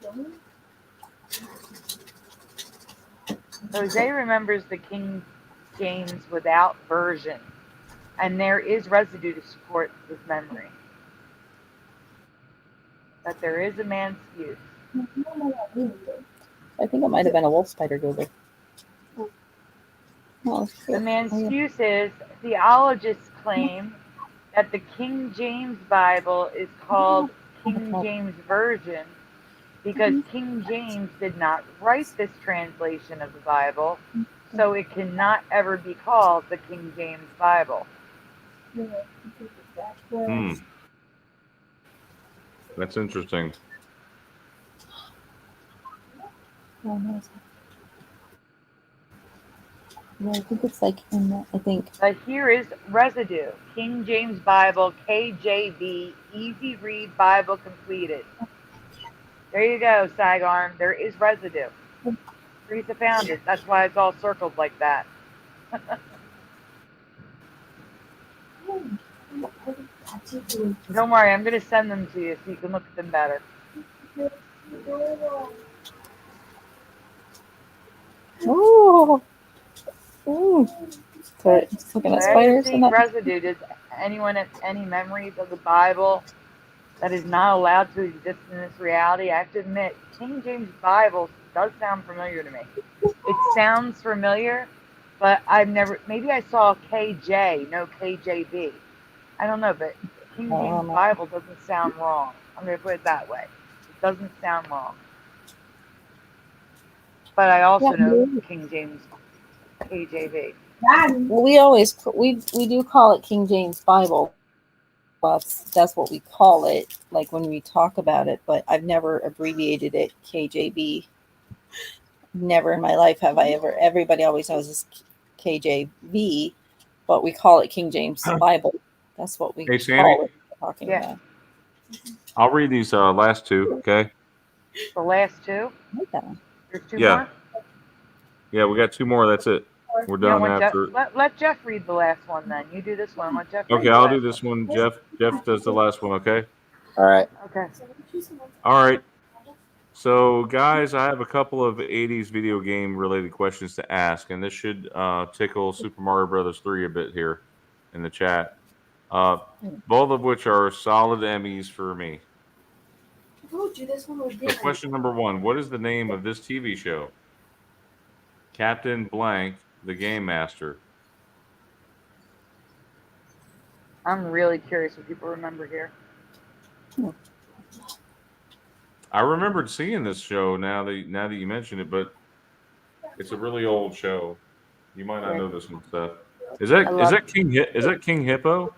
Jose remembers the King James without version, and there is residue to support his memory. But there is a man's excuse. I think it might have been a wolf spider goober. Oh, the man's excuse is theologists claim that the King James Bible is called King James Version because King James did not write this translation of the Bible, so it cannot ever be called the King James Bible. That's interesting. Yeah, I think it's like in that, I think. But here is residue. King James Bible, KJV, easy read Bible completed. There you go, Sagarm. There is residue. Theresa found it. That's why it's all circled like that. Don't worry, I'm going to send them to you so you can look at them better. Oh. Ooh. Sorry, just looking at spiders. Residue. Does anyone have any memories of the Bible that is not allowed to exist in this reality? I have to admit, King James Bible does sound familiar to me. It sounds familiar, but I've never, maybe I saw KJ, no KJB. I don't know, but King James Bible doesn't sound wrong. I'm going to put it that way. It doesn't sound wrong. But I also know King James KJV. Well, we do call it King James Bible. That's what we call it, like when we talk about it. But I've never abbreviated it KJB. Never in my life have I ever. Everybody always knows it's KJV, but we call it King James Bible. That's what we call it. Talking about. I'll read these last two. Okay. The last two. Okay. There's two more. Yeah, we got 2 more. That's it. We're done after. Let Jeff read the last one then. You do this one. Let Jeff read Okay, I'll do this one. Jeff does the last one, okay? All right. Okay. All right. So, guys, I have a couple of 80s video game related questions to ask, and this should tickle Super Mario Brothers 3 a bit here in the chat. Both of which are solid Emmys for me. I told you this one was So different. question number 1. What is the name of this TV show? Captain Blank, the Game Master. I'm really curious what people remember here. I remembered seeing this show now that you mention it, but it's a really old show. You might not know this one stuff. Is that King Hippo?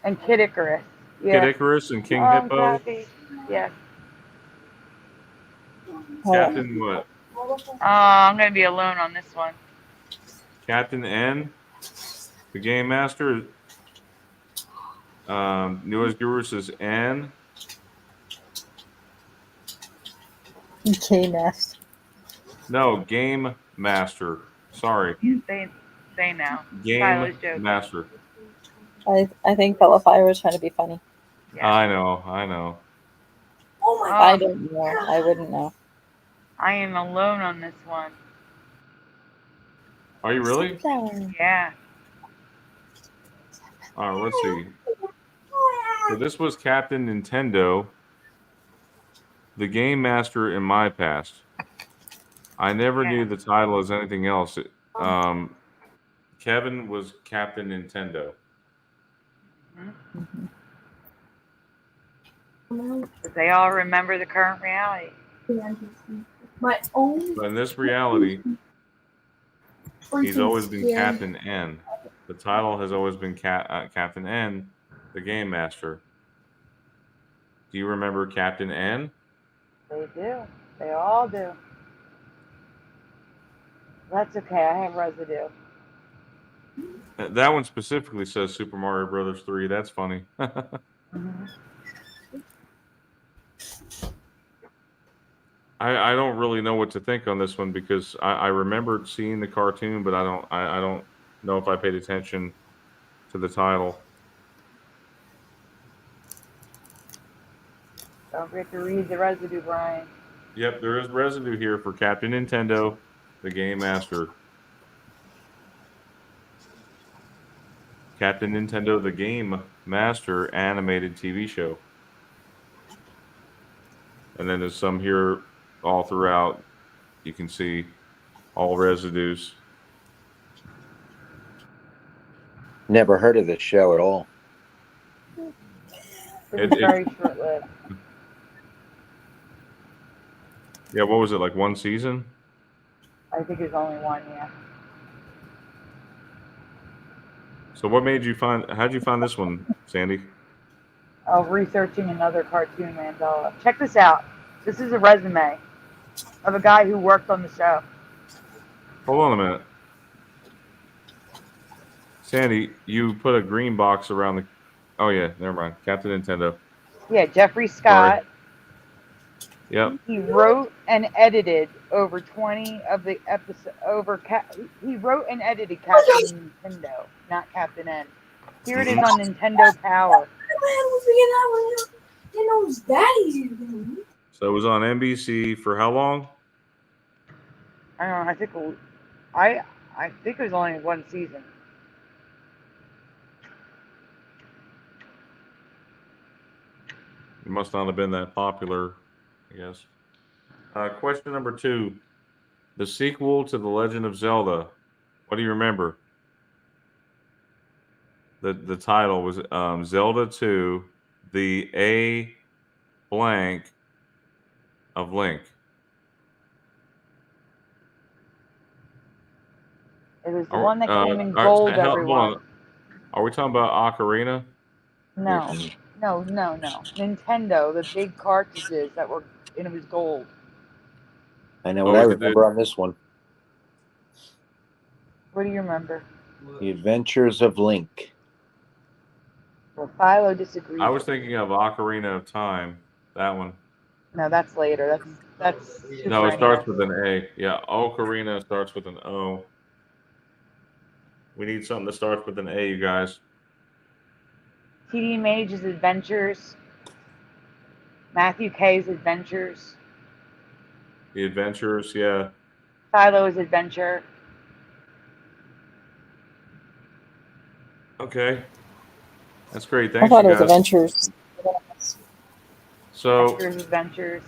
And Kid Icarus. Yeah. Kid Icarus and King Hippo. Yeah. Captain what? I'm gonna be alone on this one. Captain N, the Game Master. Newest Gurus is N. Game Master. No, Game Master. Sorry. Say now. Game Master. I think Cauliflower was trying to be funny. Yeah. I know. Oh my I don't know. I wouldn't know. I am alone on this one. Are you really? Yeah. All right, let's see. So this was Captain Nintendo, the Game Master in my past. I never knew the title as anything else. Kevin was Captain Nintendo. They all remember the current reality. My own. But in this reality, he's always been Captain N. The title has always been Captain N, the Game Master. Do you remember Captain N? They do. They all do. That's okay. I have residue. That one specifically says Super Mario Brothers 3. That's funny. I don't really know what to think on this one because I remembered seeing the cartoon, but I don't know if I paid attention to the title. Don't forget to read the residue, Brian. Yep, there is residue here for Captain Nintendo, the Game Master. Captain Nintendo, the Game Master animated TV show. And then there's some here all throughout. You can see all residues. Never heard of this show at all. It's very short-lived. Yeah, what was it, like one season? I think it's only one, yeah. So what made you how'd you find this one, Sandy? Researching another cartoon, Mandela. Check this out. This is a resume of a guy who worked on the show. Hold on a minute. Sandy, you put a green box around the... Oh, yeah, never mind. Captain Nintendo. Yeah, Jeffrey Scott. Sorry. Yep. He wrote and edited over 20 of the episodes. He wrote and edited Captain Nintendo, not Captain N. Here it is on Nintendo Power. So it was on NBC for how long? I don't know. I think it was only one season. It must not have been that popular, I guess. Question number 2. The sequel to The Legend of Zelda. What do you remember? The title was Zelda 2, the A blank of Link. It was the one that came in gold, everyone. Are we talking about Ocarina? No. Nintendo, the big cartridges that were, and it was gold. I know what I remember on this one. What do you remember? The Adventures of Link. Well, Philo disagrees. I was thinking of Ocarina of Time. That one. No, that's later. That's No, it Super starts NES. with an A. Yeah, Ocarina starts with an O. We need something that starts with an A, you guys. TD Mage's Adventures. Matthew K's Adventures. The Adventures, yeah. Philo's Adventure. Okay. That's great. I Thanks, thought you it was guys. Adventures. So, Esther's Adventures.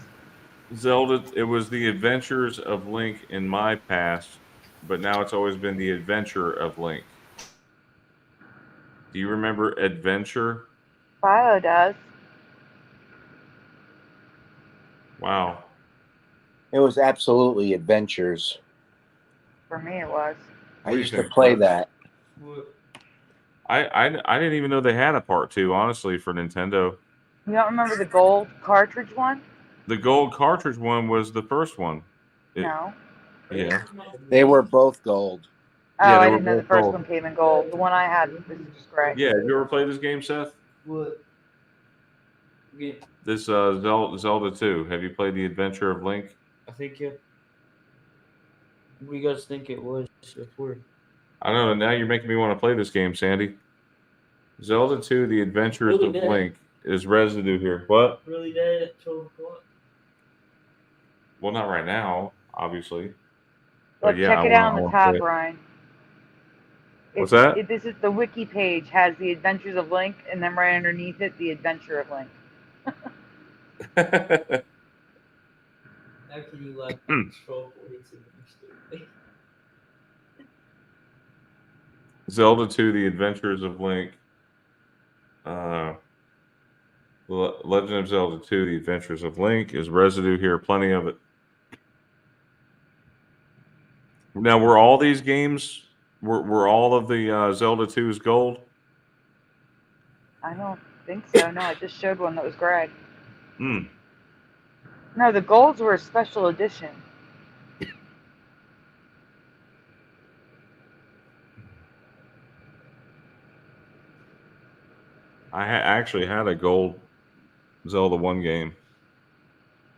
Zelda, it was the Adventures of Link in my past, but now it's always been the Adventure of Link. Do you remember Adventure? Philo does. Wow. It was absolutely Adventures. For me, it was. I used to play that. I didn't even know they had a part 2, honestly, for Nintendo. You don't remember the gold cartridge one? The gold cartridge one was the first one. No. Yeah. They were both gold. Oh, Yeah, they I were didn't know the both first gold. one came in gold. The one I had was just gray. Yeah, have you ever played this game, Seth? What? Game. This Zelda 2. Have you played the Adventure of Link? I think yeah. What do you guys think it was before? I don't know. Now you're making me want to play this game, Sandy. Zelda 2: The Adventures Really of bad. Link is residue here. What? Really dead at 12 o'clock. Well, not right now, obviously. Look, But yeah, check I it out on want the to play top, it. Ryan. What's that? This is the wiki page has the Adventures of Link, and then right underneath it, the Adventure of Link. How can you lack control points in your story? Zelda 2: The Adventures of Link. Legend of Zelda 2: The Adventures of Link is residue here. Plenty of it. Now, were all these games, were all of the Zelda 2s gold? I don't think so. No, I just showed one that was gray. Hmm. No, the golds were a special edition. I actually had a gold Zelda 1 game.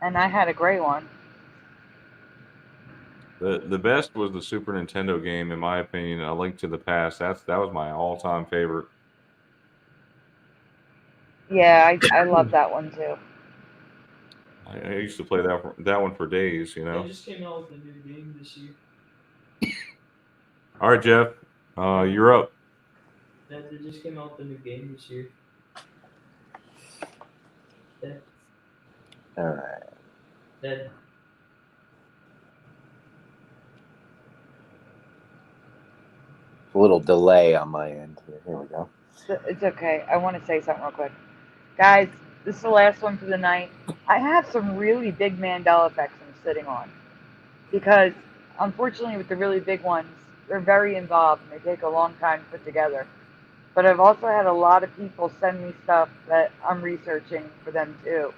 And I had a gray one. The best was the Super Nintendo game, in my opinion, A Link to the Past. That was my all-time favorite. Yeah, I love that one too. I used to play that one for days, you know. They just came out with a new game this year. All right, Jeff, you're up. They just came out with a new game this year. Yeah. All right. That A little delay on my end here. Here we go. It's okay. I want to say something real quick. Guys, this is the last one for the night. I have some really big Mandela effects I'm sitting on. Because, unfortunately, with the really big ones, they're very involved and they take a long time to put together. But I've also had a lot of people send me stuff that I'm researching for them too.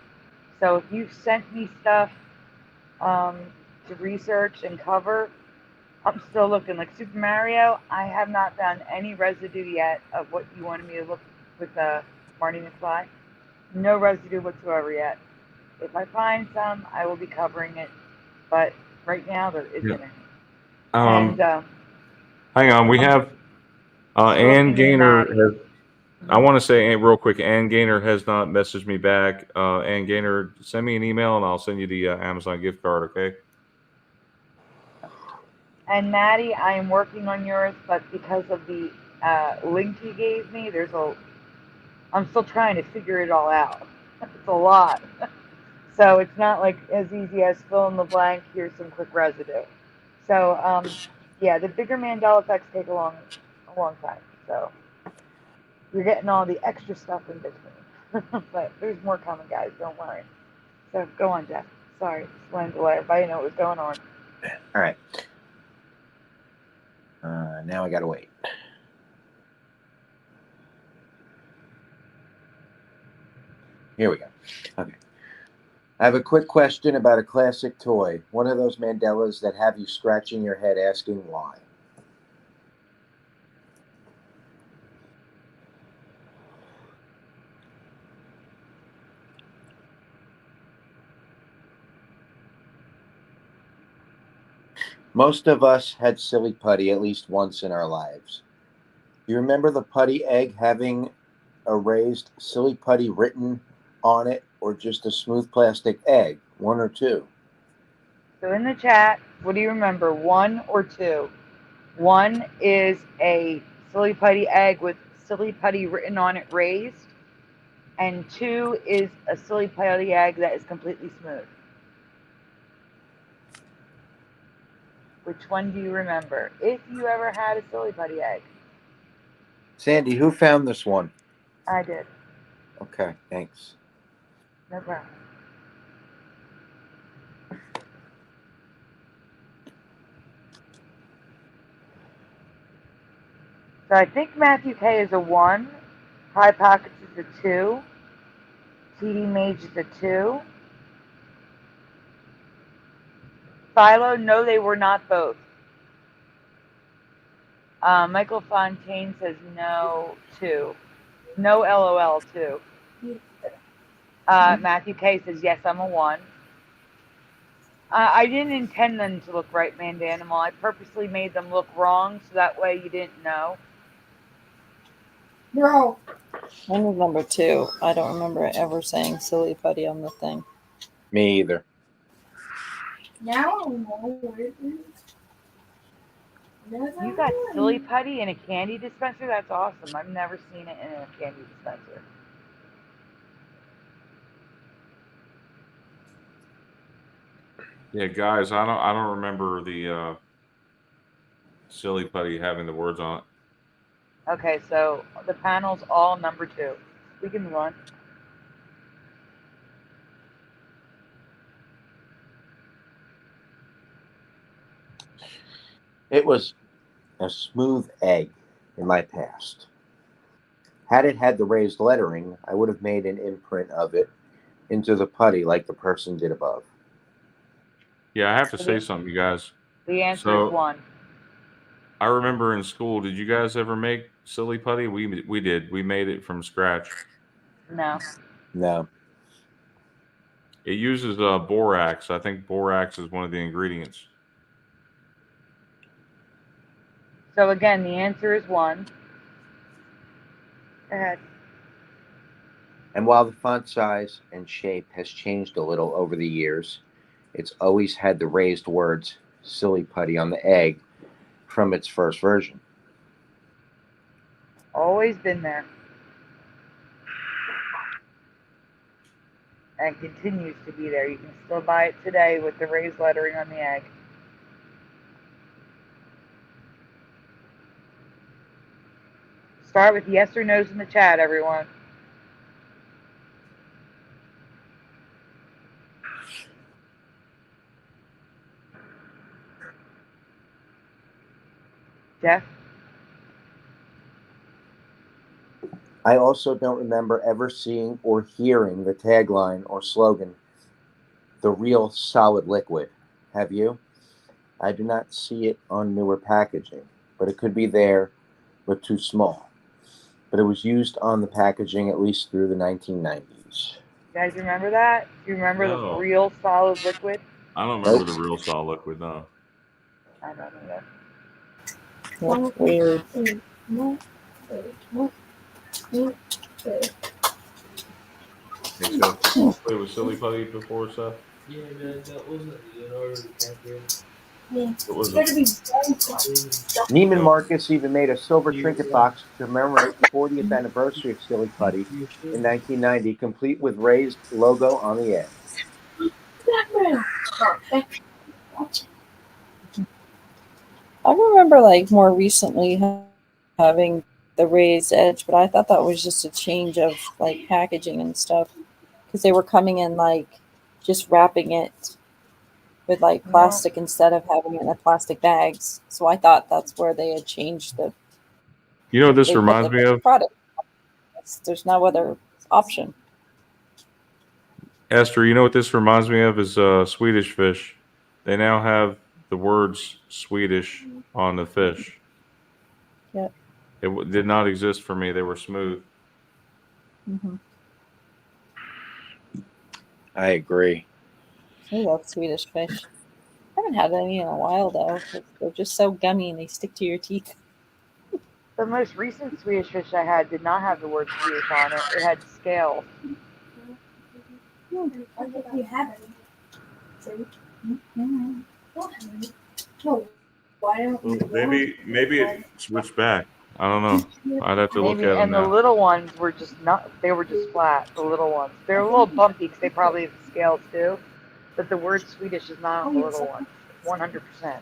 So if you've sent me stuff to research and cover, I'm still looking. Like Super Mario, I have not found any residue yet of what you wanted me to look with Marty McFly. No residue whatsoever yet. If I find some, I will be covering it. But right now, there isn't any. And hang on, we have Ann Gaynor has. I want to say real quick, Ann Gaynor has not messaged me back. Ann Gaynor, send me an email and I'll send you the Amazon gift card, okay? And Maddie, I am working on yours, but because of the link you gave me, I'm still trying to figure it all out. It's a lot. So it's not like as easy as fill in the blank, here's some quick residue. So yeah, the bigger Mandela effects take a long time. So you're getting all the extra stuff in between. But there's more coming, guys, don't worry. So go on, Jeff. Sorry, it's one delay. Everybody know what was going on. All right. Now I gotta wait. Here we go. Okay. I have a quick question about a classic toy. One of those Mandelas that have you scratching your head asking why. Most of us had silly putty at least once in our lives. You remember the putty egg having a raised silly putty written on it, or just a smooth plastic egg? One or two? So in the chat, what do you remember? One or two? One is a silly putty egg with silly putty written on it raised, and two is a silly putty egg that is completely smooth. Which one do you remember? If you ever had a silly putty egg. Sandy, who found this one? I did. Okay, thanks. No problem. So I think Matthew K is a 1, High Pockets is a 2, TD Mage is a 2. Philo, no, they were not both. Michael Fontaine says no, 2. No LOL, 2. Matthew K says yes, I'm a 1. I didn't intend them to look right, Mandanimal. I purposely made them look wrong so that way you didn't know. No. I remember 2. I don't remember ever saying silly putty on the thing. Me either. Now I know what it is. You got silly putty in a candy dispenser? That's awesome. I've never seen it in a candy dispenser. Yeah, guys, I don't remember the silly putty having the words on it. Okay, so the panel's all number 2. We can run. It was a smooth egg in my past. Had it had the raised lettering, I would have made an imprint of it into the putty like the person did above. Yeah, I have to say something, you guys. The answer is 1. I remember in school, did you guys ever make silly putty? We did. We made it from scratch. No. No. It uses borax. I think borax is one of the ingredients. So again, the answer is 1. Go ahead. And while the font size and shape has changed a little over the years, it's always had the raised words silly putty on the egg from its first version. Always been there. And continues to be there. You can still buy it today with the raised lettering on the egg. Start with yes or no's in the chat, everyone. Jeff? I also don't remember ever seeing or hearing the tagline or slogan, "The real solid liquid." Have you? I do not see it on newer packaging, but it could be there, but too small. But it was used on the packaging at least through the 1990s. You guys remember that? Do you remember the real solid liquid? I don't remember the real solid liquid, no. I don't know. That's weird. Hey, Seth, you played with silly putty before, Seth? Yeah, man, that wasn't in order to calculate. What was It's it? Neiman Marcus even made a silver trinket box to commemorate the 40th anniversary of Silly Putty in 1990, complete with raised logo on the edge. I remember like more recently having the raised edge, but I thought that was just a change of like packaging and stuff because they were coming in like just wrapping it with like plastic instead of having it in the plastic bags. So I thought that's where they had changed the. You know what this reminds me of? Product. There's no other option. Esther, you know what this reminds me of is Swedish fish. They now have the words Swedish on the fish. Yep. It did not exist for me. They were smooth. Mm-hmm. I agree. I love Swedish fish. I haven't had any in a while though. They're just so gummy and they stick to your teeth. The most recent Swedish fish I had did not have the word Swedish on it. It had scales. You have any? No. Maybe it switched back. I don't know. I'd have to look at them And now. the little ones were just not. They were just flat. The little ones. They're a little bumpy because they probably have scales too. But the word Swedish is not on the little ones. 100%.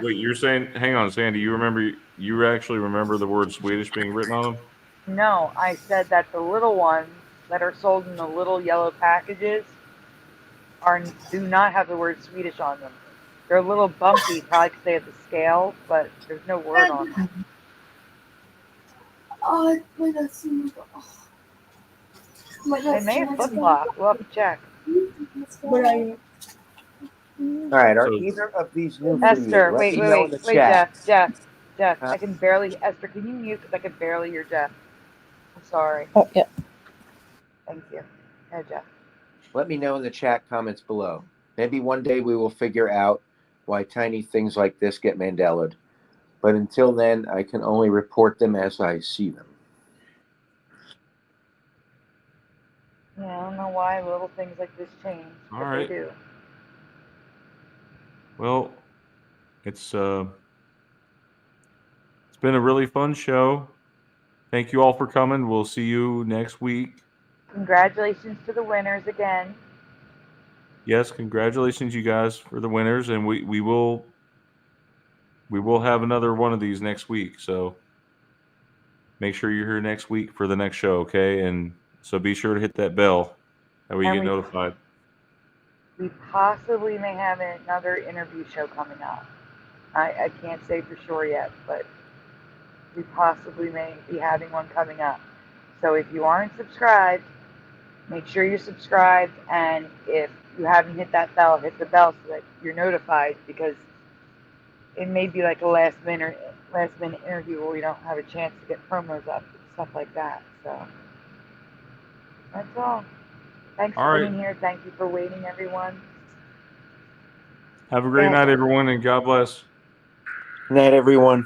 Wait, you're saying? Hang on, Sandy. You actually remember the word Swedish being written on them? No, I said that the little ones that are sold in the little yellow packages do not have the word Swedish on them. They're a little bumpy, probably because they have the scale, but there's no word on them. Oh, that's They may have flip-flopped. We'll have to check. All right, are either of these new for Esther, you? wait, Jeff. I can barely. Esther, can you mute? Because I can barely hear Jeff. I'm sorry. Oh, yeah. Thank you. Hey, Jeff. Let me know in the chat comments below. Maybe one day we will figure out why tiny things like this get Mandela'd. But until then, I can only report them as I see them. Yeah, I don't know why little things like this change, but All right. they do. Well, it's been a really fun show. Thank you all for coming. We'll see you next week. Congratulations to the winners again. Yes, congratulations, you guys, for the winners, and we will have another one of these next week. So make sure you're here next week for the next show, okay? And so be sure to hit that bell. That way you get notified. We possibly may have another interview show coming up. I can't say for sure yet, but we possibly may be having one coming up. So if you aren't subscribed, make sure you're subscribed. And if you haven't hit that bell, hit the bell so that you're notified, because it may be like a last minute interview where we don't have a chance to get promos up and stuff like that. So that's all. Thanks for being here. Thank you for waiting, everyone. Have a great night, everyone, and God bless. Good night, everyone.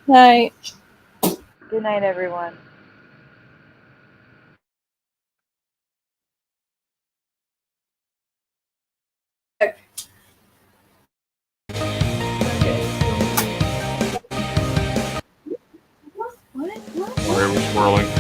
Night. Good night, everyone. Where are we swirling?